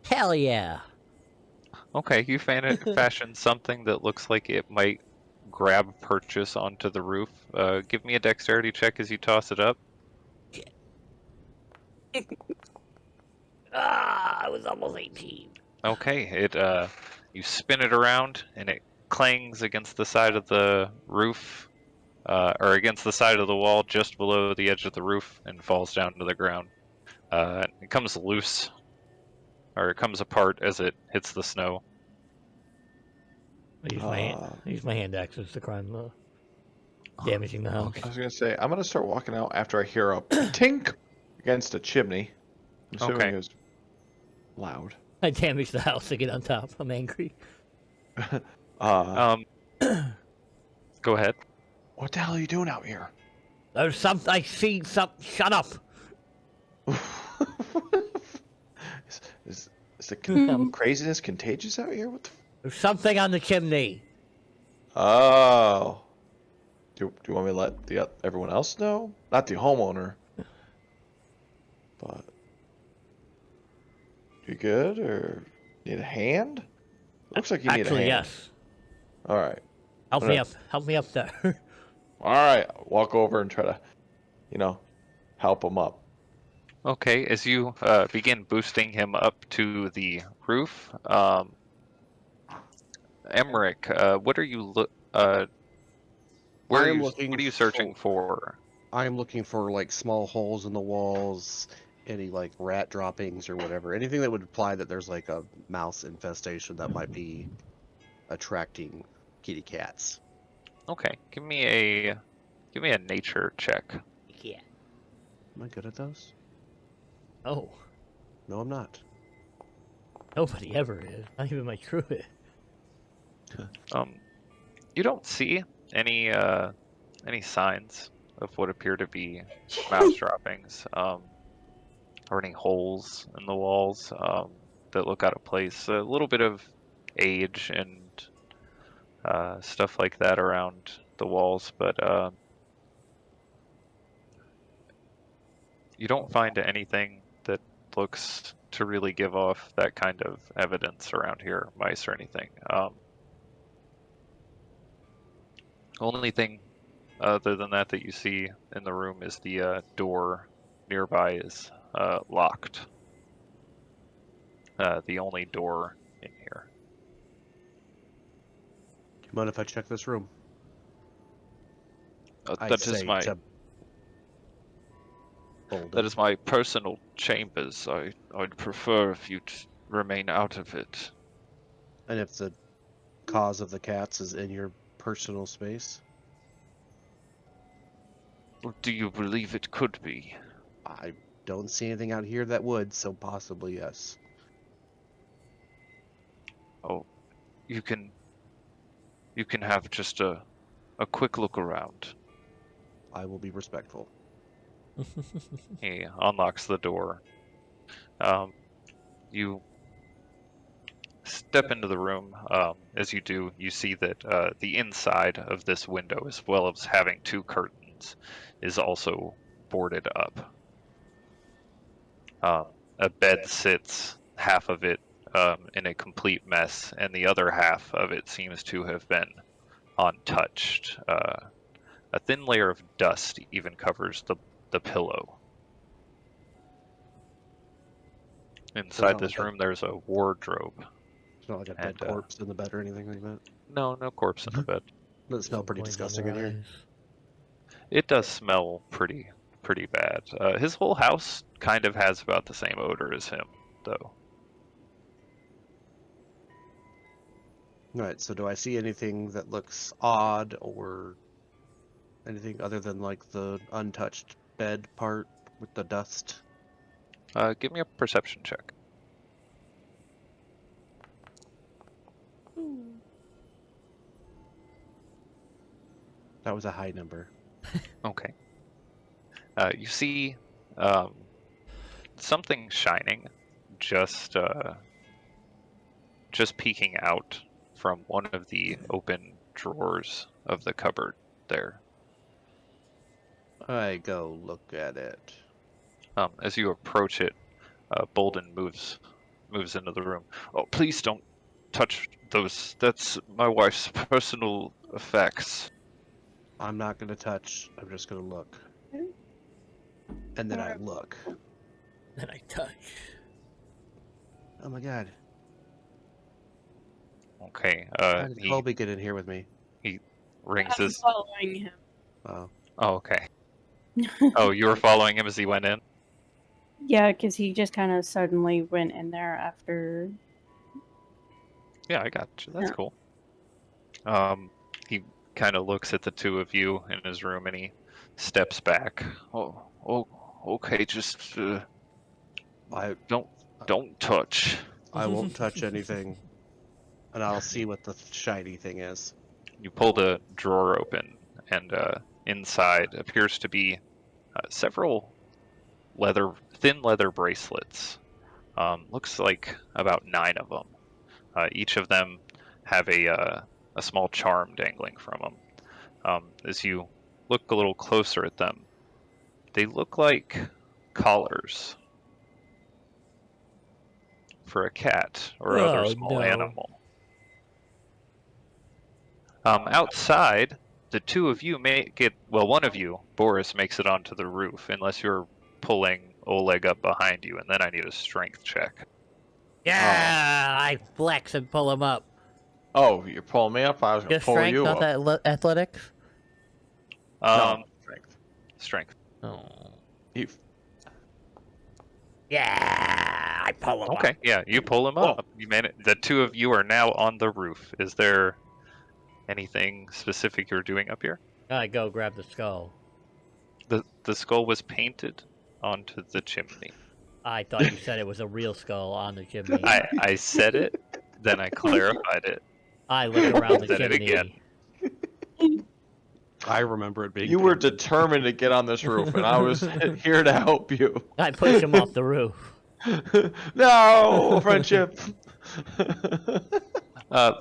Hell yeah! Okay, you fashion something that looks like it might grab purchase onto the roof. Give me a dexterity check as you toss it up. I was almost 18. Okay, you spin it around and it clangs against the side of the roof, or against the side of the wall just below the edge of the roof and falls down to the ground. It comes loose, or it comes apart as it hits the snow. I use my hand axes to climb the damaging the house. I was gonna say I'm gonna start walking out after I hear a tink against a chimney. I'm assuming Okay. it was loud. I damaged the house to get on top. I'm angry. Go ahead. What the hell are you doing out here? There's something. I see something. Shut up. is the craziness contagious out here? What the? There's something on the chimney. Oh. Do you want me to let everyone else know? Not the homeowner. But you good or need a hand? Looks like you need a Actually, hand. yes. All right. Help me up. Help me up there. All right. Walk over and try to, help him up. Okay, as you begin boosting him up to the roof, Emmerich, what are you I am what are you searching for? I am looking for like small holes in the walls, any like rat droppings or whatever, anything that would imply that there's like a mouse infestation that might be attracting kitty cats. Okay, give me a nature check. Yeah. Am I good at those? Oh, No, I'm not. nobody ever is. Not even my druid. You don't see any signs of what appear to be mouse droppings, or any holes in the walls that look out of place. A little bit of age and stuff like that around the walls, but you don't find anything that looks to really give off that kind of evidence around here, mice or anything. Only thing other than that you see in the room is the door nearby is locked. The only door in here. Do you mind if I check this room? That is my personal chambers. I'd prefer if you'd remain out of it. And if the cause of the cats is in your personal space? Do you believe it could be? I don't see anything out here that would, so possibly yes. Oh, you can have just a quick look around. I will be respectful. He unlocks the door. You step into the room. As you do, you see that the inside of this window, as well as having two curtains, is also boarded up. A bed sits, half of it in a complete mess, and the other half of it seems to have been untouched. A thin layer of dust even covers the pillow. Inside this room, there's a wardrobe. It's not like a dead corpse in the bed or anything like that? No corpse in the bed. Does it smell pretty disgusting in here? It does smell pretty bad. His whole house kind of has about the same odor as him, though. Alright, so do I see anything that looks odd or anything other than like the untouched bed part with the dust? Give me a perception check. That was a high number. Okay. You see something shining just peeking out from one of the open drawers of the cupboard there. I go look at it. As you approach it, Bolden moves into the room. Oh, please don't touch those. That's my wife's personal effects. I'm not gonna touch. I'm just gonna look. And then I look. Then I touch. Oh my god. Okay. How did He Colby get in here with me? rings I'm his. following him. Oh. Oh, okay. Oh, you were following him as he went in? Yeah, because he just kind of suddenly went in there after. Yeah, I got you. That's Yeah. cool. He kind of looks at the two of you in his room and he steps back. Oh, okay. Just I don't touch. I won't touch anything. And I'll see what the shiny thing is. You pull the drawer open, and inside appears to be several thin leather bracelets. Looks like about 9 of them. Each of them have a small charm dangling from them. As you look a little closer at them, they look like collars for a cat or other Oh, small no. animal. Outside, the two of you one of you, Boris, makes it onto the roof, unless you're pulling Oleg up behind you, and then I need a strength check. Yeah, I flex and pull him up. Oh, you're pulling me up? I was going to Just pull strength, you not up. that athletics. Um, No, strength. Strength. Oh. You, Yeah, I pull him up. Okay, yeah, you pull him Whoa. up. You made it. The two of you are now on the roof. Is there anything specific you're doing up here? I go grab the skull. The skull was painted onto the chimney. I thought you said it was a real skull on the chimney. I said it, then I clarified it. I look around the Said it chimney. again. I remember it being. you were painted. determined to get on this roof, and I was here to help you. I push him off the roof. No, friendship.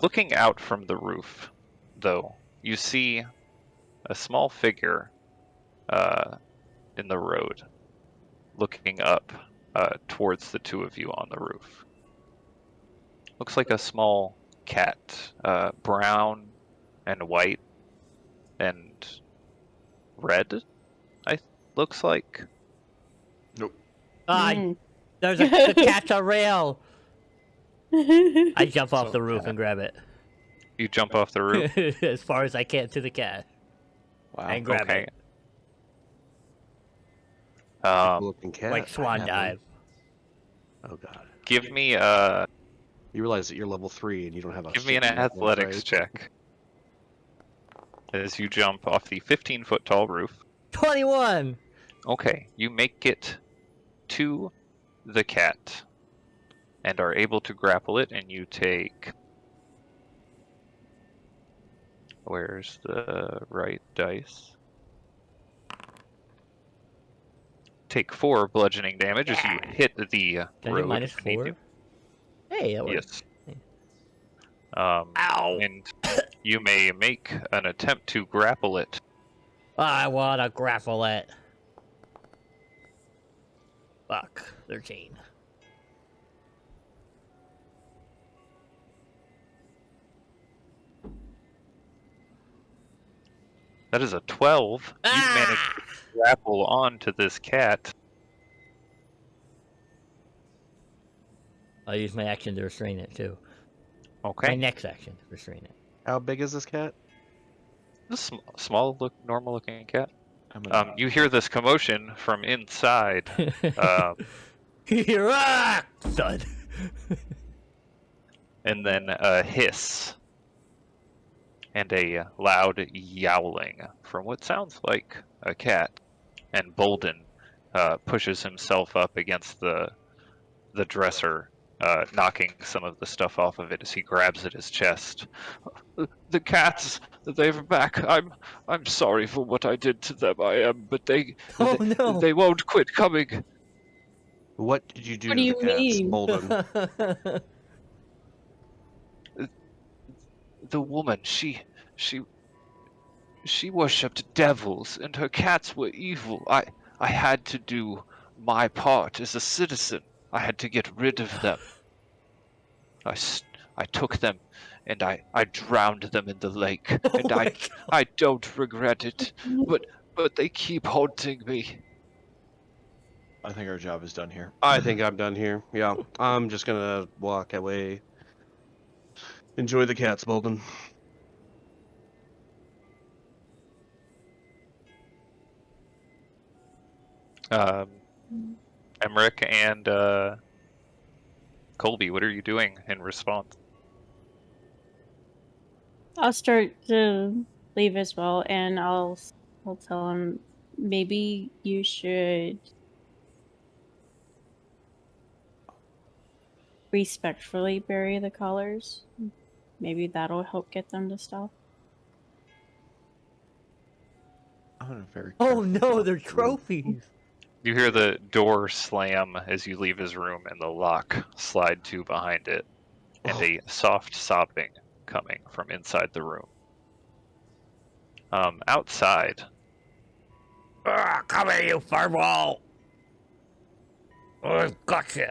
Looking out from the roof, though, you see a small figure in the road, looking up towards the two of you on the roof. Looks like a small cat, brown and white and red. Looks like. Ah, Mm. there's the cat's a rail. I jump off So the roof cat. and grab it. You jump off the roof. As far as I can to the cat. Wow. And grab Okay. it. Looking cat. Like I swan have dive. one. Oh god. Give me You realize that you're level 3 and you don't have a. Give me an shit, athletics right? check. As you jump off the 15-foot tall roof. 21! Okay, you make it to the cat and are able to grapple it, and you take. Where's the right dice? Take 4 bludgeoning damage as you hit the Can I road do minus beneath 4? you. Hey, that works. Yes. Ow! And you may make an attempt to grapple it. I wanna grapple it. Fuck. 13. That is a 12. You managed Ah! to grapple onto this cat. I'll use my action to restrain it, too. My Okay. next action to restrain it. How big is this cat? This small, normal-looking cat. I'm gonna- You hear this commotion from inside. Um, Ah! Thud. and then a hiss. And a loud yowling from what sounds like a cat. And Bolden pushes himself up against the dresser, knocking some of the stuff off of it as he grabs at his chest. The cat's they're back. I'm sorry for what I did to them. I am, but Oh no! they won't quit coming. What did you do What to do the you cats, mean? Bolden? The woman, she worshipped devils, and her cats were evil. I had to do my part as a citizen. I had to get rid of them. I took them, and I drowned them in the lake, Oh and my I don't regret it. But they keep haunting me. I think our job is done here. I think I'm done here. Yeah, I'm just gonna walk away. Enjoy the cats, Bolden. Um, Emmerich and Colby, what are you doing in response? I'll start to leave as well, and I'll tell him maybe you should respectfully bury the collars. Maybe that'll help get them to stop. I'm gonna very Oh carefully no, walk they're through. trophies. You hear the door slam as you leave his room and the lock slide to behind it, and a soft sobbing coming from inside the room. Outside, Come here, you furball! I've got you.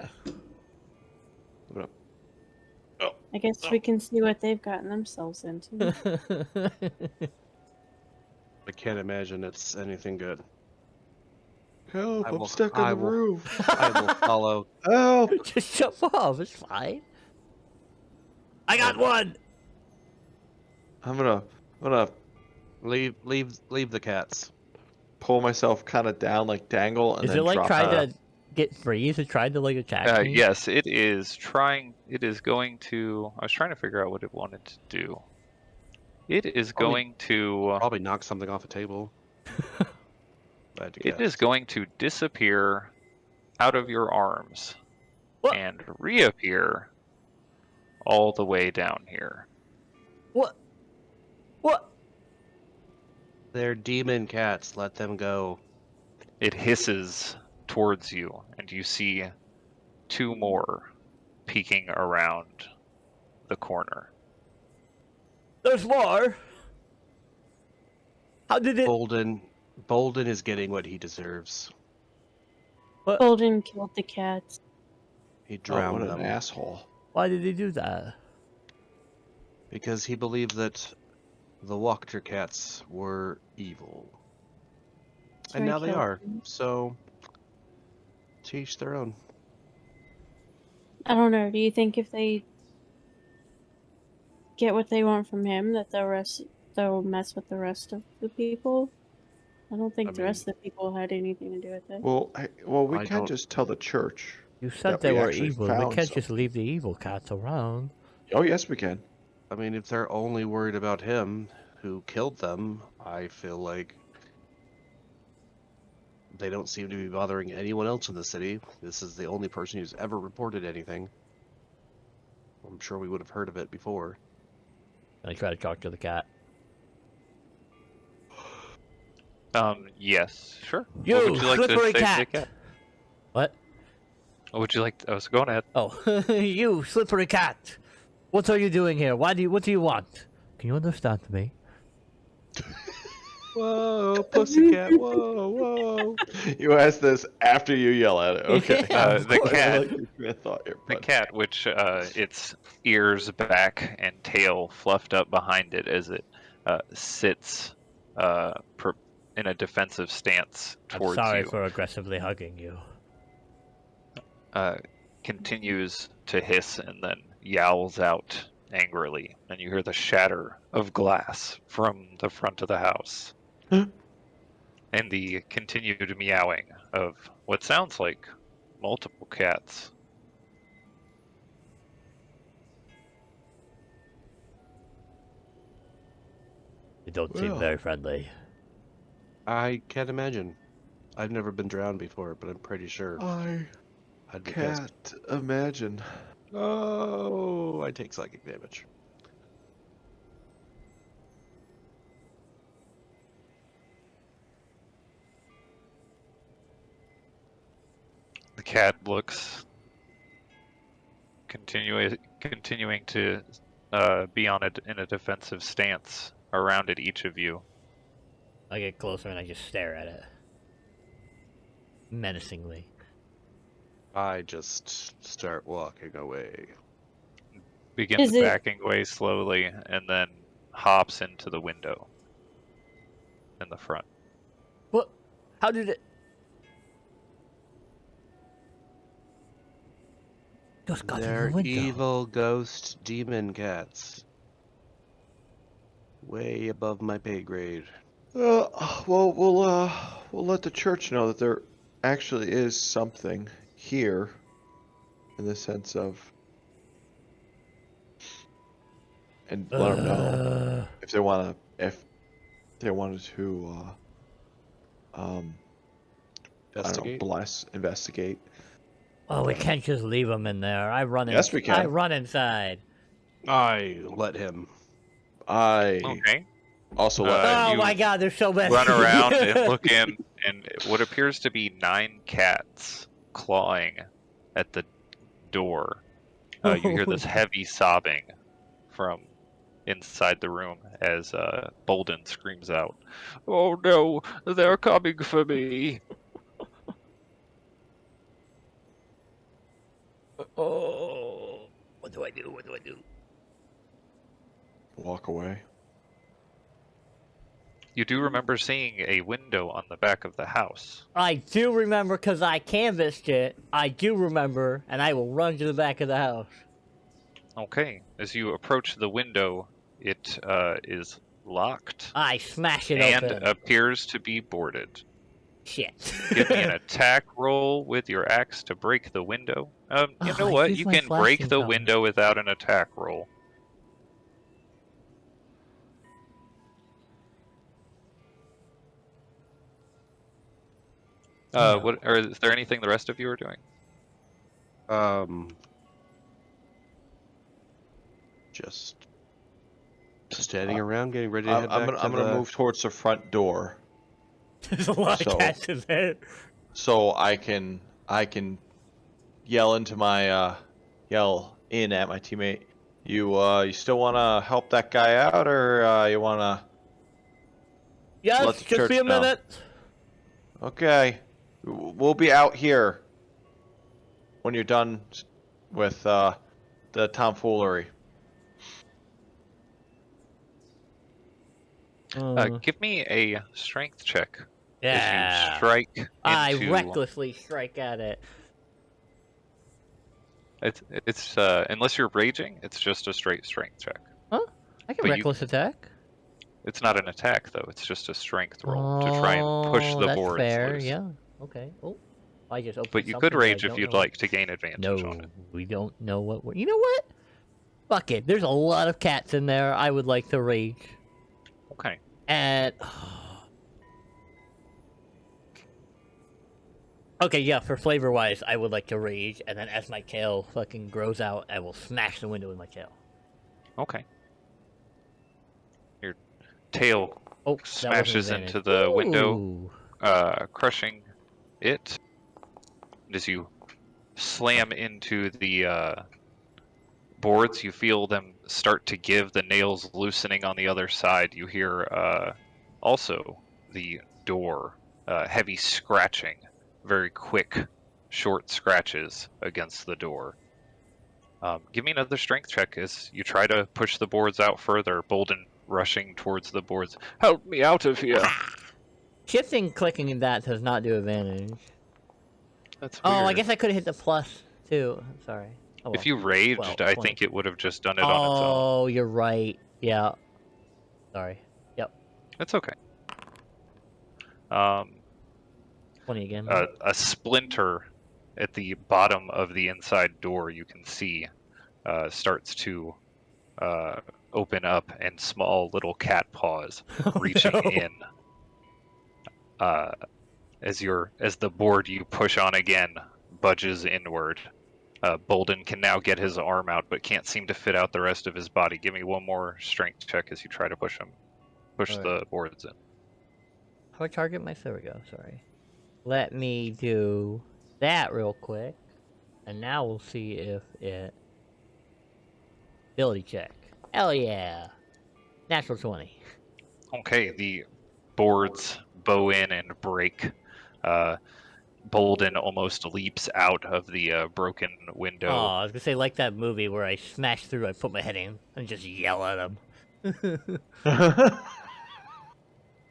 I guess we can see what they've gotten themselves into. I can't imagine it's anything good. Help! I I'm will- stuck I on the will- roof. I will follow. Help! Just jump off. It's fine. I got one. I'm gonna Leave the cats. pull myself kind of down, like dangle, and Is then it like drop. trying to get free? Is it trying to like attack me? yes, it is trying. It is going to. I was trying to figure out what it wanted to do. It is Probably- going to. Probably knock something off a table. Glad to It is guess. going to disappear out of your arms What? and reappear all the way down here. What? What? They're demon cats. Let them go. It hisses towards you, and you see two more peeking around the corner. There's more. How did it? Bolden is getting what he deserves. Bolden killed the cats. He Oh, drowned what them an asshole! Why did he do that? because he believed that the Walker cats were evil, So and he now they killed are. them. So, to each their own. I don't know. Do you think if they get what they want from him, that they'll mess with the rest of the people? I don't think I the mean- rest of the people had anything to do with it. Well, we I can't don't- just tell the church. You said That they we were actually evil. We found can't just something. leave the evil cats around. Oh yes, we can. I mean, if they're only worried about him, who killed them, I feel like they don't seem to be bothering anyone else in the city. This is the only person who's ever reported anything. I'm sure we would have heard of it before. I try to talk to the cat. Yes, sure. You What would you like to slippery say to the cat. cat? What? What would you like? I was going ahead. Oh, you slippery cat! What are you doing here? What do you want? Can you understand me? Whoa, pussycat! Whoa, whoa! You ask this after you yell at it. Okay. Yeah, of the course. cat- I like your train of thought here, The bud. cat, which its ears, back, and tail fluffed up behind it as it sits in a defensive stance I'm towards sorry you, for aggressively hugging you. continues to hiss and then yowls out angrily, and you hear the shatter of glass from the front of the house. And the continued meowing of what sounds like multiple cats. You don't seem Well. very friendly. I can't imagine. I've never been drowned before, but I'm pretty sure I I'd be pissed. can't imagine. Oh, I take psychic damage. cat looks, continuing to be in a defensive stance around at each of you. I get closer and I just stare at it. Menacingly. I just start walking away. Begins Is it- backing away slowly and then hops into the window in the front. What? How did it? Just got They're through the window. evil ghost demon cats. Way above my pay grade. Well, we'll let the church know that there actually is something here, in the sense of, and let them know if they wanted to, Investigate. investigate. Oh, we can't just leave him in there. I run in. Yes, we can. I run inside. I let him. I Okay. also let. Oh you my god, there's so many. Run around and look in, and what appears to be 9 cats clawing at the door. You hear this heavy sobbing from inside the room as Bolden screams out, "Oh no, they're coming for me!" Oh, what do I do? What do I do? Walk away. You do remember seeing a window on the back of the house. I do remember because I canvassed it. I do remember, and I will run to the back of the house. Okay, as you approach the window, it is locked I smash it and open. appears to be boarded. Shit. Give me an attack roll with your axe to break the window. You Oh, know I what? used You my can break flashing the color. window without an attack roll. No. What? Or is there anything the rest of you are doing? Just standing around, getting ready to I'm, head I'm back gonna to I'm gonna the- move towards the front door, There's a lot So- of cats in there. so I can yell into my yell in at my teammate. You still wanna help that guy out, or you wanna? Yes, Let the just be church a know. minute. Okay, we'll be out here when you're done with the tomfoolery. Give me a strength check as yeah. you strike into. I recklessly strike at it. It's unless you're raging, it's just a straight strength check. I can But you- reckless attack. It's not an attack though. It's just a strength roll to try and push the that's boards fair. loose. Yeah. Okay. Oh, I just opened. But you could something that I rage if don't you'd know. like to gain advantage on No, it. we don't know what we're. You know what? Fuck it. There's a lot of cats in there. I would like to rage. Okay. And. Okay, yeah, for flavor wise, I would like to rage, and then as my tail fucking grows out, I will smash the window with my tail. Okay. Your tail Oh, that was an smashes advantage. into the window, Ooh. crushing it. And as you slam into the boards, you feel them start to give, the nails loosening on the other side. You hear also the door, heavy scratching, very quick, short scratches against the door. Give me another strength check as you try to push the boards out further. Bolden rushing towards the boards. Help me out of here! Shifting, clicking, and that does not do advantage. That's weird. Oh, I guess I could have hit the plus, too. I'm sorry. Oh, well. If you raged, Well, I 20. think it would have just done it on its own. Oh, you're right. Yeah. Sorry. Yep. It's okay. 20 again. A splinter at the bottom of the inside door you can see starts to open up, and small little cat paws reaching no. in as the board you push on again budges inward. Bolden can now get his arm out, but can't seem to fit out the rest of his body. Give me one more strength check as you try to push Alright. the boards in. How do I target my... There we go, sorry. Let me do that real quick. And now we'll see if it... Ability check. Hell yeah. Natural 20. Okay, the boards bow in and break. Bolden almost leaps out of the broken Oh, window. I was gonna say, like that movie where I smash through, I put my head in, and just yell at him.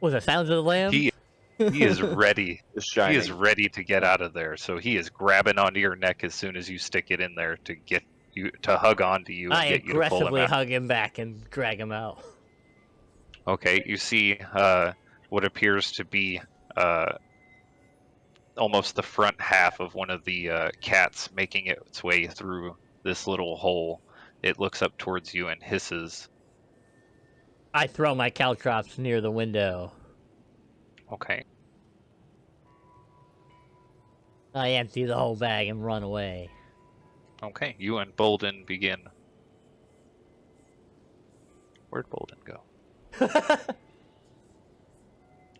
Was that Sounds of the Lambs? He is ready. It's He shining. is ready to get out of there. So he is grabbing onto your neck as soon as you stick it in there to get you to hug onto you and I get you to pull him aggressively out. hug him back and drag him out. Okay, you see what appears to be almost the front half of one of the cats making its way through this little hole. It looks up towards you and hisses. I throw my caltrops near the window. Okay. I empty the whole bag and run away. Okay, you and Bolden begin. Where'd Bolden go?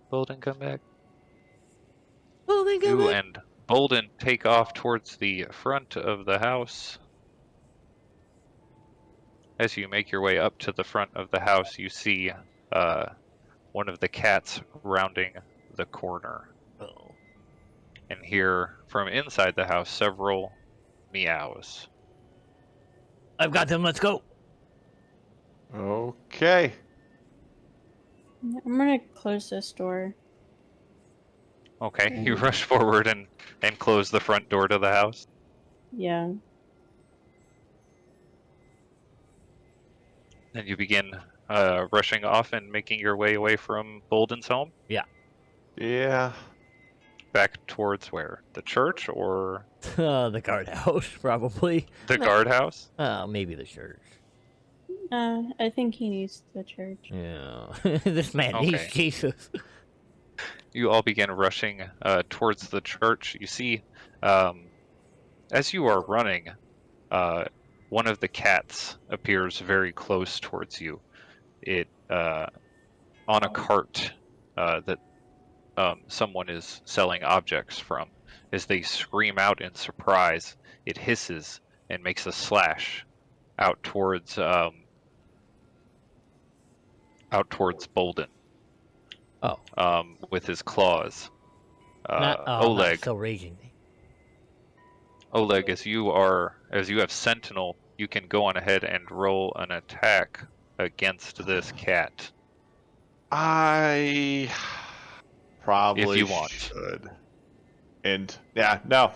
Bolden, come back. Well, then go You back. and Bolden take off towards the front of the house. As you make your way up to the front of the house, you see one of the cats rounding the corner. Oh. And hear from inside the house several meows. I've got them, let's go! Okay. I'm gonna close this door. Okay, you rush forward and close the front door to the house. Yeah. And you begin rushing off and making your way away from Bolden's home? Yeah. Back towards where? The church or The guardhouse, probably. the guardhouse? Maybe the church. I think he needs the church. Yeah. This man needs Okay. Jesus. You all begin rushing towards the church. You see, as you are running, one of the cats appears very close towards you. It on a cart that someone is selling objects from. As they scream out in surprise, it hisses and makes a slash out towards Bolden. Oh. With his claws. Not Oleg, so raging. Oleg, as you have Sentinel, you can go on ahead and roll an attack against this cat. I probably If you want. should. And yeah, no,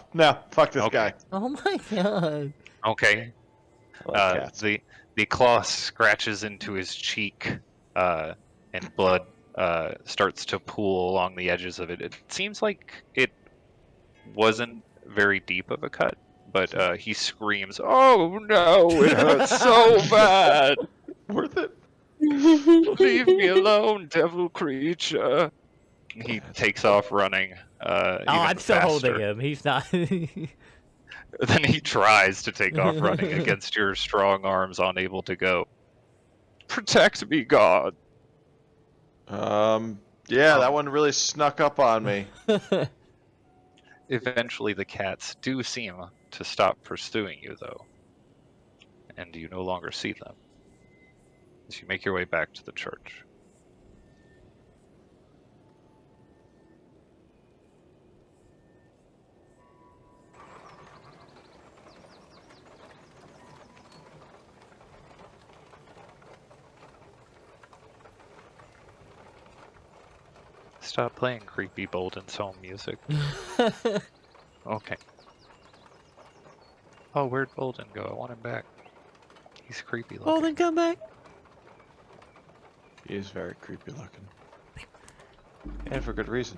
fuck this Okay. guy. Oh my god. Okay. I like cats. The claw scratches into his cheek, and blood starts to pool along the edges of it. It seems like it wasn't very deep of a cut, but he screams, "Oh no, it hurts so bad! Worth it? Leave me alone, devil creature!" He takes off running. I'm still holding him. He's not. Then he tries to take off running against your strong arms, unable to go. Protect me, God. Yeah, that one really snuck up on me. Eventually, the cats do seem to stop pursuing you, though, and you no longer see them as you make your way back to the church. Stop playing creepy Bolden's home music. Okay. Oh, where'd Bolden go? I want him back. He's creepy looking. Well, then come back. He is very creepy looking. And for good reason.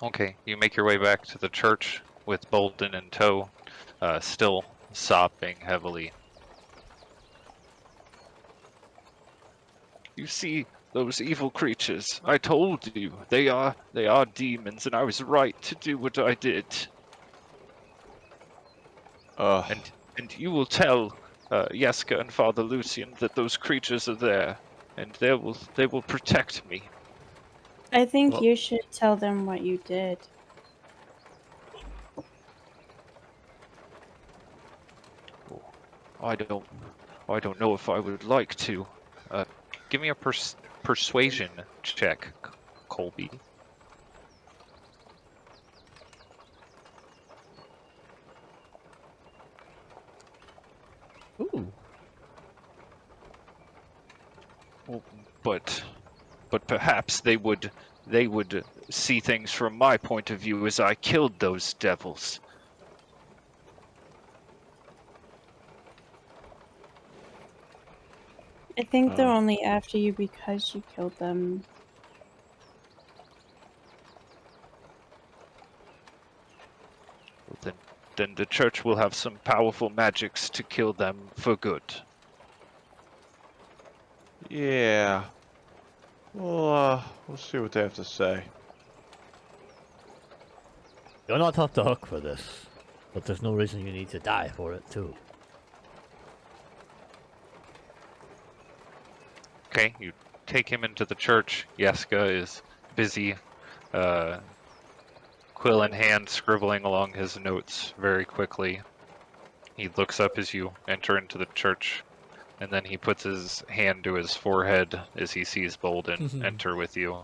Okay, you make your way back to the church with Bolden in tow, still sobbing heavily. You see those evil creatures? I told you, they are demons, and I was right to do what I did. And you will tell Yeska and Father Lucian that those creatures are there, and they will protect me. I think Well- you should tell them what you did. I don't know if I would like to. Give me a persuasion check, Colby. Ooh. Well, but perhaps they would see things from my point of view as I killed those devils. I think they're Oh. only after you because you killed them. Well, then the church will have some powerful magics to kill them for good. Yeah. We'll see what they have to say. You're not off the hook for this, but there's no reason you need to die for it, too. Okay, you take him into the church. Yeska is busy, quill in hand, scribbling along his notes very quickly. He looks up as you enter into the church, and then he puts his hand to his forehead as he sees Bolden enter with you.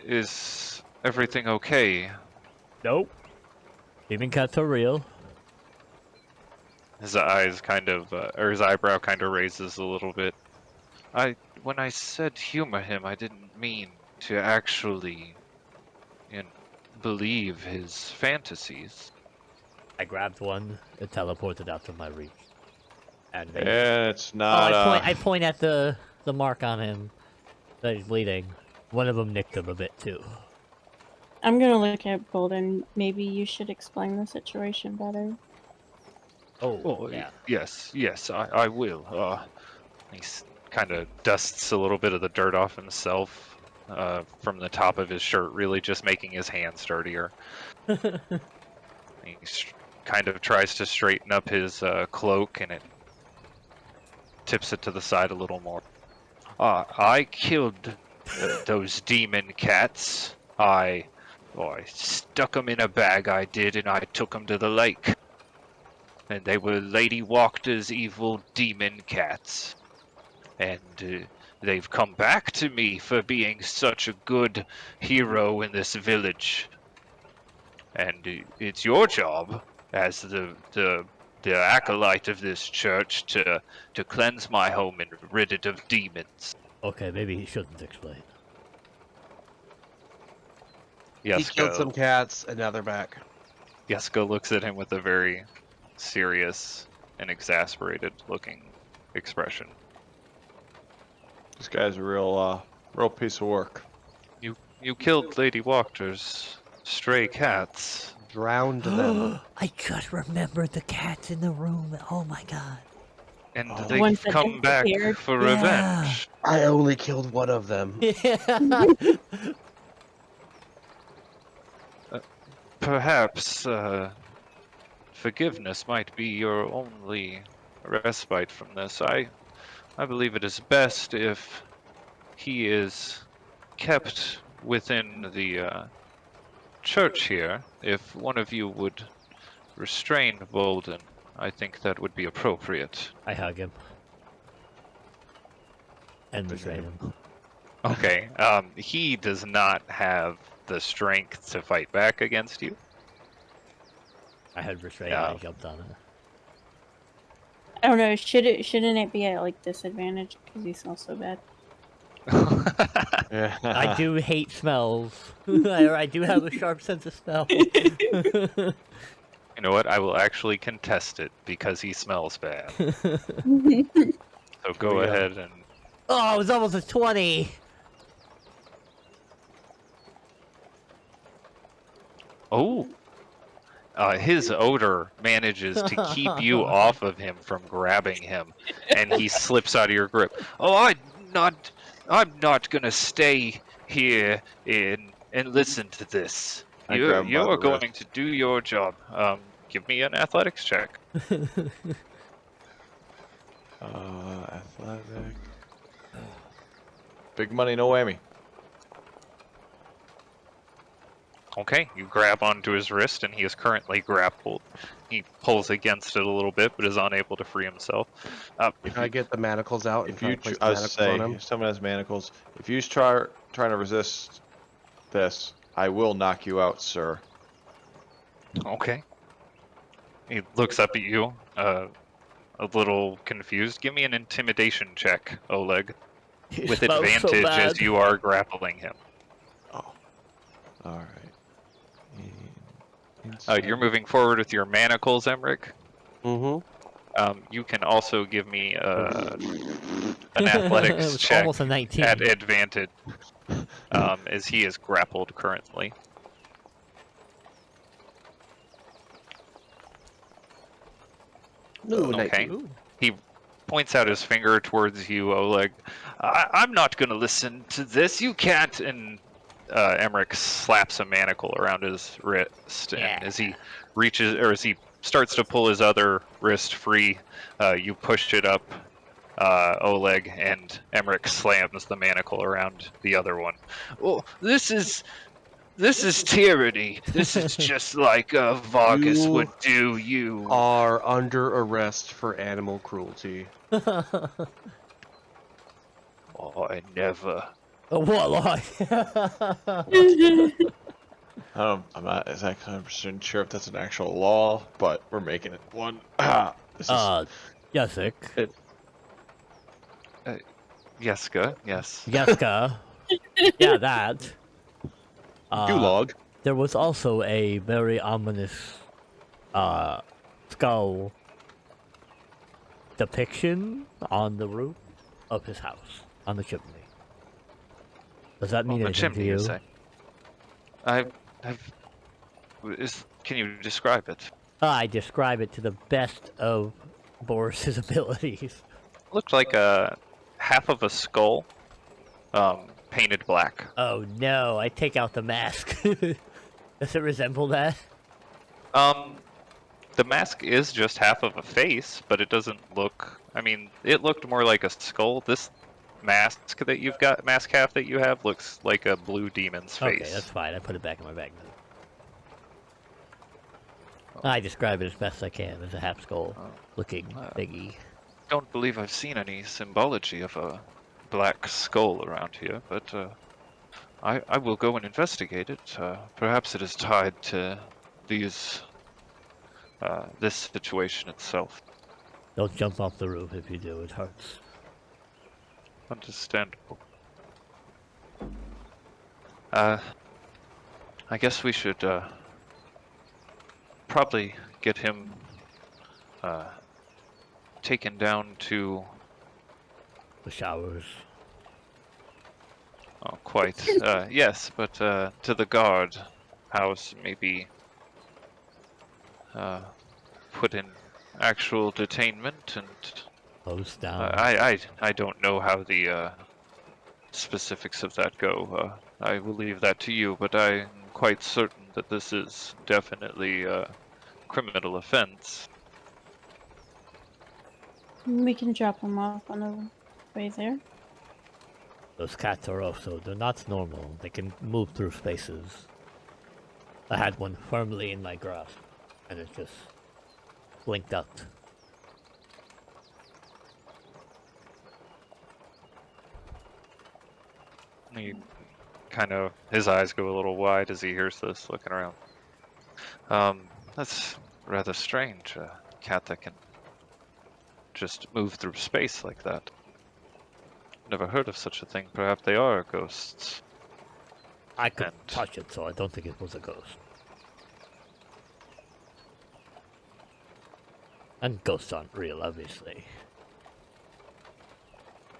Is everything okay? Nope. Demon cats are real. His eyes kind of, or his eyebrow kind of raises a little bit. When I said humor him, I didn't mean to actually, believe his fantasies. I grabbed one, it teleported out of my reach. And they... It's Oh, not. I point at the mark on him that he's bleeding. One of them nicked him a bit, too. I'm gonna look at Golden. Maybe you should explain the situation better. Oh, Well, yeah. yes, I will. He kind of dusts a little bit of the dirt off himself from the top of his shirt, really just making his hands dirtier. He kind of tries to straighten up his cloak, and it tips it to the side a little more. I killed those demon cats. I stuck them in a bag, I did, and I took them to the lake. And they were Lady Walkter's evil demon cats. And they've come back to me for being such a good hero in this village. And it's your job as the acolyte of this church to cleanse my home and rid it of demons. Okay, maybe he shouldn't explain. He killed some Yeska, cats, and now they're back. Yeska looks at him with a very serious and exasperated looking expression. This guy's a real piece of work. You killed Lady Walkter's stray cats. Drowned them. I just remembered the cats in the room. Oh my god. And Oh. they've Ones that come back disappeared? for Yeah. revenge. I only killed one of them. Yeah. Perhaps forgiveness might be your only respite from this. I believe it is best if he is kept within the church here. If one of you would restrain Bolden, I think that would be appropriate. I hug him. And restrain him. Okay, he does not have the strength to fight back against you. I had restrained Yeah. and I jumped on it. I don't know. Shouldn't it be at like disadvantage because you smell so bad? Yeah. I do hate smells. I do have a sharp sense of smell. You know what? I will actually contest it because he smells bad. So go we go. ahead and Oh, it was almost a 20. oh, his odor manages to keep you off of him from grabbing him, and he slips out of your grip. Oh, I'm not gonna stay here and listen to this. I grab him You by are the going wrist. to do your job. Give me an athletics check. Athletic. Big money, no whammy. Okay, you grab onto his wrist, and he is currently grappled. He pulls against it a little bit, but is unable to free himself. Can I get the manacles out and If try you, to place I the was manacles on say, him? if someone has manacles, if you trying to resist this, I will knock you out, sir. Okay. He looks up at you, a little confused. Give me an intimidation check, Oleg, He with smells so advantage as bad. you are grappling him. Oh, all right. You're moving forward with your manacles, Emmerich. Mm-hmm. You can also give me an It athletics was check almost a 19. at advantage, as he is grappled currently. Ooh, Okay. 19. Ooh. He points out his finger towards you, Oleg. I'm not going to listen to this. You can't. And Emmerich slaps a manacle around his wrist, and as he reaches, or as he starts to pull his other wrist free, you push it up, Oleg, and Emmerich slams the manacle around the other one. Oh, this is tyranny. This is just like Vargas You would do. You. are under arrest for animal cruelty. Oh, I never. A warlock. I'm not exactly 100% sure if that's an actual law, but we're making it one. This is Jessic. Yeska, yes. Jeska. Yeah, that. Gulag. There was also a very ominous skull depiction on the roof of his house, on the chimney. Does that mean On the anything chimney, to you you? say? Can you describe it? I describe it to the best of Boris's abilities. Looked like a half of a skull, painted black. Oh no, I take out the mask. Does it resemble that? The mask is just half of a face, but it doesn't look. I mean, it looked more like a skull. This mask that you've got, mask half that you have, looks like a blue demon's face. Okay, that's fine. I put it back in my bag then. I describe it as best I can as a half skull looking thingy. Don't believe I've seen any symbology of a black skull around here, but I will go and investigate it. Perhaps it is tied to this situation itself. Don't jump off the roof if you do, it hurts. Understandable. I guess we should probably get him taken down to. The showers. Oh, quite. Yes, but to the guard house, maybe put in actual detainment, and Close down. I don't know how the specifics of that go. I will leave that to you, but I'm quite certain that this is definitely a criminal offense. We can drop him off on the way there. Those cats are also, they're not normal. They can move through spaces. I had one firmly in my grasp, and it just blinked out. He kind of, his eyes go a little wide as he hears this, looking around. That's rather strange. A cat that can just move through space like that. Never heard of such a thing. Perhaps they are ghosts. I could And- touch it, so I don't think it was a ghost. And ghosts aren't real, obviously.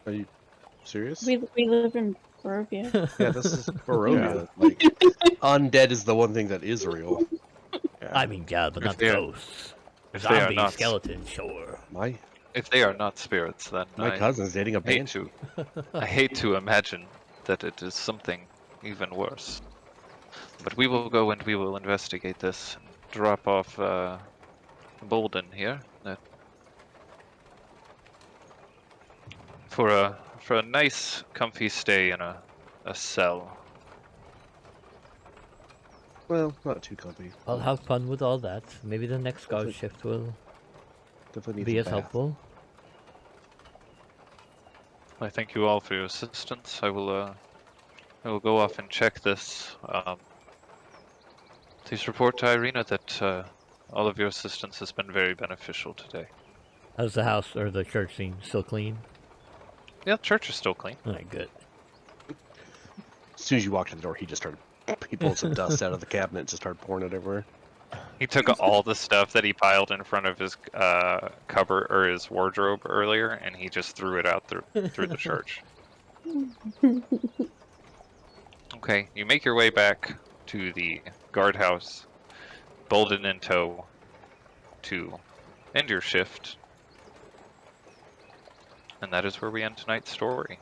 Are you serious? We live in Barovia. Yeah, this is Barovia. Like, undead is the one thing that is real. I mean, yeah, but If not they are- ghosts. If they are Zombie, not, skeleton, sure. My if they are not spirits, then my cousin's dating a hate banshee. to, I hate to imagine that it is something even worse. But we will go and we will investigate this. Drop off Bolden here. For a nice, comfy stay in a cell. Well, not too comfy. I'll have fun with all that. Maybe the next guard Definitely- shift will Definitely needs be a as bath. helpful. I thank you all for your assistance. I will go off and check this. Please report to Irina that all of your assistance has been very beneficial today. How's the house or the church scene? Still clean? Yeah, the church is still clean. Alright, good. As soon as you walked in the door, he pulled some dust out of the cabinet and just started pouring it everywhere. He took all the stuff that he piled in front of his cupboard or his wardrobe earlier, and he just threw it out through the church. Okay, you make your way back to the guardhouse, Bolden in tow, to end your shift. And that is where we end tonight's story.